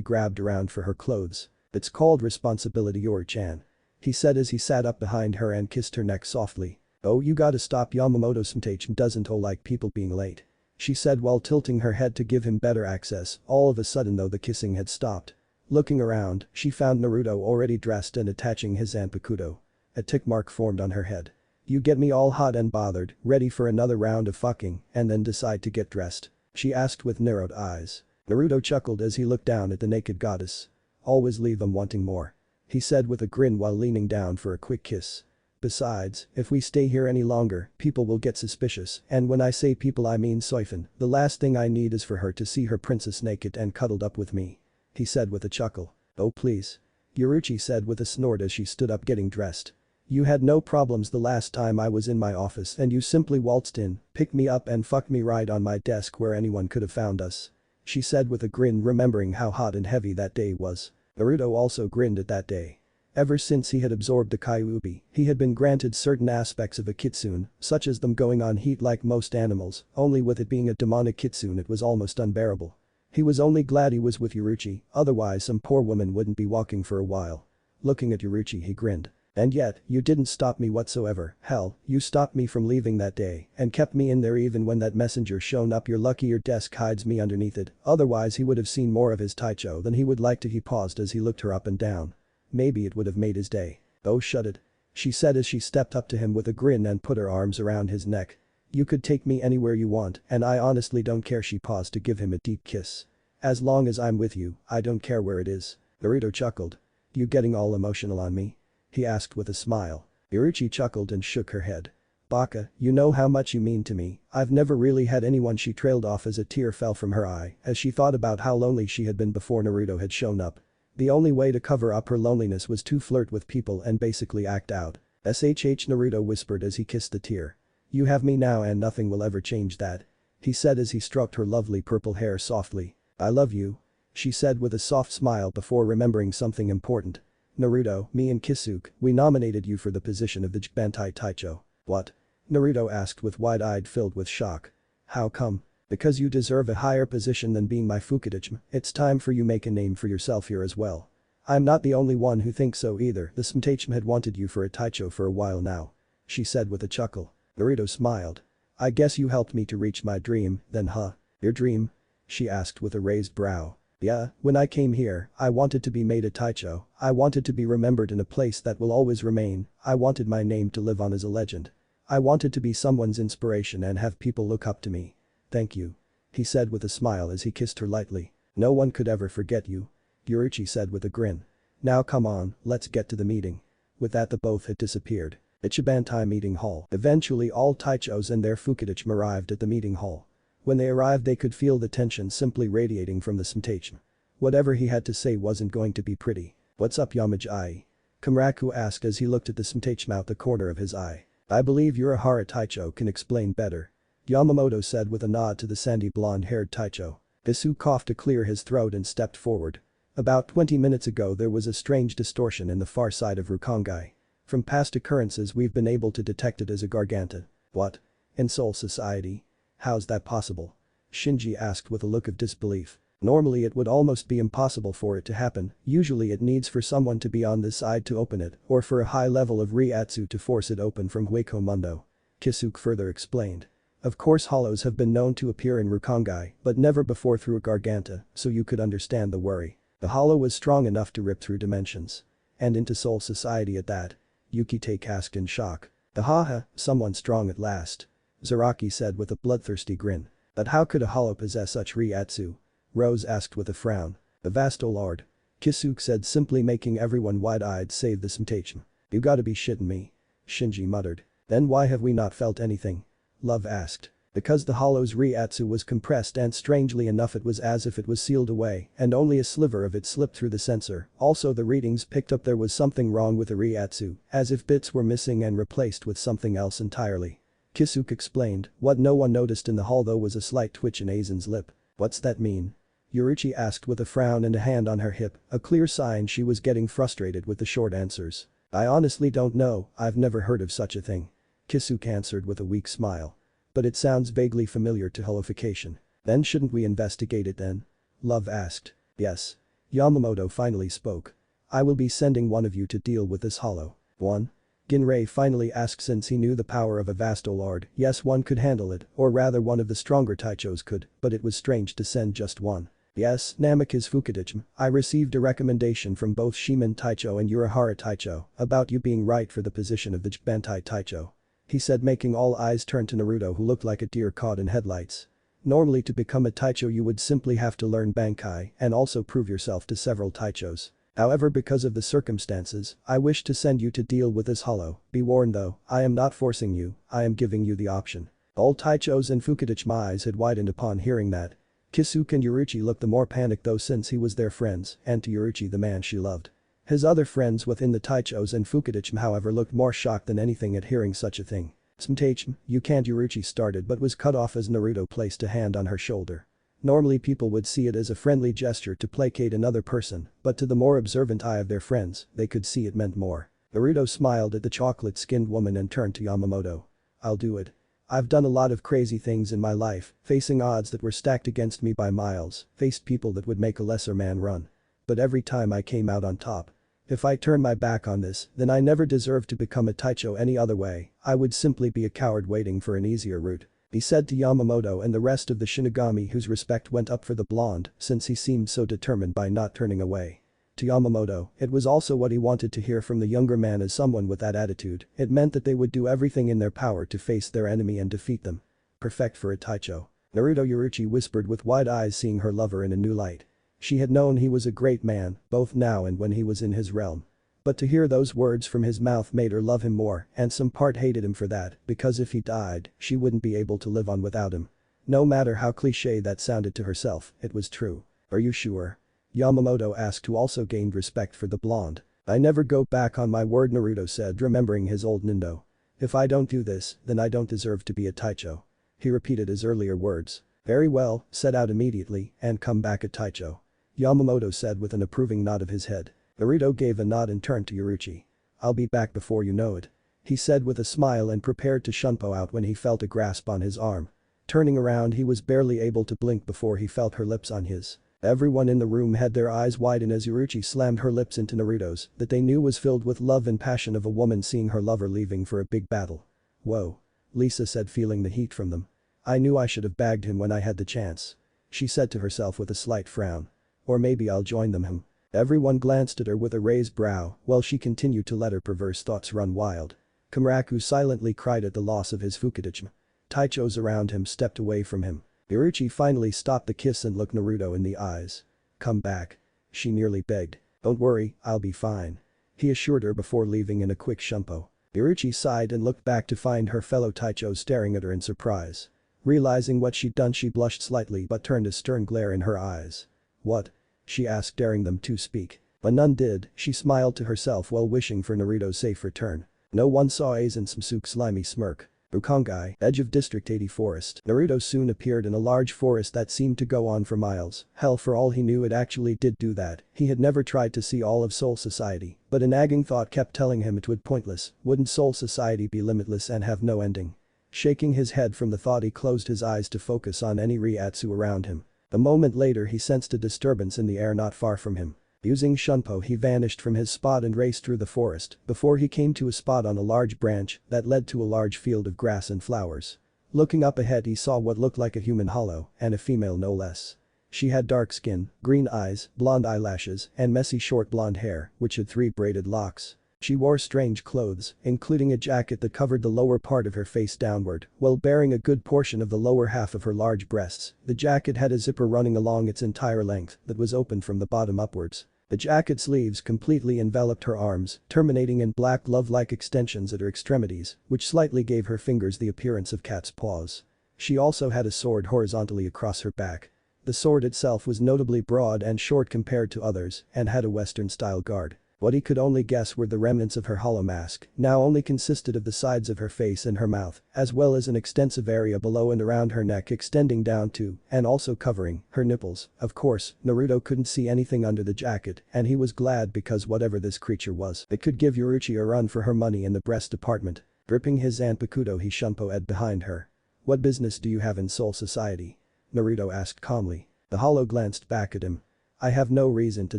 grabbed around for her clothes. It's called responsibility, Yori-chan. He said as he sat up behind her and kissed her neck softly. Oh, you gotta stop, Yamamoto-san doesn't like people being late. She said while tilting her head to give him better access. All of a sudden though the kissing had stopped. Looking around, she found Naruto already dressed and attaching his zanpakuto. A tick mark formed on her head. You get me all hot and bothered, ready for another round of fucking, and then decide to get dressed? She asked with narrowed eyes. Naruto chuckled as he looked down at the naked goddess. Always leave them wanting more. He said with a grin while leaning down for a quick kiss. Besides, if we stay here any longer, people will get suspicious, and when I say people I mean Soifon. The last thing I need is for her to see her princess naked and cuddled up with me. He said with a chuckle. Oh please. Yoruichi said with a snort as she stood up getting dressed. You had no problems the last time I was in my office and you simply waltzed in, picked me up and fucked me right on my desk where anyone could have found us. She said with a grin, remembering how hot and heavy that day was. Naruto also grinned at that day. Ever since he had absorbed the Kyuubi, he had been granted certain aspects of a kitsune, such as them going on heat like most animals, only with it being a demonic kitsune it was almost unbearable. He was only glad he was with Yoruichi, otherwise some poor woman wouldn't be walking for a while. Looking at Yoruichi he grinned. And yet, you didn't stop me whatsoever. Hell, you stopped me from leaving that day and kept me in there even when that messenger shown up. You're lucky your desk hides me underneath it, otherwise he would have seen more of his Taicho than he would like to. He paused as he looked her up and down. Maybe it would have made his day. Oh shut it. She said as she stepped up to him with a grin and put her arms around his neck. You could take me anywhere you want and I honestly don't care. She paused to give him a deep kiss. As long as I'm with you, I don't care where it is. Naruto chuckled. You getting all emotional on me? He asked with a smile. Yoruichi chuckled and shook her head. Baka, you know how much you mean to me. I've never really had anyone. She trailed off as a tear fell from her eye as she thought about how lonely she had been before Naruto had shown up. The only way to cover up her loneliness was to flirt with people and basically act out. SHH, Naruto whispered as he kissed the tear. You have me now and nothing will ever change that. He said as he stroked her lovely purple hair softly. I love you. She said with a soft smile before remembering something important. Naruto, me and Kisuke, we nominated you for the position of the Jibantai Taicho. What? Naruto asked with wide-eyed filled with shock. How come? Because you deserve a higher position than being my Fukidachi. It's time for you make a name for yourself here as well. I'm not the only one who thinks so either. The Smtachim had wanted you for a Taicho for a while now. She said with a chuckle. Naruto smiled. I guess you helped me to reach my dream, then huh? Your dream? She asked with a raised brow. Yeah, when I came here, I wanted to be made a Taicho. I wanted to be remembered in a place that will always remain. I wanted my name to live on as a legend. I wanted to be someone's inspiration and have people look up to me. Thank you. He said with a smile as he kissed her lightly. No one could ever forget you. Yoruichi said with a grin. Now come on, let's get to the meeting. With that the both had disappeared. Ichibantai meeting hall. Eventually all Taichos and their Fukidachi arrived at the meeting hall. When they arrived they could feel the tension simply radiating from the Smtachim. Whatever he had to say wasn't going to be pretty. What's up Yamaj-ai? Kamraku asked as he looked at the Smtachim out the corner of his eye. I believe Urahara Taicho can explain better. Yamamoto said with a nod to the sandy blonde-haired Taicho. Isu coughed to clear his throat and stepped forward. About 20 minutes ago there was a strange distortion in the far side of Rukongai. From past occurrences we've been able to detect it as a garganta. What? In Soul Society? How's that possible? Shinji asked with a look of disbelief. Normally it would almost be impossible for it to happen, usually it needs for someone to be on this side to open it or for a high level of Reiatsu to force it open from Hueco Mundo. Kisuke further explained. Of course hollows have been known to appear in Rukongai, but never before through a Garganta, so you could understand the worry. The hollow was strong enough to rip through dimensions. And into Soul Society at that. Yukitake asked in shock. Haha, someone strong at last. Zaraki said with a bloodthirsty grin. But how could a hollow possess such Reiatsu? Rose asked with a frown. The vasto lord. Kisuke said, simply making everyone wide-eyed save the Smtachem. You gotta be shitting me. Shinji muttered. Then why have we not felt anything? Love asked. Because the hollow's Reiatsu was compressed and strangely enough it was as if it was sealed away and only a sliver of it slipped through the sensor. Also the readings picked up there was something wrong with the Reiatsu, as if bits were missing and replaced with something else entirely. Kisuke explained. What no one noticed in the hall though was a slight twitch in Aizen's lip. What's that mean? Yuruchi asked with a frown and a hand on her hip, a clear sign she was getting frustrated with the short answers. I honestly don't know, I've never heard of such a thing. Kisuke answered with a weak smile. But it sounds vaguely familiar to holification. Then shouldn't we investigate it then? Love asked. Yes. Yamamoto finally spoke. I will be sending one of you to deal with this hollow. One? Ginrei finally asked since he knew the power of a vasto lord. Yes, one could handle it, or rather one of the stronger Taichos could, but it was strange to send just one. Yes, Namikaze Fukudachi, I received a recommendation from both Shimen Taicho and Urahara Taicho about you being right for the position of the Bankai Taicho. He said, making all eyes turn to Naruto who looked like a deer caught in headlights. Normally to become a Taicho you would simply have to learn Bankai and also prove yourself to several Taichos. However, because of the circumstances, I wish to send you to deal with this hollow. Be warned though, I am not forcing you, I am giving you the option. All Taichos and Fukudachi's eyes had widened upon hearing that. Kisuke and Yuruchi looked the more panicked though since he was their friends and to Yuruchi the man she loved. His other friends within the Taichos and Fukudachi however looked more shocked than anything at hearing such a thing. Smtachem, you can't, Yuruchi started but was cut off as Naruto placed a hand on her shoulder. Normally people would see it as a friendly gesture to placate another person, but to the more observant eye of their friends, they could see it meant more. Naruto smiled at the chocolate-skinned woman and turned to Yamamoto. I'll do it. I've done a lot of crazy things in my life, facing odds that were stacked against me by miles, faced people that would make a lesser man run. But every time I came out on top. If I turn my back on this, then I never deserved to become a Taicho any other way, I would simply be a coward waiting for an easier route. He said to Yamamoto and the rest of the Shinigami whose respect went up for the blonde since he seemed so determined by not turning away. To Yamamoto, it was also what he wanted to hear from the younger man as someone with that attitude, it meant that they would do everything in their power to face their enemy and defeat them. Perfect for a Taicho. Naruto, Yuruchi whispered with wide eyes seeing her lover in a new light. She had known he was a great man, both now and when he was in his realm. But to hear those words from his mouth made her love him more and some part hated him for that because if he died, she wouldn't be able to live on without him. No matter how cliché that sounded to herself, it was true. Are you sure? Yamamoto asked who also gained respect for the blonde. I never go back on my word, Naruto said remembering his old Nindo. If I don't do this, then I don't deserve to be a Taicho. He repeated his earlier words. Very well, set out immediately and come back a Taicho. Yamamoto said with an approving nod of his head. Naruto gave a nod and turned to Yuruchi. I'll be back before you know it. He said with a smile and prepared to shunpo out when he felt a grasp on his arm. Turning around he was barely able to blink before he felt her lips on his. Everyone in the room had their eyes widen as Yuruchi slammed her lips into Naruto's that they knew was filled with love and passion of a woman seeing her lover leaving for a big battle. Whoa. Lisa said feeling the heat from them. I knew I should have bagged him when I had the chance. She said to herself with a slight frown. Or maybe I'll join them. Everyone glanced at her with a raised brow while she continued to let her perverse thoughts run wild. Kamaraku silently cried at the loss of his Fukudachi. Taichos around him stepped away from him. Yuruchi finally stopped the kiss and looked Naruto in the eyes. Come back. She nearly begged. Don't worry, I'll be fine. He assured her before leaving in a quick shunpo. Yuruchi sighed and looked back to find her fellow Taichos staring at her in surprise. Realizing what she'd done she blushed slightly but turned a stern glare in her eyes. What? She asked daring them to speak. But none did, she smiled to herself while wishing for Naruto's safe return. No one saw Aizen Samsuke's slimy smirk. Rukongai, edge of District 80 forest. Naruto soon appeared in a large forest that seemed to go on for miles. Hell, for all he knew it actually did do that. He had never tried to see all of Soul Society, but a nagging thought kept telling him it would pointless. Wouldn't Soul Society be limitless and have no ending? Shaking his head from the thought he closed his eyes to focus on any Reiatsu around him. A moment later he sensed a disturbance in the air not far from him. Using Shunpo he vanished from his spot and raced through the forest before he came to a spot on a large branch that led to a large field of grass and flowers. Looking up ahead he saw what looked like a human hollow and a female no less. She had dark skin, green eyes, blonde eyelashes, and messy short blonde hair, which had 3 braided locks. She wore strange clothes, including a jacket that covered the lower part of her face downward, while bearing a good portion of the lower half of her large breasts. The jacket had a zipper running along its entire length that was open from the bottom upwards. The jacket sleeves completely enveloped her arms, terminating in black glove-like extensions at her extremities, which slightly gave her fingers the appearance of cat's paws. She also had a sword horizontally across her back. The sword itself was notably broad and short compared to others and had a Western-style guard. What he could only guess were the remnants of her hollow mask, now only consisted of the sides of her face and her mouth, as well as an extensive area below and around her neck extending down to, and also covering, her nipples. Of course, Naruto couldn't see anything under the jacket, and he was glad because whatever this creature was, it could give Yoruichi a run for her money in the breast department. Gripping his Zanpakuto he Shunpo-ed behind her. "What business do you have in Soul Society?" Naruto asked calmly. The hollow glanced back at him. "I have no reason to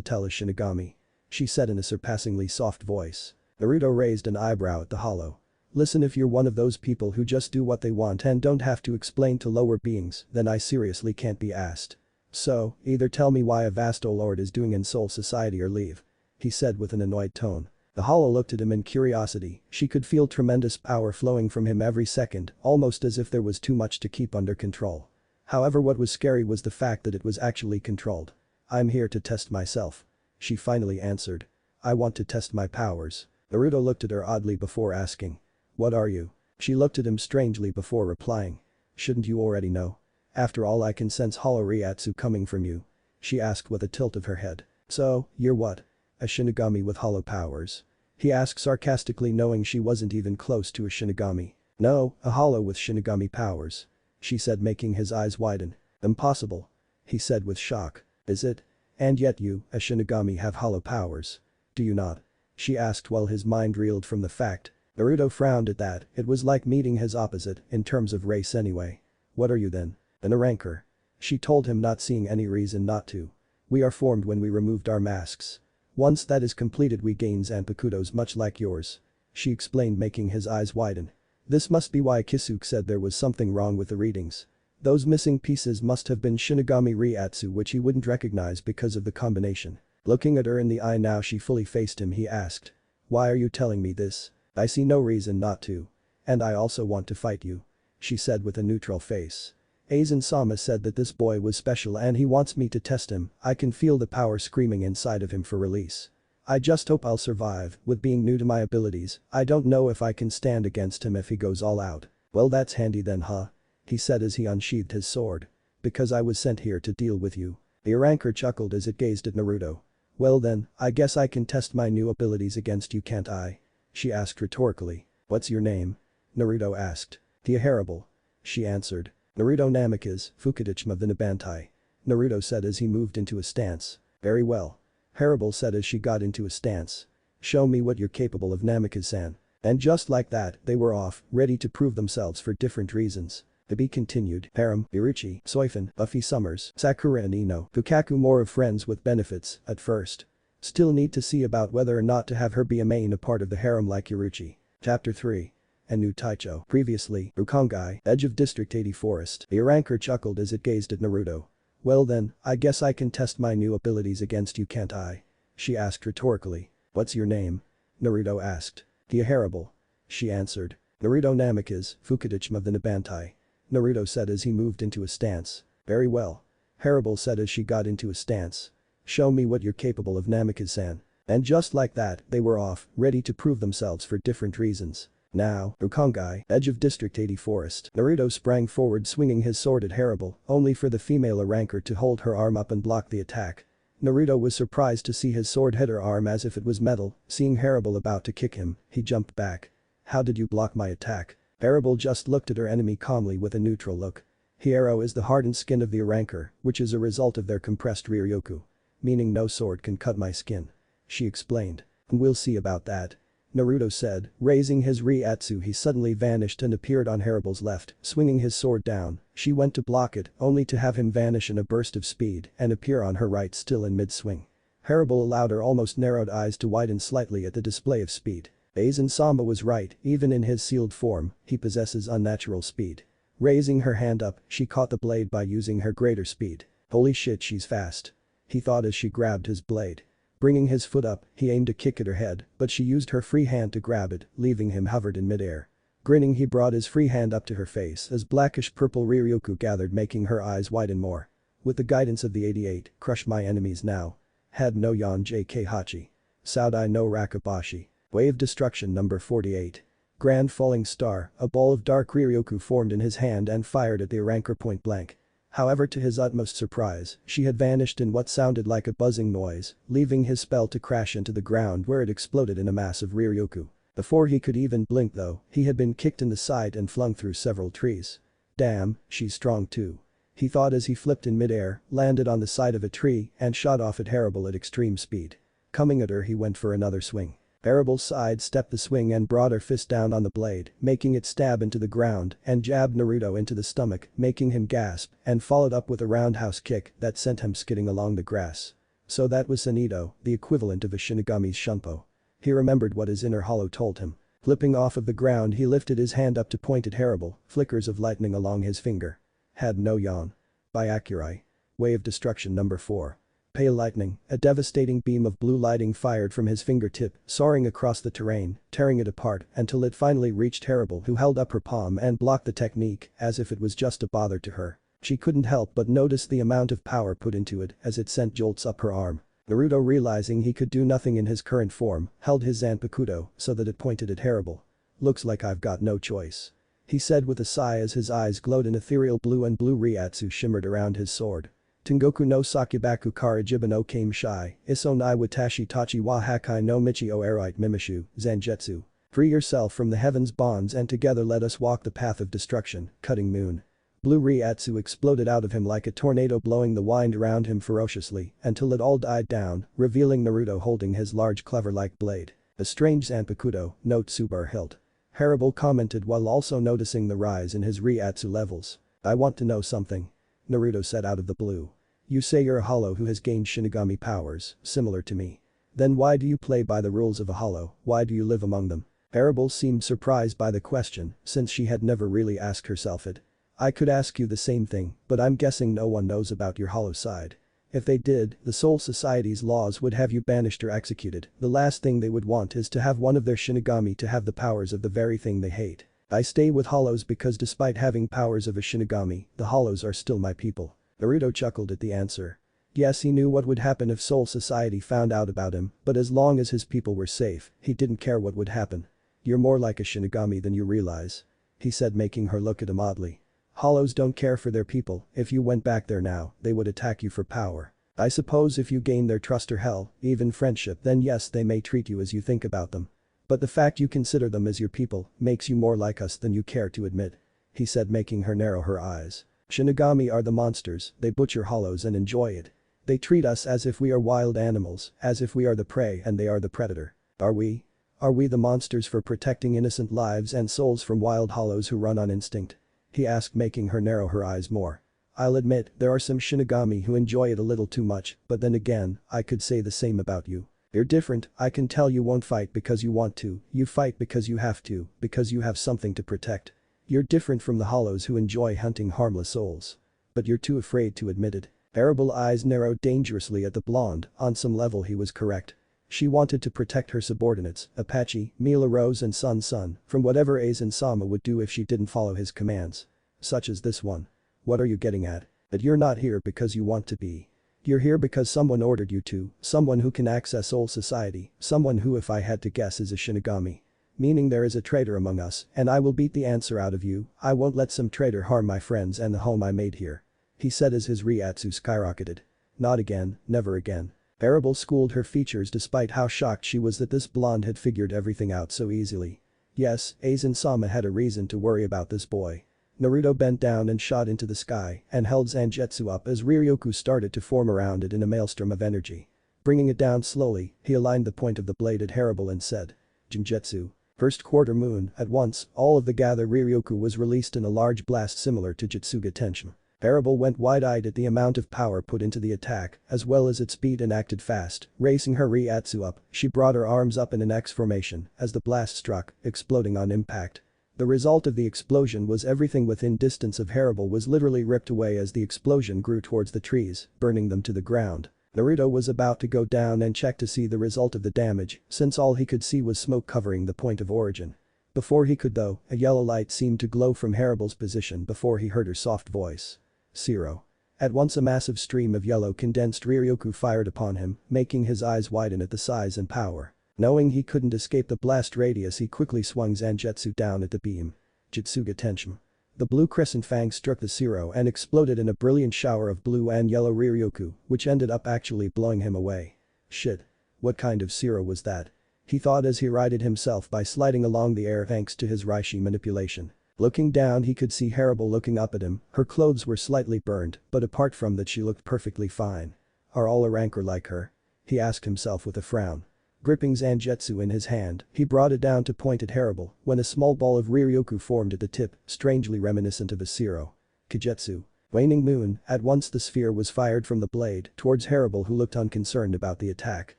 tell a Shinigami," she said in a surpassingly soft voice. Naruto raised an eyebrow at the hollow. "Listen, if you're one of those people who just do what they want and don't have to explain to lower beings, then I seriously can't be asked. So, either tell me why a Vasto Lord is doing in Soul Society or leave," he said with an annoyed tone. The hollow looked at him in curiosity. She could feel tremendous power flowing from him every second, almost as if there was too much to keep under control. However, what was scary was the fact that it was actually controlled. "I'm here to test myself," she finally answered. "I want to test my powers." Naruto looked at her oddly before asking. "What are you?" She looked at him strangely before replying. "Shouldn't you already know? After all, I can sense hollow Ryatsu coming from you," she asked with a tilt of her head. "So, you're what? A Shinigami with hollow powers?" he asked sarcastically, knowing she wasn't even close to a Shinigami. "No, a hollow with Shinigami powers," she said, making his eyes widen. "Impossible," he said with shock. "Is it? And yet you, a Shinigami, have hollow powers. Do you not?" she asked while his mind reeled from the fact. Naruto frowned at that. It was like meeting his opposite, in terms of race anyway. "What are you then?" "An Arrancar," she told him, not seeing any reason not to. "We are formed when we removed our masks. Once that is completed we gain Zanpakutos much like yours," she explained, making his eyes widen. This must be why Kisuke said there was something wrong with the readings. Those missing pieces must have been Shinigami Ryatsu, which he wouldn't recognize because of the combination. Looking at her in the eye now she fully faced him, he asked. "Why are you telling me this? I see no reason not to. And I also want to fight you," she said with a neutral face. Aizen-sama said that this boy was special and he wants me to test him. I can feel the power screaming inside of him for release. I just hope I'll survive. With being new to my abilities, I don't know if I can stand against him if he goes all out." "Well, that's handy then, huh?" he said as he unsheathed his sword. "Because I was sent here to deal with you." The Arrancar chuckled as it gazed at Naruto. "Well then, I guess I can test my new abilities against you, can't I?" she asked rhetorically. "What's your name?" Naruto asked. "Tieharable," she answered. "Naruto Namikaze, Fukidichima of the Nabantai," Naruto said as he moved into a stance. "Very well," Harable said as she got into a stance. "Show me what you're capable of, Namikaze-san." And just like that, they were off, ready to prove themselves for different reasons. To be continued. Harem, Yoruichi, Soifon, Buffy Summers, Sakura and Ino, Fukaku, more of friends with benefits, at first. Still need to see about whether or not to have her be a main, a part of the harem like Yoruichi. Chapter 3. A new Taicho. Previously, Rukongai, edge of District 80 Forest. The Arrancar chuckled as it gazed at Naruto. "Well then, I guess I can test my new abilities against you, can't I?" she asked rhetorically. "What's your name?" Naruto asked. "Tieharable," she answered. "Naruto Namikaze, Fukidichima of the Nabantai," Naruto said as he moved into a stance. "Very well," Harable said as she got into a stance. "Show me what you're capable of, Namikaze-san." And just like that, they were off, ready to prove themselves for different reasons. Now, Rukongai, edge of District 80 Forest. Naruto sprang forward swinging his sword at Harable, only for the female Arrancar to hold her arm up and block the attack. Naruto was surprised to see his sword hit her arm as if it was metal. Seeing Harable about to kick him, he jumped back. "How did you block my attack?" Harable just looked at her enemy calmly with a neutral look. Hiero is the hardened skin of the Arrancar, which is a result of their compressed Ryoryoku. Meaning no sword can cut my skin, she explained. "We'll see about that," Naruto said, raising his Reiatsu. He suddenly vanished and appeared on Haribel's left, swinging his sword down. She went to block it, only to have him vanish in a burst of speed and appear on her right still in mid-swing. Haribel allowed her almost narrowed eyes to widen slightly at the display of speed. Aizen-sama was right, even in his sealed form, he possesses unnatural speed. Raising her hand up, she caught the blade by using her greater speed. Holy shit, she's fast. He thought as she grabbed his blade. Bringing his foot up, he aimed to kick at her head, but she used her free hand to grab it, leaving him hovered in midair. Grinning, he brought his free hand up to her face as blackish-purple Ryukyu gathered, making her eyes widen more. With the guidance of the 88, crush my enemies now. Had no Yon JK Hachi. Saudai no Rakabashi. Wave destruction number 48. Grand falling star, a ball of dark Ryukyu formed in his hand and fired at the Ranker point blank. However, to his utmost surprise, she had vanished in what sounded like a buzzing noise, leaving his spell to crash into the ground where it exploded in a mass of Ryukyu. Before he could even blink though, he had been kicked in the side and flung through several trees. Damn, she's strong too. He thought as he flipped in midair, landed on the side of a tree and shot off at Haribel at extreme speed. Coming at her, he went for another swing. Haribel sidestepped the swing and brought her fist down on the blade, making it stab into the ground and jabbed Naruto into the stomach, making him gasp, and followed up with a roundhouse kick that sent him skidding along the grass. So that was Senito, the equivalent of a Shinigami's Shunpo. He remembered what his inner hollow told him. Flipping off of the ground, he lifted his hand up to point at Haribel, flickers of lightning along his finger. Had no Yon. By Akurai. Wave destruction number 4. Pale lightning, a devastating beam of blue lighting fired from his fingertip, soaring across the terrain, tearing it apart until it finally reached Haribel, who held up her palm and blocked the technique as if it was just a bother to her. She couldn't help but notice the amount of power put into it as it sent jolts up her arm. Naruto, realizing he could do nothing in his current form, held his Zanpakuto so that it pointed at Haribel. Looks like I've got no choice. He said with a sigh as his eyes glowed an ethereal blue and blue Reiatsu shimmered around his sword. Tengoku no Sakibaku Kara Jiba no Kame Shai, Iso nai Watashi Tachi wa Hakai no Michi o Erite Mimishu, Zanjetsu. Free yourself from the heavens' bonds and together let us walk the path of destruction, cutting moon. Blue Reiatsu exploded out of him like a tornado, blowing the wind around him ferociously until it all died down, revealing Naruto holding his large cleaver-like blade. A strange Zanpakuto, note Tsubar hilt. Haribel commented while also noticing the rise in his Reiatsu levels. I want to know something. Naruto said out of the blue. You say you're a hollow who has gained Shinigami powers, similar to me. Then why do you play by the rules of a hollow, why do you live among them? Haribel seemed surprised by the question, since she had never really asked herself it. I could ask you the same thing, but I'm guessing no one knows about your hollow side. If they did, the Soul Society's laws would have you banished or executed. The last thing they would want is to have one of their Shinigami to have the powers of the very thing they hate. I stay with hollows because despite having powers of a Shinigami, the hollows are still my people. Naruto chuckled at the answer. Yes, he knew what would happen if Soul Society found out about him, but as long as his people were safe, he didn't care what would happen. You're more like a Shinigami than you realize. He said, making her look at him oddly. Hollows don't care for their people. If you went back there now, they would attack you for power. I suppose if you gain their trust or hell, even friendship, then yes, they may treat you as you think about them. But the fact you consider them as your people makes you more like us than you care to admit. He said, making her narrow her eyes. Shinigami are the monsters, they butcher hollows and enjoy it. They treat us as if we are wild animals, as if we are the prey and they are the predator. Are we? Are we the monsters for protecting innocent lives and souls from wild hollows who run on instinct? He asked, making her narrow her eyes more. I'll admit, there are some Shinigami who enjoy it a little too much, but then again, I could say the same about you. You're different. I can tell you won't fight because you want to, you fight because you have to, because you have something to protect. You're different from the hollows who enjoy hunting harmless souls. But you're too afraid to admit it. Haribel's eyes narrowed dangerously at the blonde, on some level he was correct. She wanted to protect her subordinates, Apache, Mila Rose and Sun, from whatever Aizen-sama would do if she didn't follow his commands. Such as this one. What are you getting at? That you're not here because you want to be. You're here because someone ordered you to, someone who can access Soul Society, someone who, if I had to guess, is a Shinigami. Meaning there is a traitor among us, and I will beat the answer out of you. I won't let some traitor harm my friends and the home I made here. He said as his Reiatsu skyrocketed. Not again, never again. Haribel schooled her features despite how shocked she was that this blonde had figured everything out so easily. Yes, Aizen-sama had a reason to worry about this boy. Naruto bent down and shot into the sky and held Zanjetsu up as Ryukyu started to form around it in a maelstrom of energy. Bringing it down slowly, he aligned the point of the blade at Haribel and said. Jinjutsu. First quarter moon, at once, all of the Gather Riryoku was released in a large blast similar to Jutsuga Tenshin. Parable went wide-eyed at the amount of power put into the attack, as well as its speed, and acted fast, racing her Riatsu up. She brought her arms up in an X formation as the blast struck, exploding on impact. The result of the explosion was everything within distance of Harable was literally ripped away as the explosion grew towards the trees, burning them to the ground. Naruto was about to go down and check to see the result of the damage, since all he could see was smoke covering the point of origin. Before he could though, a yellow light seemed to glow from Harable's position before he heard her soft voice. Zero. At once a massive stream of yellow condensed Riryoku fired upon him, making his eyes widen at the size and power. Knowing he couldn't escape the blast radius, he quickly swung Zangetsu down at the beam. Jutsuga Tenshin. The blue crescent fang struck the Zero and exploded in a brilliant shower of blue and yellow Riryoku, which ended up actually blowing him away. Shit. What kind of Zero was that? He thought as he righted himself by sliding along the air thanks to his Reishi manipulation. Looking down, he could see Harable looking up at him. Her clothes were slightly burned, but apart from that she looked perfectly fine. Are all a ranker like her? He asked himself with a frown. Gripping Zangetsu in his hand, he brought it down to point at Harable when a small ball of Riryoku formed at the tip, strangely reminiscent of a Zero. Kagetsu. Waning moon, at once the sphere was fired from the blade towards Harable, who looked unconcerned about the attack.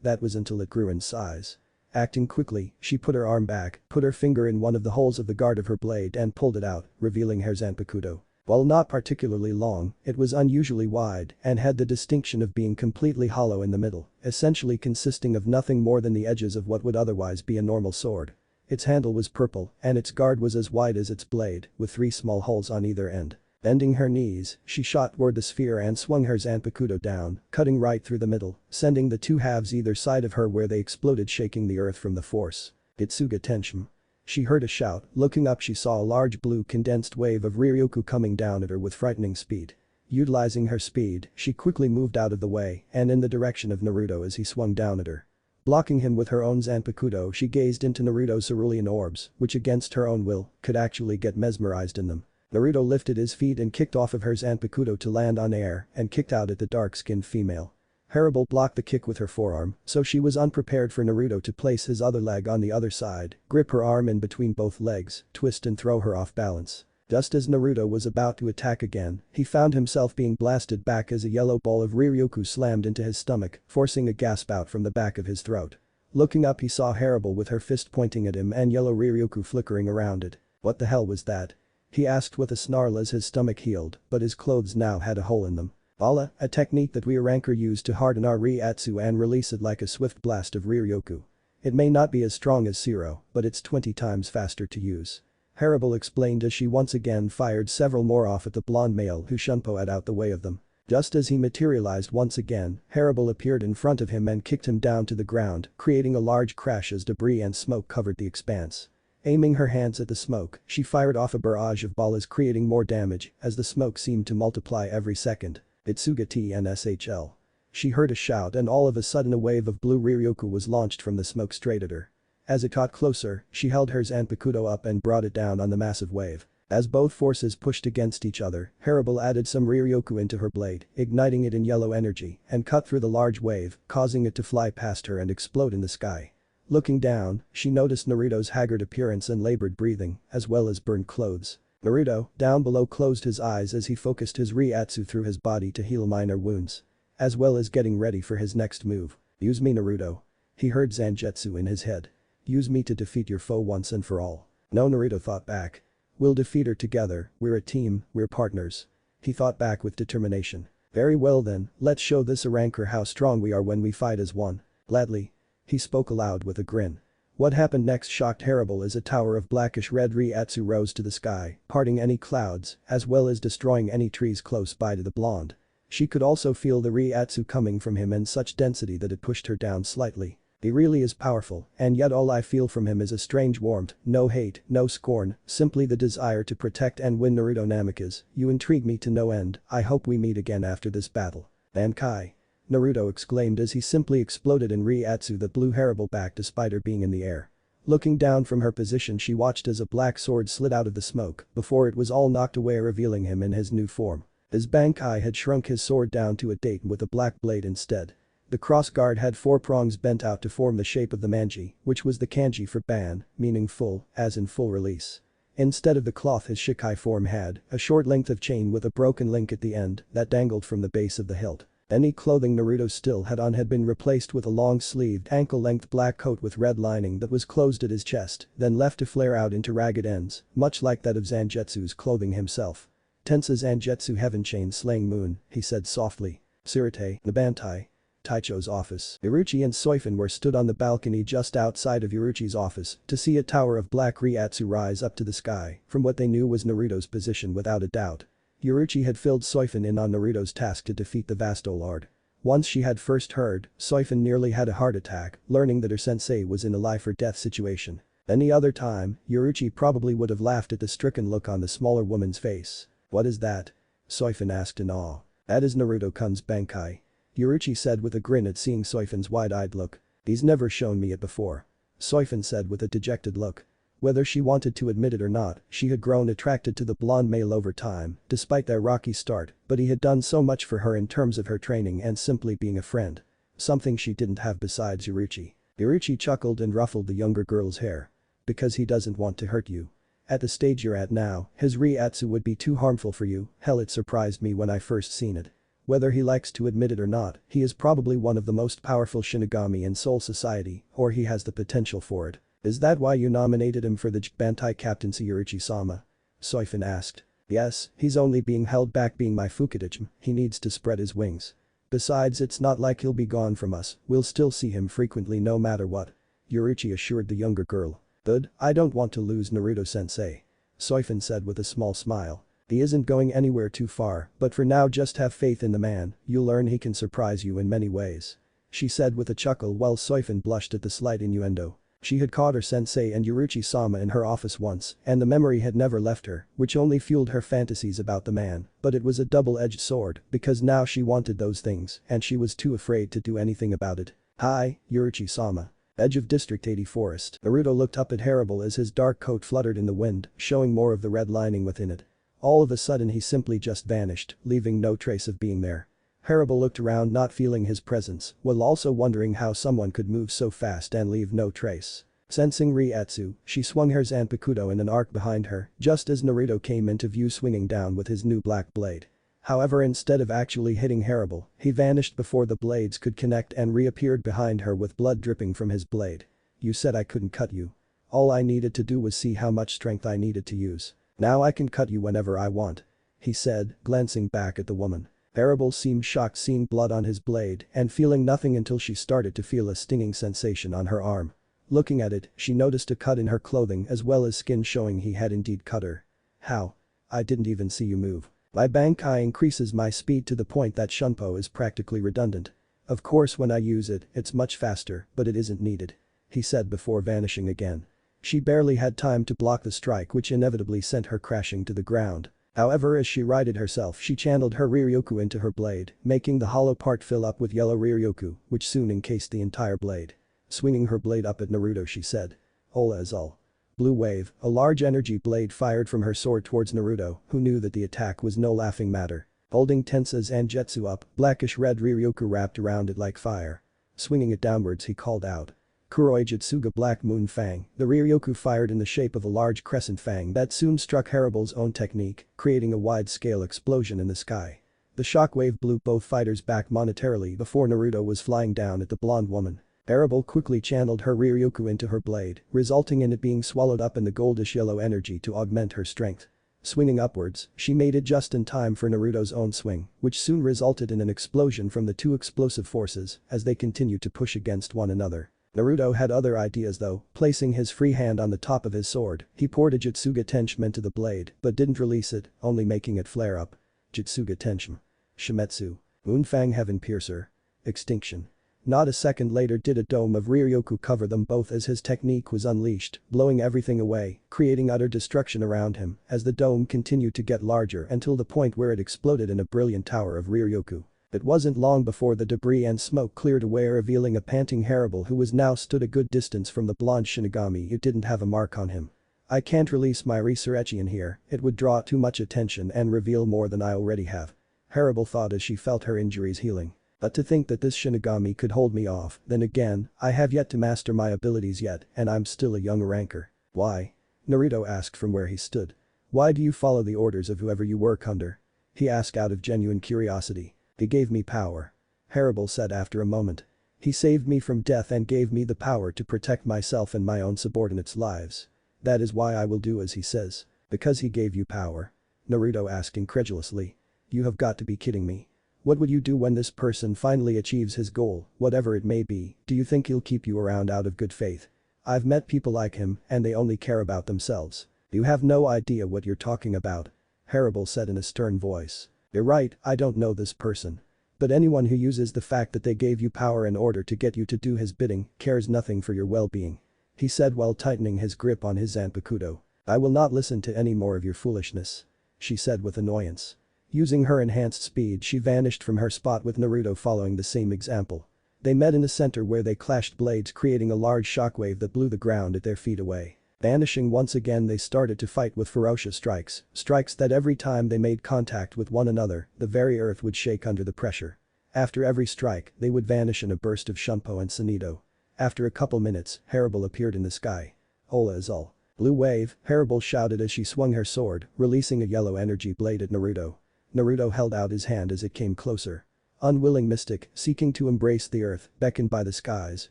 That was until it grew in size. Acting quickly, she put her arm back, put her finger in one of the holes of the guard of her blade and pulled it out, revealing her Zanpakuto. While not particularly long, it was unusually wide and had the distinction of being completely hollow in the middle, essentially consisting of nothing more than the edges of what would otherwise be a normal sword. Its handle was purple and its guard was as wide as its blade, with 3 small holes on either end. Bending her knees, she shot toward the sphere and swung her Zanpakuto down, cutting right through the middle, sending the 2 halves either side of her where they exploded, shaking the earth from the force. Jutsuga Tenshin. She heard a shout. Looking up, she saw a large blue condensed wave of Riryoku coming down at her with frightening speed. Utilizing her speed, she quickly moved out of the way and in the direction of Naruto as he swung down at her. Blocking him with her own Zanpakuto, she gazed into Naruto's cerulean orbs, which against her own will, could actually get mesmerized in them. Naruto lifted his feet and kicked off of her Zanpakuto to land on air and kicked out at the dark-skinned female. Harable blocked the kick with her forearm, so she was unprepared for Naruto to place his other leg on the other side, grip her arm in between both legs, twist and throw her off balance. Just as Naruto was about to attack again, he found himself being blasted back as a yellow ball of Riryoku slammed into his stomach, forcing a gasp out from the back of his throat. Looking up, he saw Harable with her fist pointing at him and yellow Riryoku flickering around it. What the hell was that? He asked with a snarl as his stomach healed, but his clothes now had a hole in them. Bala, a technique that we ranker use to harden our Riatsu and release it like a swift blast of Riryoku. It may not be as strong as Zero, but it's 20 times faster to use. Harable explained as she once again fired several more off at the blonde male who Shunpo out the way of them. Just as he materialized once again, Harable appeared in front of him and kicked him down to the ground, creating a large crash as debris and smoke covered the expanse. Aiming her hands at the smoke, she fired off a barrage of ballas, creating more damage as the smoke seemed to multiply every second. Itsuga TNSHL. She heard a shout and all of a sudden a wave of blue Riryoku was launched from the smoke straight at her. As it caught closer, she held her Zanpakuto up and brought it down on the massive wave. As both forces pushed against each other, Harable added some Riryoku into her blade, igniting it in yellow energy, and cut through the large wave, causing it to fly past her and explode in the sky. Looking down, she noticed Naruto's haggard appearance and labored breathing, as well as burned clothes. Naruto, down below, closed his eyes as he focused his Riatsu through his body to heal minor wounds. As well as getting ready for his next move. Use me, Naruto. He heard Zangetsu in his head. Use me to defeat your foe once and for all. No, Naruto thought back. We'll defeat her together, we're a team, we're partners. He thought back with determination. Very well then, let's show this ranker how strong we are when we fight as one. Gladly. He spoke aloud with a grin. What happened next shocked Harable as a tower of blackish-red Riatsu rose to the sky, parting any clouds, as well as destroying any trees close by to the blonde. She could also feel the Riatsu coming from him in such density that it pushed her down slightly. He really is powerful, and yet all I feel from him is a strange warmth, no hate, no scorn, simply the desire to protect and win. Naruto Namikaze, you intrigue me to no end. I hope we meet again after this battle. Bankai. Naruto exclaimed as he simply exploded in Riatsu that blew Harable back despite her being in the air. Looking down from her position, she watched as a black sword slid out of the smoke before it was all knocked away, revealing him in his new form. His Bankai had shrunk his sword down to a date with a black blade instead. The crossguard had 4 prongs bent out to form the shape of the manji, which was the kanji for ban, meaning full, as in full release. Instead of the cloth his Shikai form had, a short length of chain with a broken link at the end that dangled from the base of the hilt. Any clothing Naruto still had on had been replaced with a long-sleeved ankle-length black coat with red lining that was closed at his chest, then left to flare out into ragged ends, much like that of Zangetsu's clothing himself. "Tensa Zangetsu Heaven Chain Slaying Moon," he said softly. "Tsurete, Nabantai." Taicho's office. Iruchi and Soifon were stood on the balcony just outside of Iruchi's office to see a tower of black Ryatsu rise up to the sky from what they knew was Naruto's position without a doubt. Iruchi had filled Soifon in on Naruto's task to defeat the Vasto Lord. Once she had first heard, Soifon nearly had a heart attack, learning that her sensei was in a life-or-death situation. Any other time, Iruchi probably would have laughed at the stricken look on the smaller woman's face. "What is that?" Soifon asked in awe. "That is Naruto-kun's Bankai," Iruchi said with a grin at seeing Soifon's wide-eyed look. "He's never shown me it before," Soifon said with a dejected look. Whether she wanted to admit it or not, she had grown attracted to the blonde male over time, despite their rocky start, but he had done so much for her in terms of her training and simply being a friend. Something she didn't have besides Iruchi. Iruchi chuckled and ruffled the younger girl's hair. "Because he doesn't want to hurt you. At the stage you're at now, his Ryatsu would be too harmful for you. Hell, it surprised me when I first seen it. Whether he likes to admit it or not, he is probably one of the most powerful Shinigami in Soul Society, or he has the potential for it." "Is that why you nominated him for the Bantai captaincy, Iruchi-sama?" Soifon asked. "Yes, he's only being held back being my Fukidachi, he needs to spread his wings. Besides, it's not like he'll be gone from us, we'll still see him frequently no matter what," Iruchi assured the younger girl. "Good, I don't want to lose Naruto-sensei," Soifon said with a small smile. "He isn't going anywhere too far, but for now just have faith in the man, you'll learn he can surprise you in many ways," she said with a chuckle while Soifon blushed at the slight innuendo. She had caught her sensei and Iruchi-sama in her office once, and the memory had never left her, which only fueled her fantasies about the man, but it was a double-edged sword, because now she wanted those things, and she was too afraid to do anything about it. "Hi, Iruchi-sama." Edge of District 80 Forest. Naruto looked up at Harable as his dark coat fluttered in the wind, showing more of the red lining within it. All of a sudden he simply just vanished, leaving no trace of being there. Harable looked around not feeling his presence, while also wondering how someone could move so fast and leave no trace. Sensing Ryatsu, she swung her Zanpakuto in an arc behind her, just as Naruto came into view swinging down with his new black blade. However, instead of actually hitting Harable, he vanished before the blades could connect and reappeared behind her with blood dripping from his blade. "You said I couldn't cut you. All I needed to do was see how much strength I needed to use. Now I can cut you whenever I want," he said, glancing back at the woman. Harable seemed shocked seeing blood on his blade and feeling nothing until she started to feel a stinging sensation on her arm. Looking at it, she noticed a cut in her clothing as well as skin showing he had indeed cut her. "How? I didn't even see you move." "My Bankai increases my speed to the point that Shunpo is practically redundant. Of course when I use it, it's much faster, but it isn't needed," he said before vanishing again. She barely had time to block the strike which inevitably sent her crashing to the ground. However, as she righted herself she channeled her Riryoku into her blade, making the hollow part fill up with yellow Riryoku, which soon encased the entire blade. Swinging her blade up at Naruto she said. "Hola Azul." Blue wave, a large energy blade fired from her sword towards Naruto, who knew that the attack was no laughing matter. Holding Tensa Zangetsu up, blackish red Riryoku wrapped around it like fire. Swinging it downwards he called out. "Kuroi Jutsuga Black Moon Fang." The Riryoku fired in the shape of a large crescent fang that soon struck Harable's own technique, creating a wide-scale explosion in the sky. The shockwave blew both fighters back momentarily before Naruto was flying down at the blonde woman. Harable quickly channeled her Riryoku into her blade, resulting in it being swallowed up in the goldish yellow energy to augment her strength. Swinging upwards, she made it just in time for Naruto's own swing, which soon resulted in an explosion from the two explosive forces as they continued to push against one another. Naruto had other ideas though, placing his free hand on the top of his sword, he poured a Jutsuga Tenshin into the blade, but didn't release it, only making it flare up. Jutsuga Tenshin. Shimetsu. Moonfang Heaven Piercer. Extinction. Not a second later did a dome of Riryoku cover them both as his technique was unleashed, blowing everything away, creating utter destruction around him as the dome continued to get larger until the point where it exploded in a brilliant tower of Riryoku. It wasn't long before the debris and smoke cleared away, revealing a panting Harable who was now stood a good distance from the blonde Shinigami who didn't have a mark on him. "I can't release my Resurrection in here, it would draw too much attention and reveal more than I already have," Harable thought as she felt her injuries healing. But to think that this Shinigami could hold me off, then again, I have yet to master my abilities yet and I'm still a young ranker. Why? Naruto asked from where he stood. Why do you follow the orders of whoever you work under? He asked out of genuine curiosity. He gave me power. Harable said after a moment. He saved me from death and gave me the power to protect myself and my own subordinates' lives. That is why I will do as he says. Because he gave you power? Naruto asked incredulously. You have got to be kidding me. What would you do when this person finally achieves his goal, whatever it may be? Do you think he'll keep you around out of good faith? I've met people like him and they only care about themselves. You have no idea what you're talking about. Harable said in a stern voice. You're right, I don't know this person. But anyone who uses the fact that they gave you power in order to get you to do his bidding cares nothing for your well-being. He said while tightening his grip on his Zanpakuto. I will not listen to any more of your foolishness. She said with annoyance. Using her enhanced speed she vanished from her spot with Naruto following the same example. They met in the center where they clashed blades creating a large shockwave that blew the ground at their feet away. Vanishing once again they started to fight with ferocious strikes that every time they made contact with one another, the very earth would shake under the pressure. After every strike, they would vanish in a burst of Shunpo and Sanido. After a couple minutes, Harable appeared in the sky. Ola is all. Blue wave, Harable shouted as she swung her sword, releasing a yellow energy blade at Naruto. Naruto held out his hand as it came closer. Unwilling mystic, seeking to embrace the earth, beckoned by the skies,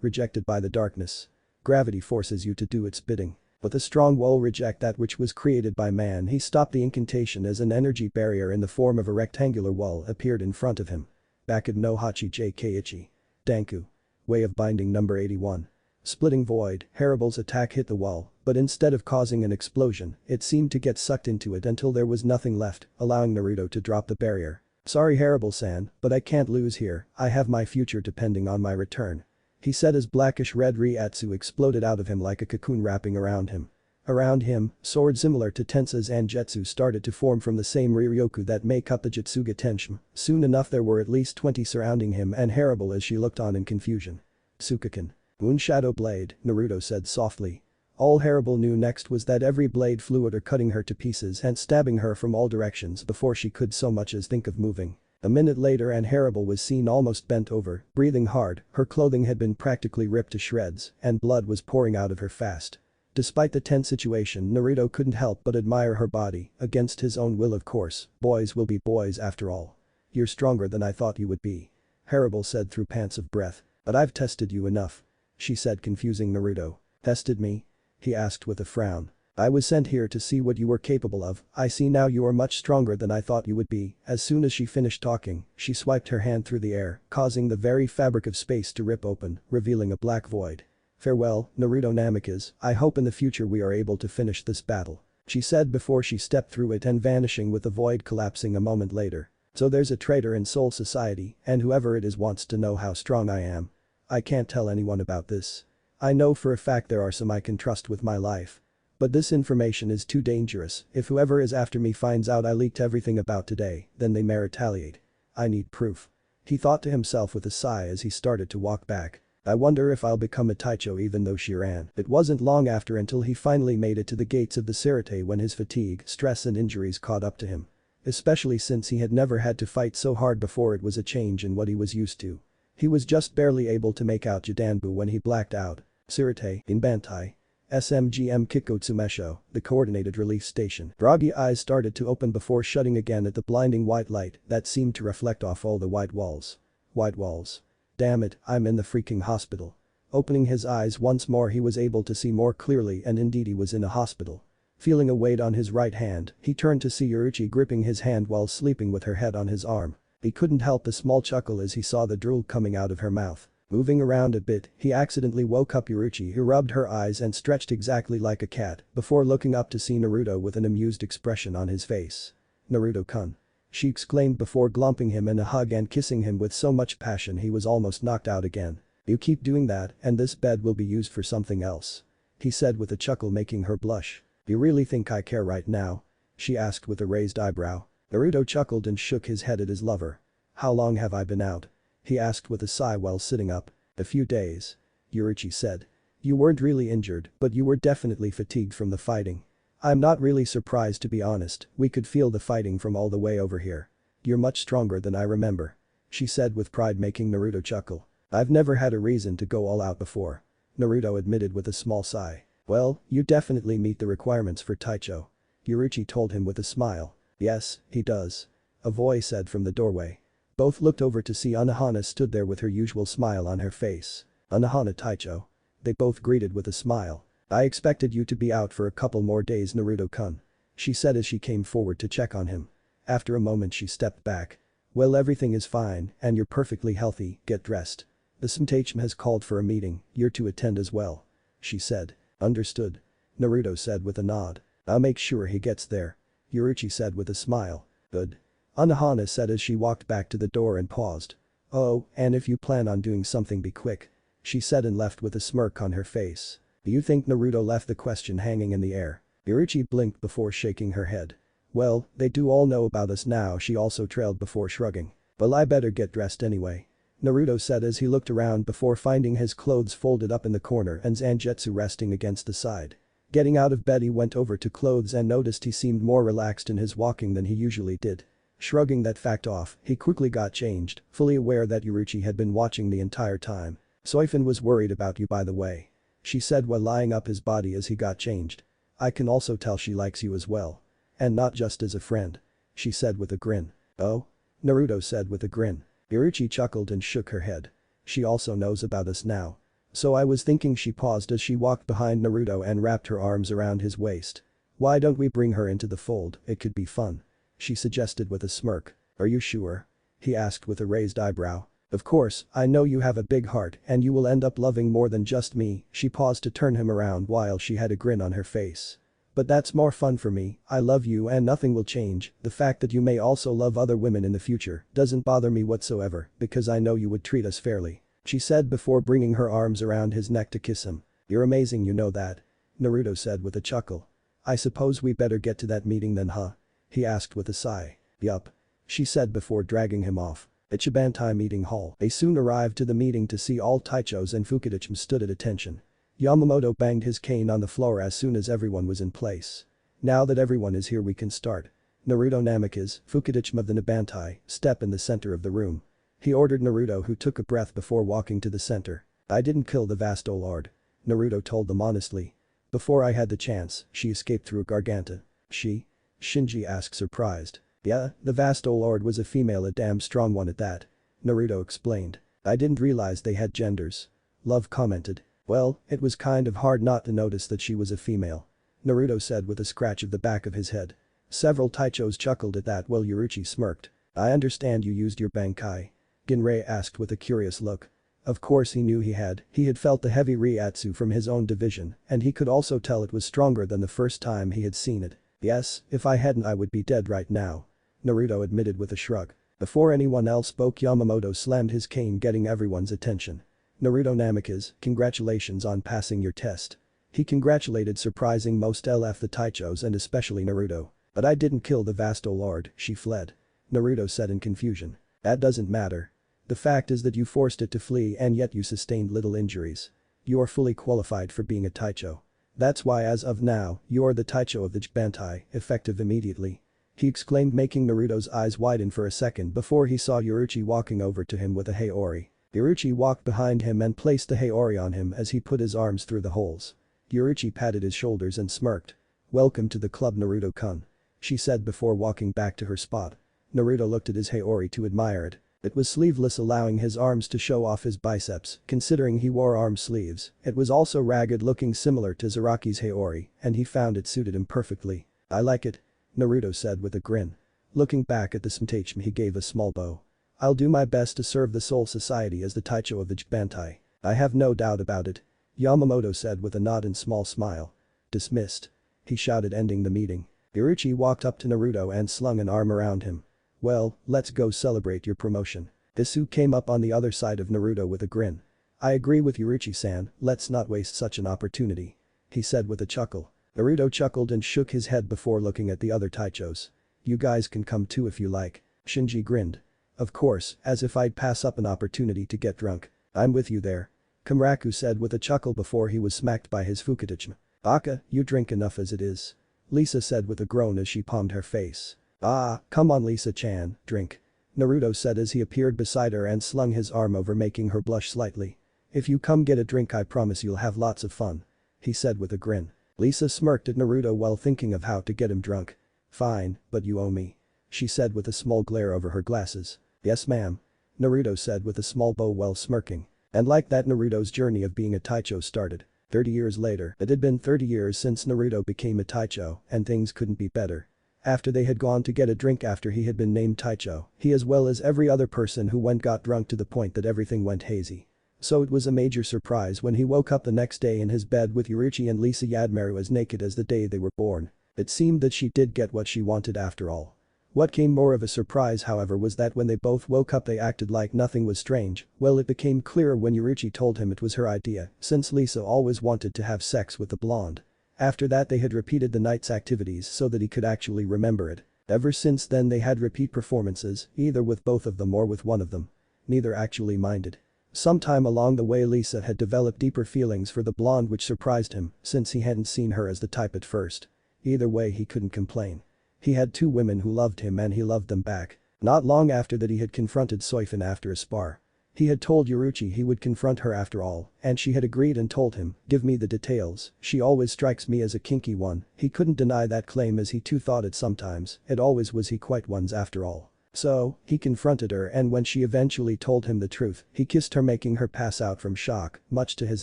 rejected by the darkness. Gravity forces you to do its bidding. But the strong will reject that which was created by man. He stopped the incantation as an energy barrier in the form of a rectangular wall appeared in front of him. Bakud no Hachi JK Ichi. Danku. Way of binding number 81. Splitting void, Harable's attack hit the wall, but instead of causing an explosion, it seemed to get sucked into it until there was nothing left, allowing Naruto to drop the barrier. Sorry Harable-san, but I can't lose here, I have my future depending on my return. He said as blackish-red Ryatsu exploded out of him like a cocoon wrapping around him. Around him, swords similar to Tensa's Anjetsu started to form from the same Riryoku that make up the Jutsuga Tenshin. Soon enough there were at least 20 surrounding him and Harable as she looked on in confusion. Tsukakin. Moon Shadow Blade, Naruto said softly. All Harable knew next was that every blade flew at her cutting her to pieces and stabbing her from all directions before she could so much as think of moving. A minute later and Harable was seen almost bent over, breathing hard, her clothing had been practically ripped to shreds, and blood was pouring out of her fast. Despite the tense situation Naruto couldn't help but admire her body, against his own will of course, boys will be boys after all. You're stronger than I thought you would be. Harable said through pants of breath. But I've tested you enough. She said confusing Naruto. Tested me? He asked with a frown. I was sent here to see what you were capable of, I see now you are much stronger than I thought you would be. As soon as she finished talking, she swiped her hand through the air, causing the very fabric of space to rip open, revealing a black void. Farewell, Naruto Namikaze, I hope in the future we are able to finish this battle. She said before she stepped through it and vanishing with the void collapsing a moment later. So there's a traitor in Soul Society, and whoever it is wants to know how strong I am. I can't tell anyone about this. I know for a fact there are some I can trust with my life. But this information is too dangerous, if whoever is after me finds out I leaked everything about today, then they may retaliate. I need proof. He thought to himself with a sigh as he started to walk back. I wonder if I'll become a Taicho even though she ran. It wasn't long after until he finally made it to the gates of the Sirte when his fatigue, stress and injuries caught up to him. Especially since he had never had to fight so hard before. It was a change in what he was used to. He was just barely able to make out Jidanbu when he blacked out. Sirte, in Bantai. SMGM Kikotsumesho, the coordinated relief station. Groggy eyes started to open before shutting again at the blinding white light that seemed to reflect off all the white walls. White walls. Damn it, I'm in the freaking hospital. Opening his eyes once more he was able to see more clearly and indeed he was in a hospital. Feeling a weight on his right hand, he turned to see Yoruichi gripping his hand while sleeping with her head on his arm. He couldn't help a small chuckle as he saw the drool coming out of her mouth. Moving around a bit, he accidentally woke up Yoruichi who rubbed her eyes and stretched exactly like a cat before looking up to see Naruto with an amused expression on his face. Naruto-kun. She exclaimed before glumping him in a hug and kissing him with so much passion he was almost knocked out again. You keep doing that and this bed will be used for something else. He said with a chuckle making her blush. You really think I care right now? She asked with a raised eyebrow. Naruto chuckled and shook his head at his lover. How long have I been out? He asked with a sigh while sitting up. A few days. Yoruichi said. You weren't really injured, but you were definitely fatigued from the fighting. I'm not really surprised to be honest, we could feel the fighting from all the way over here. You're much stronger than I remember. she said with pride, making Naruto chuckle. I've never had a reason to go all out before. Naruto admitted with a small sigh. Well, you definitely meet the requirements for Taicho. Yuruchi told him with a smile. Yes, he does. A voice said from the doorway. Both looked over to see Anohana stood there with her usual smile on her face. Anohana Taicho. They both greeted with a smile. I expected you to be out for a couple more days, Naruto-kun. She said as she came forward to check on him. After a moment she stepped back. Well, everything is fine and you're perfectly healthy, get dressed. The Sumtachem has called for a meeting, you're to attend as well. She said. Understood. Naruto said with a nod. I'll make sure he gets there. Yuruchi said with a smile. Good. Anohana said as she walked back to the door and paused. Oh, and if you plan on doing something, be quick. She said and left with a smirk on her face. Do you think Naruto left the question hanging in the air? Yuruchi blinked before shaking her head. Well, they do all know about us now, she also trailed before shrugging. Well, I better get dressed anyway. Naruto said as he looked around before finding his clothes folded up in the corner and Zangetsu resting against the side. Getting out of bed, he went over to clothes and noticed he seemed more relaxed in his walking than he usually did. Shrugging that fact off, he quickly got changed, fully aware that Yuruchi had been watching the entire time. Soifon was worried about you, by the way. She said while lying up his body as he got changed. I can also tell she likes you as well. And not just as a friend. She said with a grin. Oh? Naruto said with a grin. Yuruchi chuckled and shook her head. She also knows about us now. So I was thinking, she paused as she walked behind Naruto and wrapped her arms around his waist. Why don't we bring her into the fold, it could be fun. She suggested with a smirk. Are you sure? He asked with a raised eyebrow. Of course, I know you have a big heart and you will end up loving more than just me. She paused to turn him around while she had a grin on her face. But that's more fun for me, I love you and nothing will change. The fact that you may also love other women in the future doesn't bother me whatsoever because I know you would treat us fairly. She said before bringing her arms around his neck to kiss him. You're amazing, you know that. Naruto said with a chuckle. I suppose we better get to that meeting then, huh? He asked with a sigh. Yup. She said before dragging him off. At Shibantai meeting hall, they soon arrived to the meeting to see all Taichos and Fukidachems stood at attention. Yamamoto banged his cane on the floor as soon as everyone was in place. Now that everyone is here, we can start. Naruto Namikaze, Fukidachem of the Nibantai, step in the center of the room. He ordered Naruto, who took a breath before walking to the center. I didn't kill the vasto lord. Naruto told them honestly. Before I had the chance, she escaped through Garganta. She? Shinji asked surprised. Yeah, the vasto lord was a female, a damn strong one at that. Naruto explained. I didn't realize they had genders. Love commented. Well, it was kind of hard not to notice that she was a female. Naruto said with a scratch of the back of his head. Several Taichos chuckled at that while Yuruchi smirked. I understand you used your Bankai. Ginrei asked with a curious look. Of course he knew he had felt the heavy Reiatsu from his own division and he could also tell it was stronger than the first time he had seen it. Yes, if I hadn't I would be dead right now. Naruto admitted with a shrug. Before anyone else spoke, Yamamoto slammed his cane, getting everyone's attention. Naruto Namikaze, congratulations on passing your test. He congratulated, surprising most LF the Taichos and especially Naruto. But I didn't kill the vasto lord, she fled. Naruto said in confusion. That doesn't matter. The fact is that you forced it to flee and yet you sustained little injuries. You are fully qualified for being a Taicho. That's why as of now, you are the Taicho of the Jibantai, effective immediately. He exclaimed, making Naruto's eyes widen for a second before he saw Yuruchi walking over to him with a Heiori. Yuruchi walked behind him and placed the Heiori on him as he put his arms through the holes. Yuruchi patted his shoulders and smirked. Welcome to the club, Naruto-kun. She said before walking back to her spot. Naruto looked at his Heiori to admire it. It was sleeveless, allowing his arms to show off his biceps, considering he wore arm sleeves. It was also ragged, looking similar to Zaraki's Heiori, and he found it suited him perfectly. I like it. Naruto said with a grin. Looking back at the Sumtachem, he gave a small bow. I'll do my best to serve the Soul Society as the Taicho of the Jibantai. I have no doubt about it. Yamamoto said with a nod and small smile. Dismissed. He shouted, ending the meeting. Yuruchi walked up to Naruto and slung an arm around him. Well, let's go celebrate your promotion. Isu came up on the other side of Naruto with a grin. I agree with Yuruchi-san, let's not waste such an opportunity. He said with a chuckle. Naruto chuckled and shook his head before looking at the other Taichos. You guys can come too if you like. Shinji grinned. Of course, as if I'd pass up an opportunity to get drunk. I'm with you there. Kamraku said with a chuckle before he was smacked by his Fukidachem. Aka, you drink enough as it is. Lisa said with a groan as she palmed her face. Ah, come on Lisa-chan, drink. Naruto said as he appeared beside her and slung his arm over, making her blush slightly. "If you come get a drink, I promise you'll have lots of fun," he said with a grin. Lisa smirked at Naruto while thinking of how to get him drunk. "Fine, but you owe me," she said with a small glare over her glasses. "Yes ma'am," Naruto said with a small bow while smirking. And like that, Naruto's journey of being a Taicho started. 30 years later, it had been 30 years since Naruto became a Taicho, and things couldn't be better. After they had gone to get a drink after he had been named Taicho, he as well as every other person who went got drunk to the point that everything went hazy. So it was a major surprise when he woke up the next day in his bed with Yuruchi and Lisa Yadmaru as naked as the day they were born. It seemed that she did get what she wanted after all. What came more of a surprise, however, was that when they both woke up they acted like nothing was strange. Well, it became clearer when Yuruchi told him it was her idea, since Lisa always wanted to have sex with the blonde. After that they had repeated the night's activities so that he could actually remember it. Ever since then they had repeat performances, either with both of them or with one of them. Neither actually minded. Sometime along the way Lisa had developed deeper feelings for the blonde, which surprised him since he hadn't seen her as the type at first. Either way he couldn't complain. He had two women who loved him and he loved them back. Not long after that he had confronted Soifon after a spar. He had told Yuruchi he would confront her after all, and she had agreed and told him, "Give me the details, she always strikes me as a kinky one." He couldn't deny that claim as he too thought it sometimes, it always was he quite ones after all. So, he confronted her, and when she eventually told him the truth, he kissed her, making her pass out from shock, much to his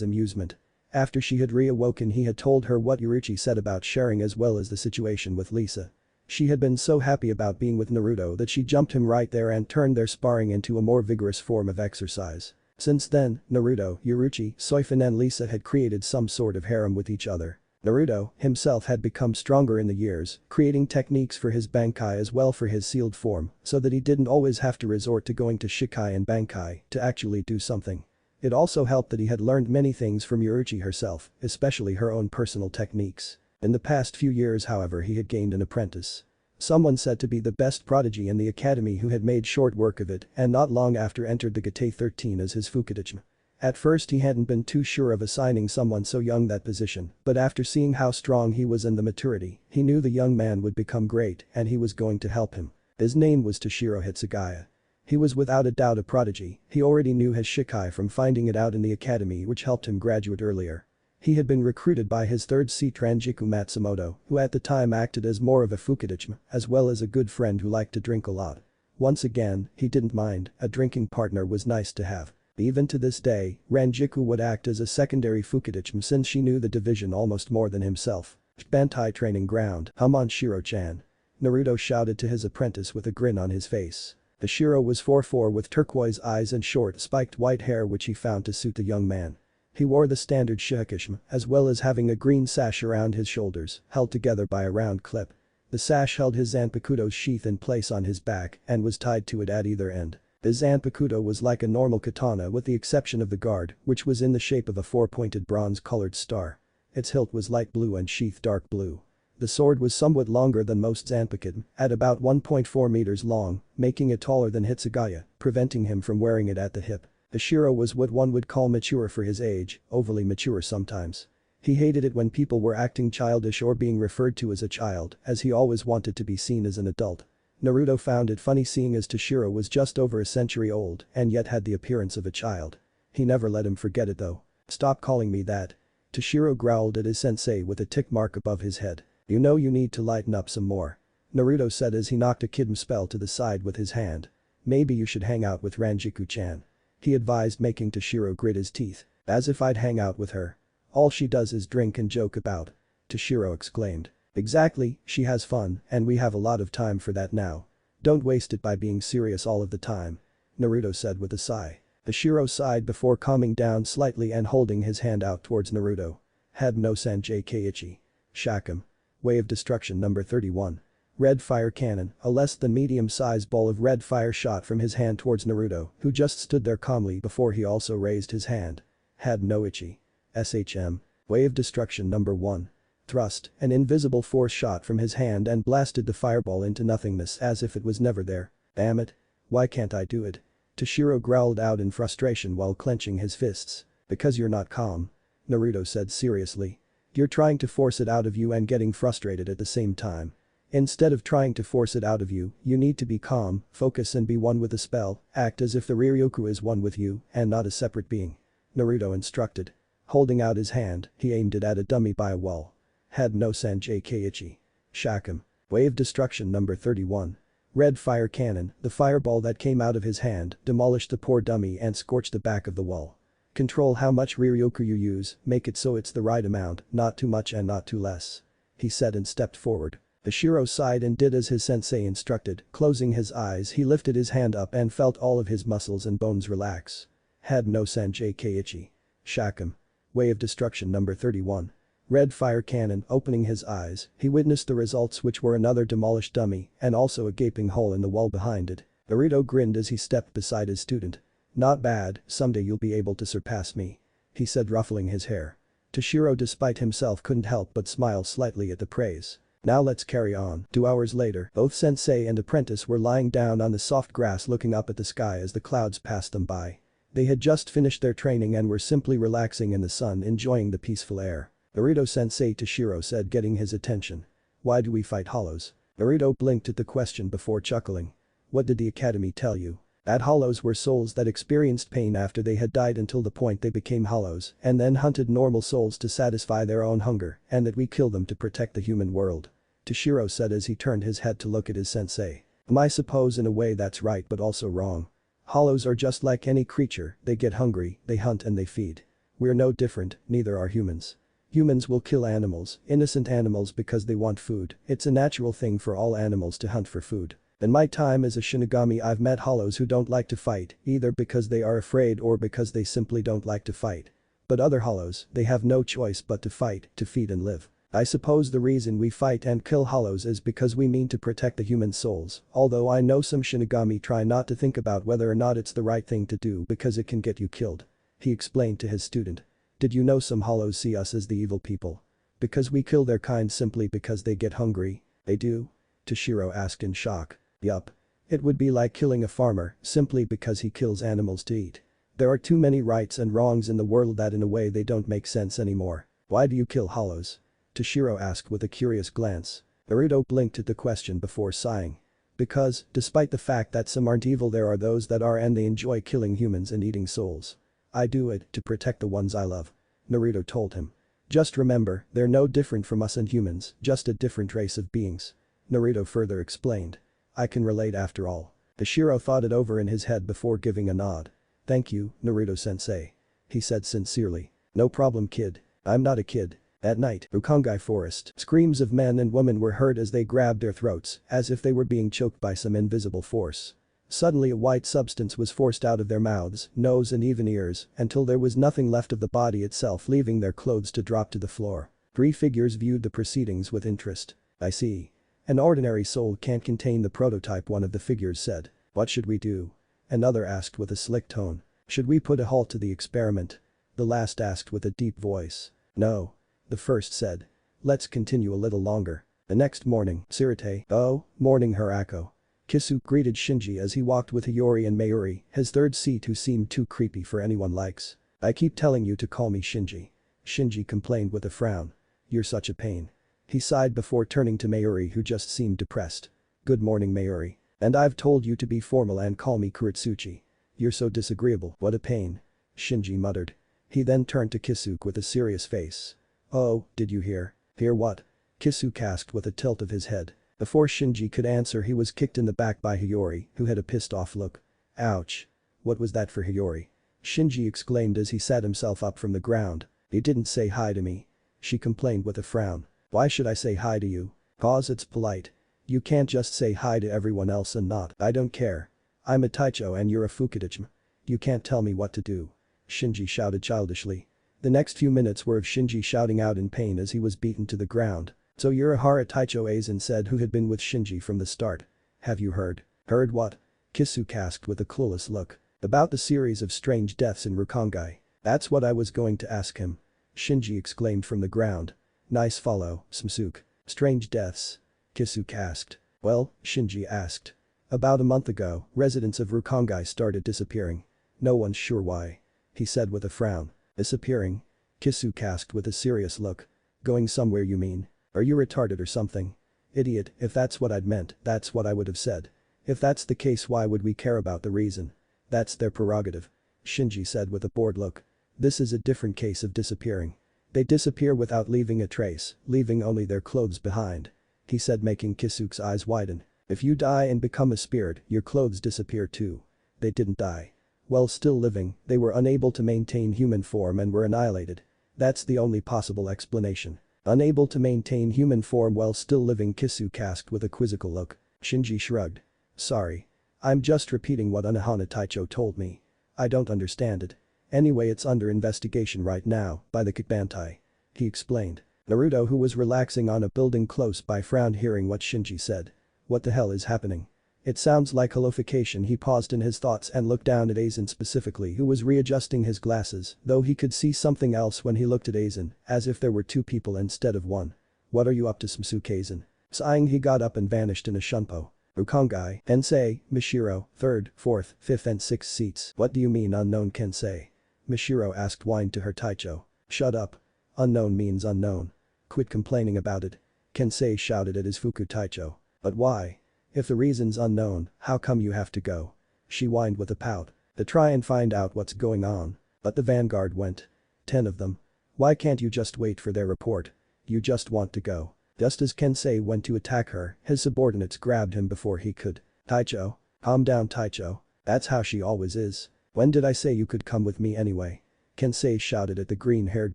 amusement. After she had reawoken he had told her what Yuruchi said about sharing as well as the situation with Lisa. She had been so happy about being with Naruto that she jumped him right there and turned their sparring into a more vigorous form of exercise. Since then, Naruto, Yuruchi, Soifon and Lisa had created some sort of harem with each other. Naruto himself had become stronger in the years, creating techniques for his Bankai as well for his sealed form, so that he didn't always have to resort to going to Shikai and Bankai to actually do something. It also helped that he had learned many things from Yuruchi herself, especially her own personal techniques. In the past few years, however, he had gained an apprentice. Someone said to be the best prodigy in the academy who had made short work of it and not long after entered the Gate 13 as his Fukidachi. At first he hadn't been too sure of assigning someone so young that position, but after seeing how strong he was and the maturity, he knew the young man would become great and he was going to help him. His name was Toshiro Hitsugaya. He was without a doubt a prodigy. He already knew his Shikai from finding it out in the academy, which helped him graduate earlier. He had been recruited by his third seat Ranjiku Matsumoto, who at the time acted as more of a Fukidachi, as well as a good friend who liked to drink a lot. Once again, he didn't mind, a drinking partner was nice to have. Even to this day, Ranjiku would act as a secondary Fukidachi since she knew the division almost more than himself. Bantai training ground, hum on Shiro-chan. Naruto shouted to his apprentice with a grin on his face. The Shiro was 4'4" with turquoise eyes and short spiked white hair which he found to suit the young man. He wore the standard shihakishima as well as having a green sash around his shoulders, held together by a round clip. The sash held his Zanpakuto's sheath in place on his back and was tied to it at either end. His Zanpakuto was like a normal katana with the exception of the guard, which was in the shape of a four-pointed bronze-colored star. Its hilt was light blue and sheath dark blue. The sword was somewhat longer than most Zanpakuto, at about 1.4 meters long, making it taller than Hitsugaya, preventing him from wearing it at the hip. The Shiro was what one would call mature for his age, overly mature sometimes. He hated it when people were acting childish or being referred to as a child, as he always wanted to be seen as an adult. Naruto found it funny seeing as Toshiro was just over a century old and yet had the appearance of a child. He never let him forget it though. "Stop calling me that." Toshiro growled at his sensei with a tick mark above his head. "You know you need to lighten up some more," Naruto said as he knocked a kidum spell to the side with his hand. "Maybe you should hang out with Ranjiku-chan," he advised, making Toshiro grit his teeth. "As if I'd hang out with her. All she does is drink and joke about," Toshiro exclaimed. "Exactly, she has fun and we have a lot of time for that now. Don't waste it by being serious all of the time," Naruto said with a sigh. Toshiro sighed before calming down slightly and holding his hand out towards Naruto. "Had no Sanjay Keiichi. Shakum. Way of Destruction number 31. Red fire cannon, a less than medium-sized ball of red fire shot from his hand towards Naruto, who just stood there calmly before he also raised his hand. Had no ichi. SHM. Way of Destruction number 1. Thrust, an invisible force shot from his hand and blasted the fireball into nothingness as if it was never there. "Damn it. Why can't I do it?" Toshiro growled out in frustration while clenching his fists. "Because you're not calm," Naruto said seriously. "You're trying to force it out of you and getting frustrated at the same time. Instead of trying to force it out of you, you need to be calm, focus and be one with the spell, act as if the Ryukyu is one with you and not a separate being. Naruto instructed. Holding out his hand, he aimed it at a dummy by a wall. Had no Sanjay Keiichi. Shakum. Wave destruction number 31. Red fire cannon, the fireball that came out of his hand, demolished the poor dummy and scorched the back of the wall. Control how much Ryukyu you use, make it so it's the right amount, not too much and not too less. He said and stepped forward. Ishiro sighed and did as his sensei instructed, closing his eyes he lifted his hand up and felt all of his muscles and bones relax. Had no Sanjay Keiichi. Shakum. Wave destruction number 31. Red fire cannon, opening his eyes, he witnessed the results which were another demolished dummy and also a gaping hole in the wall behind it. Naruto grinned as he stepped beside his student. Not bad, someday you'll be able to surpass me. He said ruffling his hair. Toshiro despite himself couldn't help but smile slightly at the praise. Now let's carry on. 2 hours later, both sensei and apprentice were lying down on the soft grass looking up at the sky as the clouds passed them by. They had just finished their training and were simply relaxing in the sun enjoying the peaceful air. Naruto-sensei Toshiro said getting his attention. Why do we fight hollows? Naruto blinked at the question before chuckling. What did the academy tell you? That hollows were souls that experienced pain after they had died until the point they became hollows and then hunted normal souls to satisfy their own hunger and that we kill them to protect the human world. Toshiro said as he turned his head to look at his sensei. I suppose in a way that's right but also wrong. Hollows are just like any creature, they get hungry, they hunt and they feed. We're no different, neither are humans. Humans will kill animals, innocent animals because they want food, it's a natural thing for all animals to hunt for food. In my time as a Shinigami I've met hollows who don't like to fight, either because they are afraid or because they simply don't like to fight. But other hollows, they have no choice but to fight, to feed and live. I suppose the reason we fight and kill hollows is because we mean to protect the human souls, although I know some Shinigami try not to think about whether or not it's the right thing to do because it can get you killed. He explained to his student. Did you know some hollows see us as the evil people? Because we kill their kind simply because they get hungry? They do? Toshiro asked in shock. Yup. It would be like killing a farmer simply because he kills animals to eat. There are too many rights and wrongs in the world that in a way they don't make sense anymore. Why do you kill hollows? Toshiro asked with a curious glance. Naruto blinked at the question before sighing. Because, despite the fact that some aren't evil there are those that are and they enjoy killing humans and eating souls. I do it to protect the ones I love. Naruto told him. Just remember, they're no different from us and humans, just a different race of beings. Naruto further explained. I can relate after all. Toshiro thought it over in his head before giving a nod. Thank you, Naruto-sensei. He said sincerely. No problem kid. I'm not a kid. At night, Rukongai Forest, screams of men and women were heard as they grabbed their throats, as if they were being choked by some invisible force. Suddenly a white substance was forced out of their mouths, nose and even ears, until there was nothing left of the body itself leaving their clothes to drop to the floor. 3 figures viewed the proceedings with interest. I see. An ordinary soul can't contain the prototype, one of the figures said. What should we do? Another asked with a slick tone. Should we put a halt to the experiment? The last asked with a deep voice. No. The first said. Let's continue a little longer. The next morning, Tsurete. Oh, morning Hirako. Kisu greeted Shinji as he walked with Hiyori and Mayuri, his third seat who seemed too creepy for anyone likes. I keep telling you to call me Shinji. Shinji complained with a frown. You're such a pain. He sighed before turning to Mayuri who just seemed depressed. Good morning Mayuri. And I've told you to be formal and call me Kuretsuchi. You're so disagreeable, what a pain. Shinji muttered. He then turned to Kisuke with a serious face. Oh, did you hear? Hear what? Kisuke asked with a tilt of his head. Before Shinji could answer he was kicked in the back by Hiyori, who had a pissed off look. Ouch. What was that for Hiyori? Shinji exclaimed as he sat himself up from the ground. You didn't say hi to me. She complained with a frown. Why should I say hi to you? Cause it's polite. You can't just say hi to everyone else and not. I don't care. I'm a Taicho and you're a Fukudachi. You can't tell me what to do. Shinji shouted childishly. The next few minutes were of Shinji shouting out in pain as he was beaten to the ground. So Urahara Taicho Aizen said, who had been with Shinji from the start. Have you heard? Heard what? Kisuke asked with a clueless look. About the series of strange deaths in Rukongai. That's what I was going to ask him. Shinji exclaimed from the ground. Nice follow, Samsuke. Strange deaths? Kisuke asked. Well, Shinji asked. About a month ago, residents of Rukongai started disappearing. No one's sure why. He said with a frown. Disappearing? Kisuke asked with a serious look. Going somewhere you mean? Are you retarded or something? Idiot, if that's what I'd meant, that's what I would have said. If that's the case, why would we care about the reason? That's their prerogative. Shinji said with a bored look. This is a different case of disappearing. They disappear without leaving a trace, leaving only their clothes behind. He said, making Kisuke's eyes widen. If you die and become a spirit, your clothes disappear too. They didn't die. While still living, they were unable to maintain human form and were annihilated. That's the only possible explanation. Unable to maintain human form while still living, Kisuke asked with a quizzical look. Shinji shrugged. Sorry. I'm just repeating what Unohana Taicho told me. I don't understand it. Anyway, it's under investigation right now by the Kibantai. He explained. Naruto, who was relaxing on a building close by, frowned hearing what Shinji said. What the hell is happening? It sounds like holification. He paused in his thoughts and looked down at Aizen specifically, who was readjusting his glasses, though he could see something else when he looked at Aizen, as if there were two people instead of one. What are you up to, Sasuke? Aizen? Sighing, he got up and vanished in a shunpo. Ukongai, Kensei, Mishiro, 3rd, 4th, 5th and 6th seats. What do you mean unknown, Kensei? Mishiro asked, whined to her Taicho. Shut up. Unknown means unknown. Quit complaining about it. Kensei shouted at his Fuku Taicho. But why? If the reason's unknown, how come you have to go? She whined with a pout. To try and find out what's going on. But the vanguard went. 10 of them. Why can't you just wait for their report? You just want to go. Just as Kensei went to attack her, his subordinates grabbed him before he could. Taicho. Calm down, Taicho. That's how she always is. When did I say you could come with me anyway? Kensei shouted at the green-haired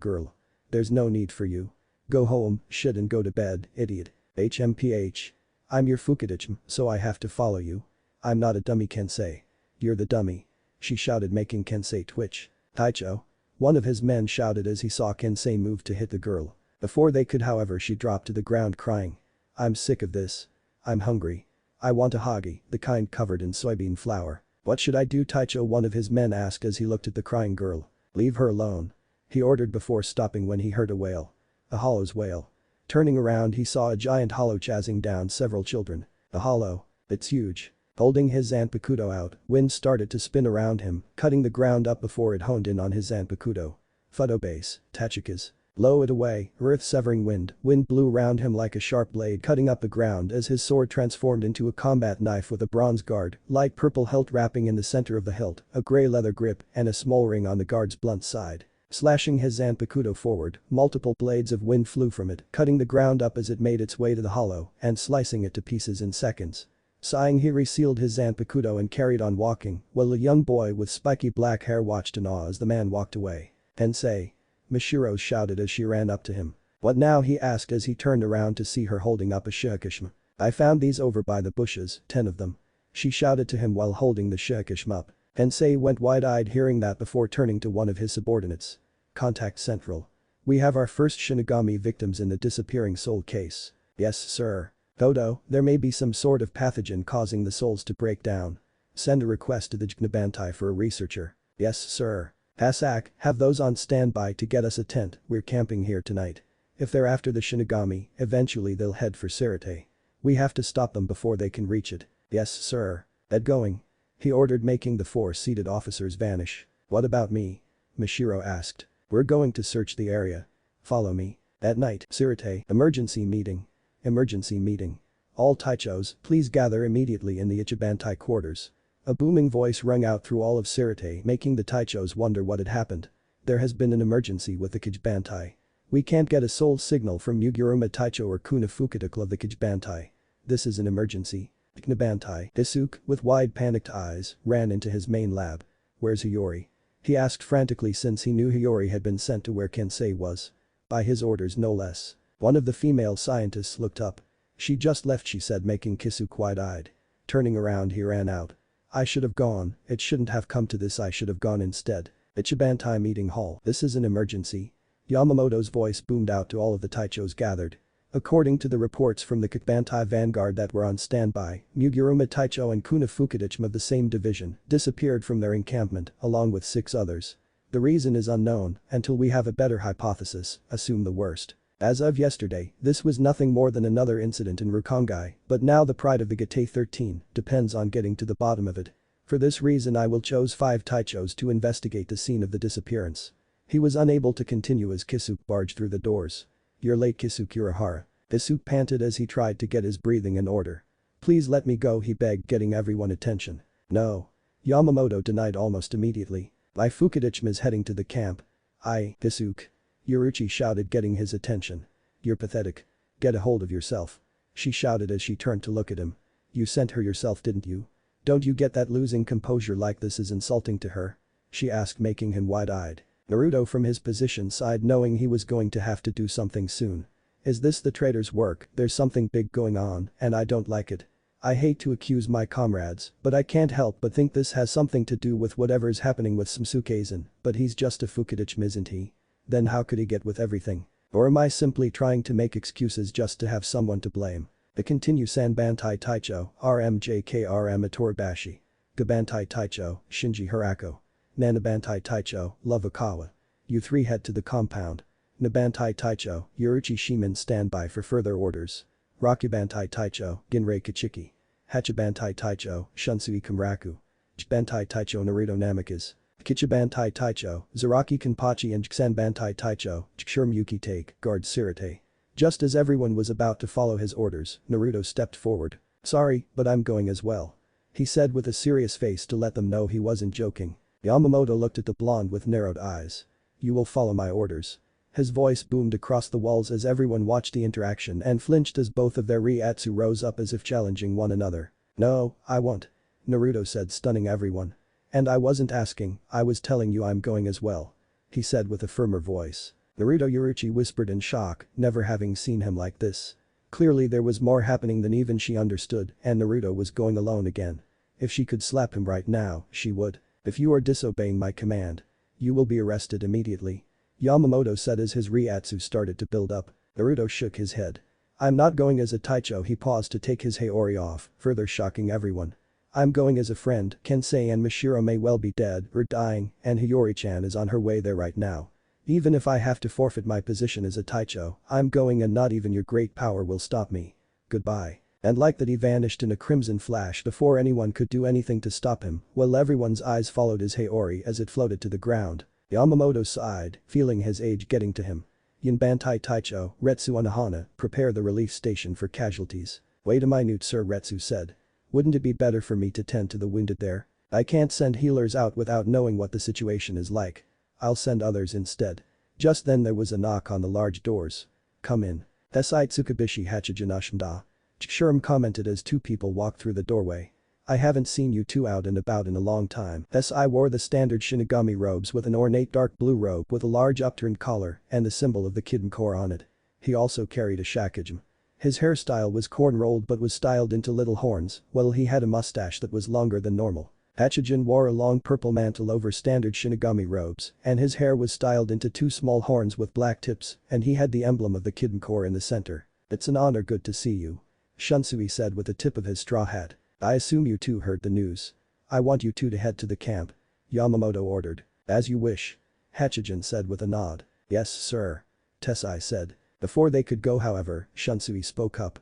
girl. There's no need for you. Go home, shit and go to bed, idiot. HMPH. I'm your Fukudichim, so I have to follow you. I'm not a dummy, Kensei. You're the dummy. She shouted, making Kensei twitch. Taicho. One of his men shouted as he saw Kensei move to hit the girl. Before they could, however, she dropped to the ground crying. I'm sick of this. I'm hungry. I want a hagi, the kind covered in soybean flour. What should I do, Taicho? One of his men asked as he looked at the crying girl. Leave her alone. He ordered before stopping when he heard a wail. A hollow's wail. Turning around, he saw a giant hollow chasing down several children. A hollow. It's huge. Holding his Zanpakuto out, wind started to spin around him, cutting the ground up before it honed in on his Zanpakuto. Fudo base, Tachikas. Blow it away, earth-severing wind. Wind blew around him like a sharp blade, cutting up the ground as his sword transformed into a combat knife with a bronze guard, light purple hilt wrapping in the center of the hilt, a gray leather grip, and a small ring on the guard's blunt side. Slashing his Zanpakuto forward, multiple blades of wind flew from it, cutting the ground up as it made its way to the hollow, and slicing it to pieces in seconds. Sighing, he resealed his Zanpakuto and carried on walking, while a young boy with spiky black hair watched in awe as the man walked away. Tensei. Mishiro shouted as she ran up to him. What now, he asked as he turned around to see her holding up a shikishima. I found these over by the bushes, 10 of them. She shouted to him while holding the shikishima up. Tensei went wide-eyed hearing that before turning to one of his subordinates. Contact Central. We have our first Shinigami victims in the disappearing soul case. Yes, sir. Dodo, there may be some sort of pathogen causing the souls to break down. Send a request to the Jnabantai for a researcher. Yes, sir. Hasak, have those on standby to get us a tent, we're camping here tonight. If they're after the Shinigami, eventually they'll head for Sirte. We have to stop them before they can reach it. Yes, sir. Get going. He ordered, making the 4 seated officers vanish. What about me? Mishiro asked. We're going to search the area. Follow me. At night, Sirte, emergency meeting. Emergency meeting. All Taichos, please gather immediately in the Ichibantai quarters. A booming voice rang out through all of Sirte, making the Taichos wonder what had happened. There has been an emergency with the Kichibantai. We can't get a soul signal from Yuguruma Taicho or Kuna Fukutakla of the Kichibantai. This is an emergency. Kichibantai, Isuke, with wide panicked eyes, ran into his main lab. Where's Hiyori? He asked frantically since he knew Hiyori had been sent to where Kensei was. By his orders, no less. One of the female scientists looked up. She just left, she said, making Kisuke wide-eyed. Turning around, he ran out. I should have gone, it shouldn't have come to this, I should have gone instead. Ichibantai meeting hall. This is an emergency. Yamamoto's voice boomed out to all of the Taichos gathered. According to the reports from the Kichibantai vanguard that were on standby, Muguruma Taicho and Kuna Fukudichim of the same division disappeared from their encampment along with 6 others. The reason is unknown until we have a better hypothesis, assume the worst. As of yesterday, this was nothing more than another incident in Rukongai, but now the pride of the Gate 13 depends on getting to the bottom of it. For this reason I will choose 5 Taichos to investigate the scene of the disappearance. He was unable to continue as Kisuke barged through the doors. You're late, Kisuke Urahara. Sasuke panted as he tried to get his breathing in order. Please let me go, he begged, getting everyone attention. No. Yamamoto denied almost immediately. My Fukidichim is heading to the camp. Sasuke. Yoruichi shouted, getting his attention. You're pathetic. Get a hold of yourself. She shouted as she turned to look at him. You sent her yourself, didn't you? Don't you get that losing composure like this is insulting to her? She asked, making him wide-eyed. Naruto from his position sighed, knowing he was going to have to do something soon. Is this the traitor's work? There's something big going on, and I don't like it. I hate to accuse my comrades, but I can't help but think this has something to do with whatever's happening with Sasuke-san, but he's just a Fukidichim, isn't he? Then how could he get with everything? Or am I simply trying to make excuses just to have someone to blame? The continue Sanbantai Taicho, RMJKRM Atoribashi. Gabantai Taicho, Shinji Hirako. Nanabantai Taicho, Lovakawa. You three head to the compound. Nabantai Taicho, Yoruichi Shimen stand by for further orders. Rakubantai Taicho, Ginrei Kichiki. Hachibantai Taicho, Shunsui Kamraku. Chibantai Taicho Naruto Namakas. Kichibantai Taicho, Zaraki Kenpachi and Sanbantai Taicho, Chishurmyuki take, guard Sirate. Just as everyone was about to follow his orders, Naruto stepped forward. Sorry, but I'm going as well. He said with a serious face to let them know he wasn't joking. Yamamoto looked at the blonde with narrowed eyes. You will follow my orders. His voice boomed across the walls as everyone watched the interaction and flinched as both of their Reiatsu rose up as if challenging one another. No, I won't. Naruto said, stunning everyone. And I wasn't asking, I was telling you I'm going as well. He said with a firmer voice. Naruto Yoruichi whispered in shock, never having seen him like this. Clearly there was more happening than even she understood, and Naruto was going alone again. If she could slap him right now, she would. If you are disobeying my command, you will be arrested immediately. Yamamoto said as his Reiatsu started to build up. Naruto shook his head. I'm not going as a Taicho. He paused to take his Haori off, further shocking everyone. I'm going as a friend. Kensei and Mashiro may well be dead or dying, and Hiyori-chan is on her way there right now. Even if I have to forfeit my position as a Taicho, I'm going and not even your great power will stop me. Goodbye. And like that he vanished in a crimson flash before anyone could do anything to stop him, while everyone's eyes followed his Haori as it floated to the ground. Yamamoto sighed, feeling his age getting to him. Yinbantai Taicho, Retsu Anahana, prepare the relief station for casualties. Wait a minute, sir, Retsu said. Wouldn't it be better for me to tend to the wounded there? I can't send healers out without knowing what the situation is like. I'll send others instead. Just then there was a knock on the large doors. Come in. Tesai Tsukabishi Hachijanashimda. Chishurm commented as two people walked through the doorway. I haven't seen you two out and about in a long time. Tesai wore the standard Shinigami robes with an ornate dark blue robe with a large upturned collar and the symbol of the Kiden Corps on it. He also carried a shakijim. His hairstyle was corn-rolled but was styled into little horns, while he had a mustache that was longer than normal. Hachijin wore a long purple mantle over standard Shinigami robes, and his hair was styled into two small horns with black tips, and he had the emblem of the Kiden Corps in the center. It's an honor, good to see you. Shunsui said with the tip of his straw hat. I assume you two heard the news. I want you two to head to the camp. Yamamoto ordered. As you wish. Hachijin said with a nod. Yes, sir. Tesai said. Before they could go, however, Shunsui spoke up.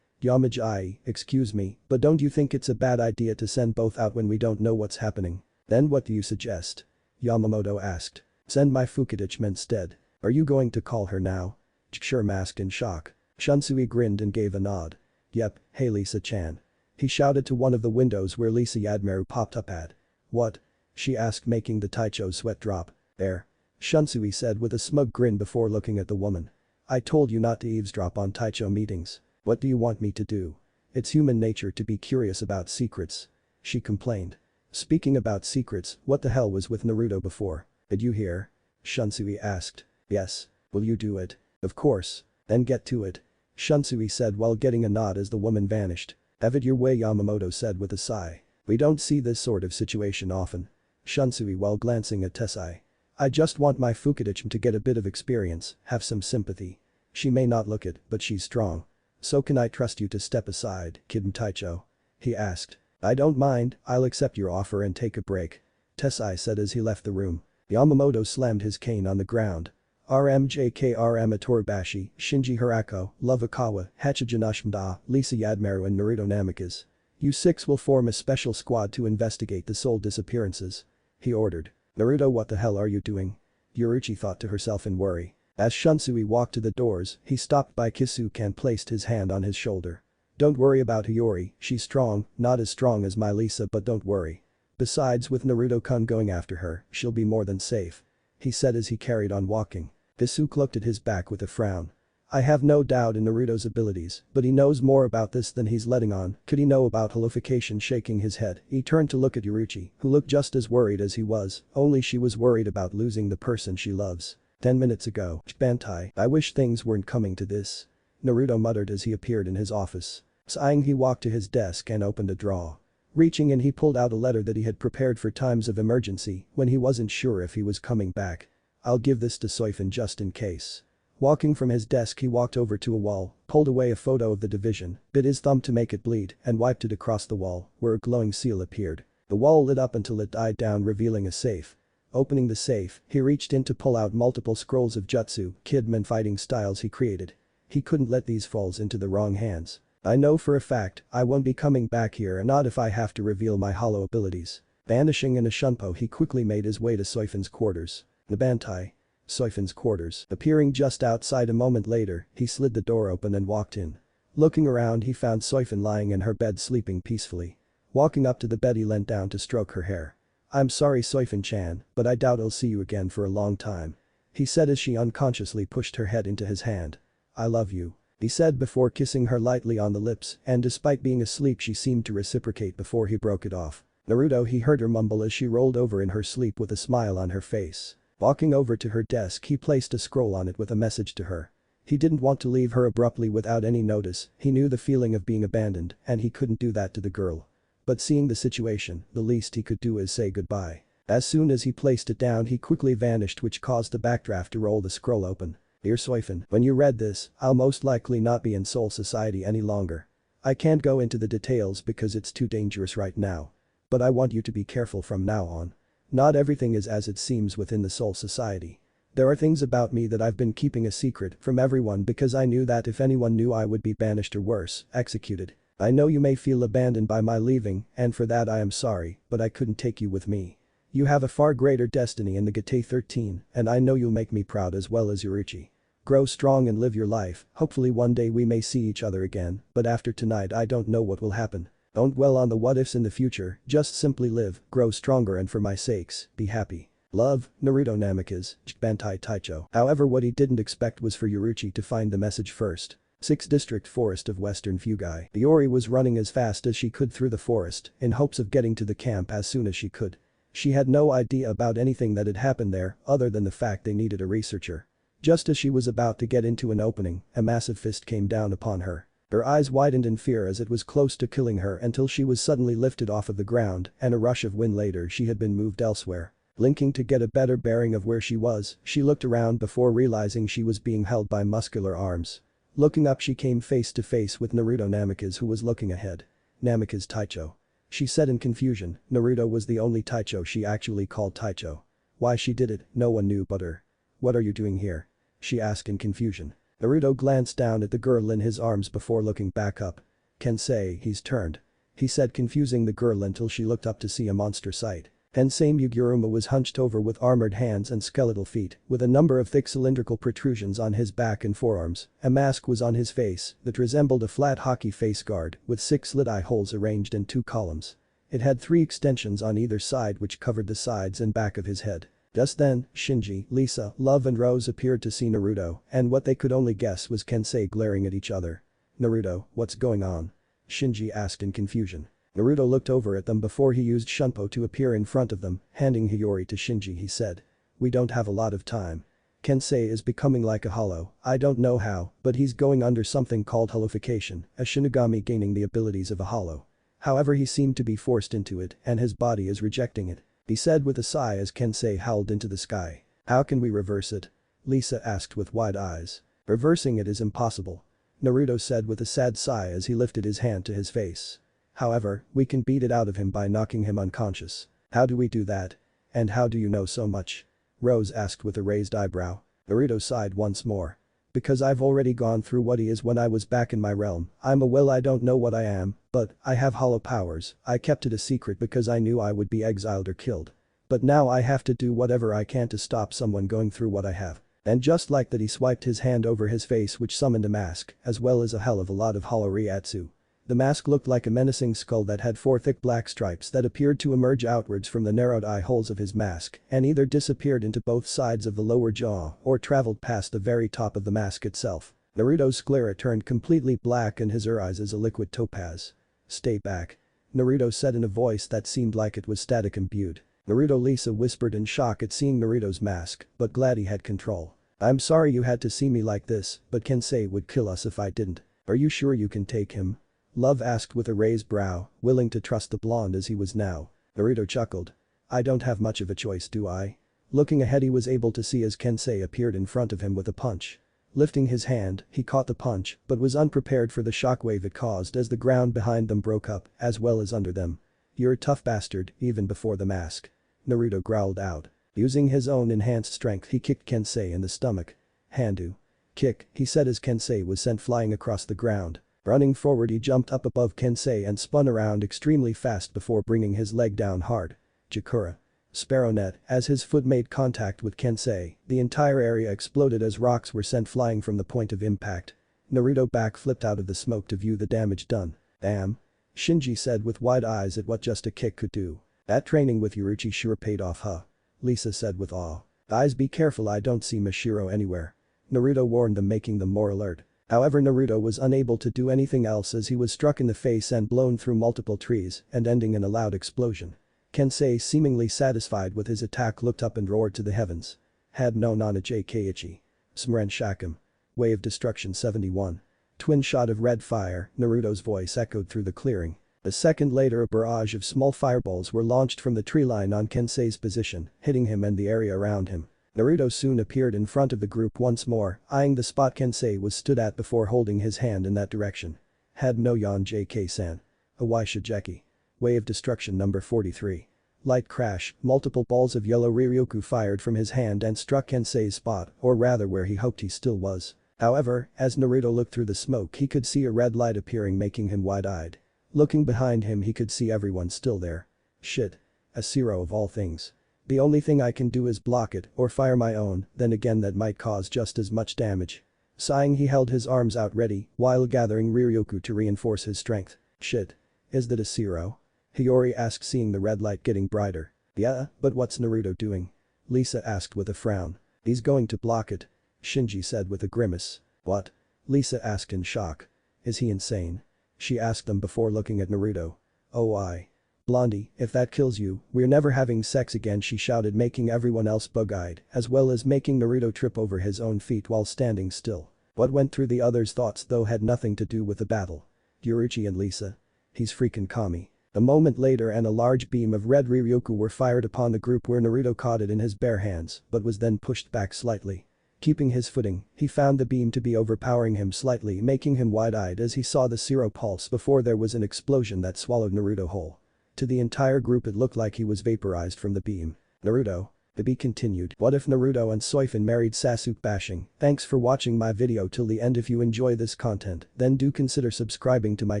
Yamaji, excuse me, but don't you think it's a bad idea to send both out when we don't know what's happening? Then what do you suggest? Yamamoto asked. Send my Fukidichim instead. Are you going to call her now? Chishurm asked in shock. Shunsui grinned and gave a nod. Yep, hey Lisa-chan. He shouted to one of the windows where Lisa Yadmaru popped up at. What? She asked, making the Taicho's sweat drop. There. Shunsui said with a smug grin before looking at the woman. I told you not to eavesdrop on Taicho meetings. What do you want me to do? It's human nature to be curious about secrets. She complained. Speaking about secrets, what the hell was with Naruto before? Did you hear? Shunsui asked. Yes. Will you do it? Of course. Then get to it. Shunsui said while getting a nod as the woman vanished. Have it your way, Yamamoto said with a sigh. We don't see this sort of situation often. Shunsui while glancing at Tesai. I just want my Fukidichim to get a bit of experience, have some sympathy. She may not look it, but she's strong. So can I trust you to step aside, Kiden Taicho? He asked. I don't mind, I'll accept your offer and take a break. Tesai said as he left the room. Yamamoto slammed his cane on the ground. RMJKRM Atoribashi, Shinji Hirako, Lovakawa, Hachijin Lisa Yadmaru and Naruto Namakas. You six will form a special squad to investigate the soul disappearances. He ordered. Naruto, what the hell are you doing? Yoruichi thought to herself in worry. As Shunsui walked to the doors, he stopped by Kisuke and placed his hand on his shoulder. Don't worry about Hiyori, she's strong, not as strong as my Lisa, but don't worry. Besides, with Naruto-kun going after her, she'll be more than safe. He said as he carried on walking. Kisuke looked at his back with a frown. I have no doubt in Naruto's abilities, but he knows more about this than he's letting on. Could he know about holification? Shaking his head, he turned to look at Yoruichi, who looked just as worried as he was, only she was worried about losing the person she loves. 10 minutes ago, Bankai, I wish things weren't coming to this. Naruto muttered as he appeared in his office. Sighing, he walked to his desk and opened a drawer. Reaching in, he pulled out a letter that he had prepared for times of emergency when he wasn't sure if he was coming back. I'll give this to Soifon just in case. Walking from his desk, he walked over to a wall, pulled away a photo of the division, bit his thumb to make it bleed, and wiped it across the wall, where a glowing seal appeared. The wall lit up until it died down, revealing a safe. Opening the safe, he reached in to pull out multiple scrolls of jutsu, kidman fighting styles he created. He couldn't let these fall into the wrong hands. I know for a fact I won't be coming back here, and not if I have to reveal my hollow abilities. Vanishing in a shunpo, he quickly made his way to Soifon's quarters. The Bantai. Soifon's quarters. Appearing just outside a moment later, he slid the door open and walked in. Looking around, he found Soifon lying in her bed sleeping peacefully. Walking up to the bed, he leant down to stroke her hair. I'm sorry, Soifon-chan, but I doubt I'll see you again for a long time. He said as she unconsciously pushed her head into his hand. I love you. He said before kissing her lightly on the lips, and despite being asleep she seemed to reciprocate before he broke it off. Naruto, he heard her mumble as she rolled over in her sleep with a smile on her face. Walking over to her desk, he placed a scroll on it with a message to her. He didn't want to leave her abruptly without any notice, he knew the feeling of being abandoned, and he couldn't do that to the girl. But seeing the situation, the least he could do is say goodbye. As soon as he placed it down, he quickly vanished, which caused the backdraft to roll the scroll open. Dear Soifon, when you read this, I'll most likely not be in Soul Society any longer. I can't go into the details because it's too dangerous right now. But I want you to be careful from now on. Not everything is as it seems within the Soul Society. There are things about me that I've been keeping a secret from everyone because I knew that if anyone knew I would be banished or worse, executed. I know you may feel abandoned by my leaving, and for that I am sorry, but I couldn't take you with me. You have a far greater destiny in the Gate 13, and I know you'll make me proud as well as Yoruichi. Grow strong and live your life, hopefully one day we may see each other again, but after tonight I don't know what will happen. Don't dwell on the what ifs in the future, just simply live, grow stronger, and for my sakes, be happy. Love, Naruto Namikaze, Bantai Taicho. However, what he didn't expect was for Yoruichi to find the message first. 6th District Forest of Western Fugai. Hiyori was running as fast as she could through the forest, in hopes of getting to the camp as soon as she could. She had no idea about anything that had happened there, other than the fact they needed a researcher. Just as she was about to get into an opening, a massive fist came down upon her. Her eyes widened in fear as it was close to killing her until she was suddenly lifted off of the ground, and a rush of wind later she had been moved elsewhere. Blinking to get a better bearing of where she was, she looked around before realizing she was being held by muscular arms. Looking up, she came face to face with Naruto Namikaze, who was looking ahead. Namikaze Taicho. She said in confusion. Naruto was the only Taicho she actually called Taicho. Why she did it, no one knew but her. What are you doing here? She asked in confusion. Naruto glanced down at the girl in his arms before looking back up. Kensei, he's turned. He said, confusing the girl until she looked up to see a monster sight. Tensei Mugiuruma was hunched over with armored hands and skeletal feet, with a number of thick cylindrical protrusions on his back and forearms. A mask was on his face that resembled a flat hockey face guard with 6 slit eye holes arranged in 2 columns. It had 3 extensions on either side which covered the sides and back of his head. Just then, Shinji, Lisa, Love and Rose appeared to see Naruto, and what they could only guess was Kensei glaring at each other. Naruto, what's going on? Shinji asked in confusion. Naruto looked over at them before he used Shunpo to appear in front of them, handing Hiyori to Shinji. He said. We don't have a lot of time. Kensei is becoming like a hollow, I don't know how, but he's going under something called holification, a Shinigami gaining the abilities of a hollow. However, he seemed to be forced into it, and his body is rejecting it. He said with a sigh as Kensei howled into the sky. How can we reverse it? Lisa asked with wide eyes. Reversing it is impossible. Naruto said with a sad sigh as he lifted his hand to his face. However, we can beat it out of him by knocking him unconscious. How do we do that? And how do you know so much? Rose asked with a raised eyebrow. Naruto sighed once more. Because I've already gone through what he is when I was back in my realm. I don't know what I am, but I have hollow powers. I kept it a secret because I knew I would be exiled or killed. But now I have to do whatever I can to stop someone going through what I have. And just like that he swiped his hand over his face which summoned a mask, as well as a hell of a lot of hollow Ryatsu. The mask looked like a menacing skull that had 4 thick black stripes that appeared to emerge outwards from the narrowed eye holes of his mask and either disappeared into both sides of the lower jaw or traveled past the very top of the mask itself. Naruto's sclera turned completely black and his eyes as a liquid topaz. "Stay back," Naruto said in a voice that seemed like it was static imbued. Lisa whispered in shock at seeing Naruto's mask, but glad he had control. "I'm sorry you had to see me like this, but Kensei would kill us if I didn't. Are you sure you can take him?" Love asked with a raised brow, willing to trust the blonde as he was now. Naruto chuckled. "I don't have much of a choice, do I?" Looking ahead he was able to see as Kensei appeared in front of him with a punch. Lifting his hand, he caught the punch, but was unprepared for the shockwave it caused as the ground behind them broke up, as well as under them. "You're a tough bastard, even before the mask," Naruto growled out. Using his own enhanced strength he kicked Kensei in the stomach. "Handu. Kick," he said as Kensei was sent flying across the ground. Running forward he jumped up above Kensei and spun around extremely fast before bringing his leg down hard. "Chikura." Sparrow net, as his foot made contact with Kensei, the entire area exploded as rocks were sent flying from the point of impact. Naruto backflipped out of the smoke to view the damage done. "Damn," Shinji said with wide eyes at what just a kick could do. "That training with Yuruchi sure paid off, huh?" Lisa said with awe. "Guys, be careful, I don't see Mashiro anywhere," Naruto warned them, making them more alert. However, Naruto was unable to do anything else as he was struck in the face and blown through multiple trees and ending in a loud explosion. Kensei, seemingly satisfied with his attack, looked up and roared to the heavens. "Had no nana jkichi. Smren shakum. Way of Destruction 71. Twin shot of red fire," Naruto's voice echoed through the clearing. A second later a barrage of small fireballs were launched from the tree line on Kensei's position, hitting him and the area around him. Naruto soon appeared in front of the group once more, eyeing the spot Kensei was stood at before holding his hand in that direction. "Had no yon JK-san. Awai shijeki. Way of Destruction number 43. Light crash, multiple balls of yellow Riryoku fired from his hand and struck Kensei's spot, or rather where he hoped he still was. However, as Naruto looked through the smoke he could see a red light appearing, making him wide-eyed. Looking behind him he could see everyone still there. "Shit. A zero of all things. The only thing I can do is block it or fire my own, then again that might cause just as much damage." Sighing he held his arms out ready while gathering Riryoku to reinforce his strength. "Shit. Is that a zero?" Hiyori asked, seeing the red light getting brighter. "Yeah, but what's Naruto doing?" Lisa asked with a frown. "He's going to block it," Shinji said with a grimace. "What?" Lisa asked in shock. "Is he insane?" she asked them before looking at Naruto. "Oh, Blondie, if that kills you, we're never having sex again," she shouted, making everyone else bug-eyed, as well as making Naruto trip over his own feet while standing still. What went through the others' thoughts though had nothing to do with the battle. Yuruchi and Lisa. He's freaking Kami. A moment later and a large beam of red Riryoku were fired upon the group where Naruto caught it in his bare hands but was then pushed back slightly. Keeping his footing, he found the beam to be overpowering him slightly, making him wide-eyed as he saw the zero pulse before there was an explosion that swallowed Naruto whole. To the entire group it looked like he was vaporized from the beam. Naruto. To be continued. What if Naruto and Soifon married? Sasuke bashing. Thanks for watching my video till the end. If you enjoy this content, then do consider subscribing to my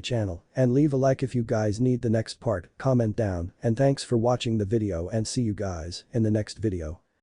channel and leave a like if you guys need the next part, comment down, and thanks for watching the video and see you guys in the next video.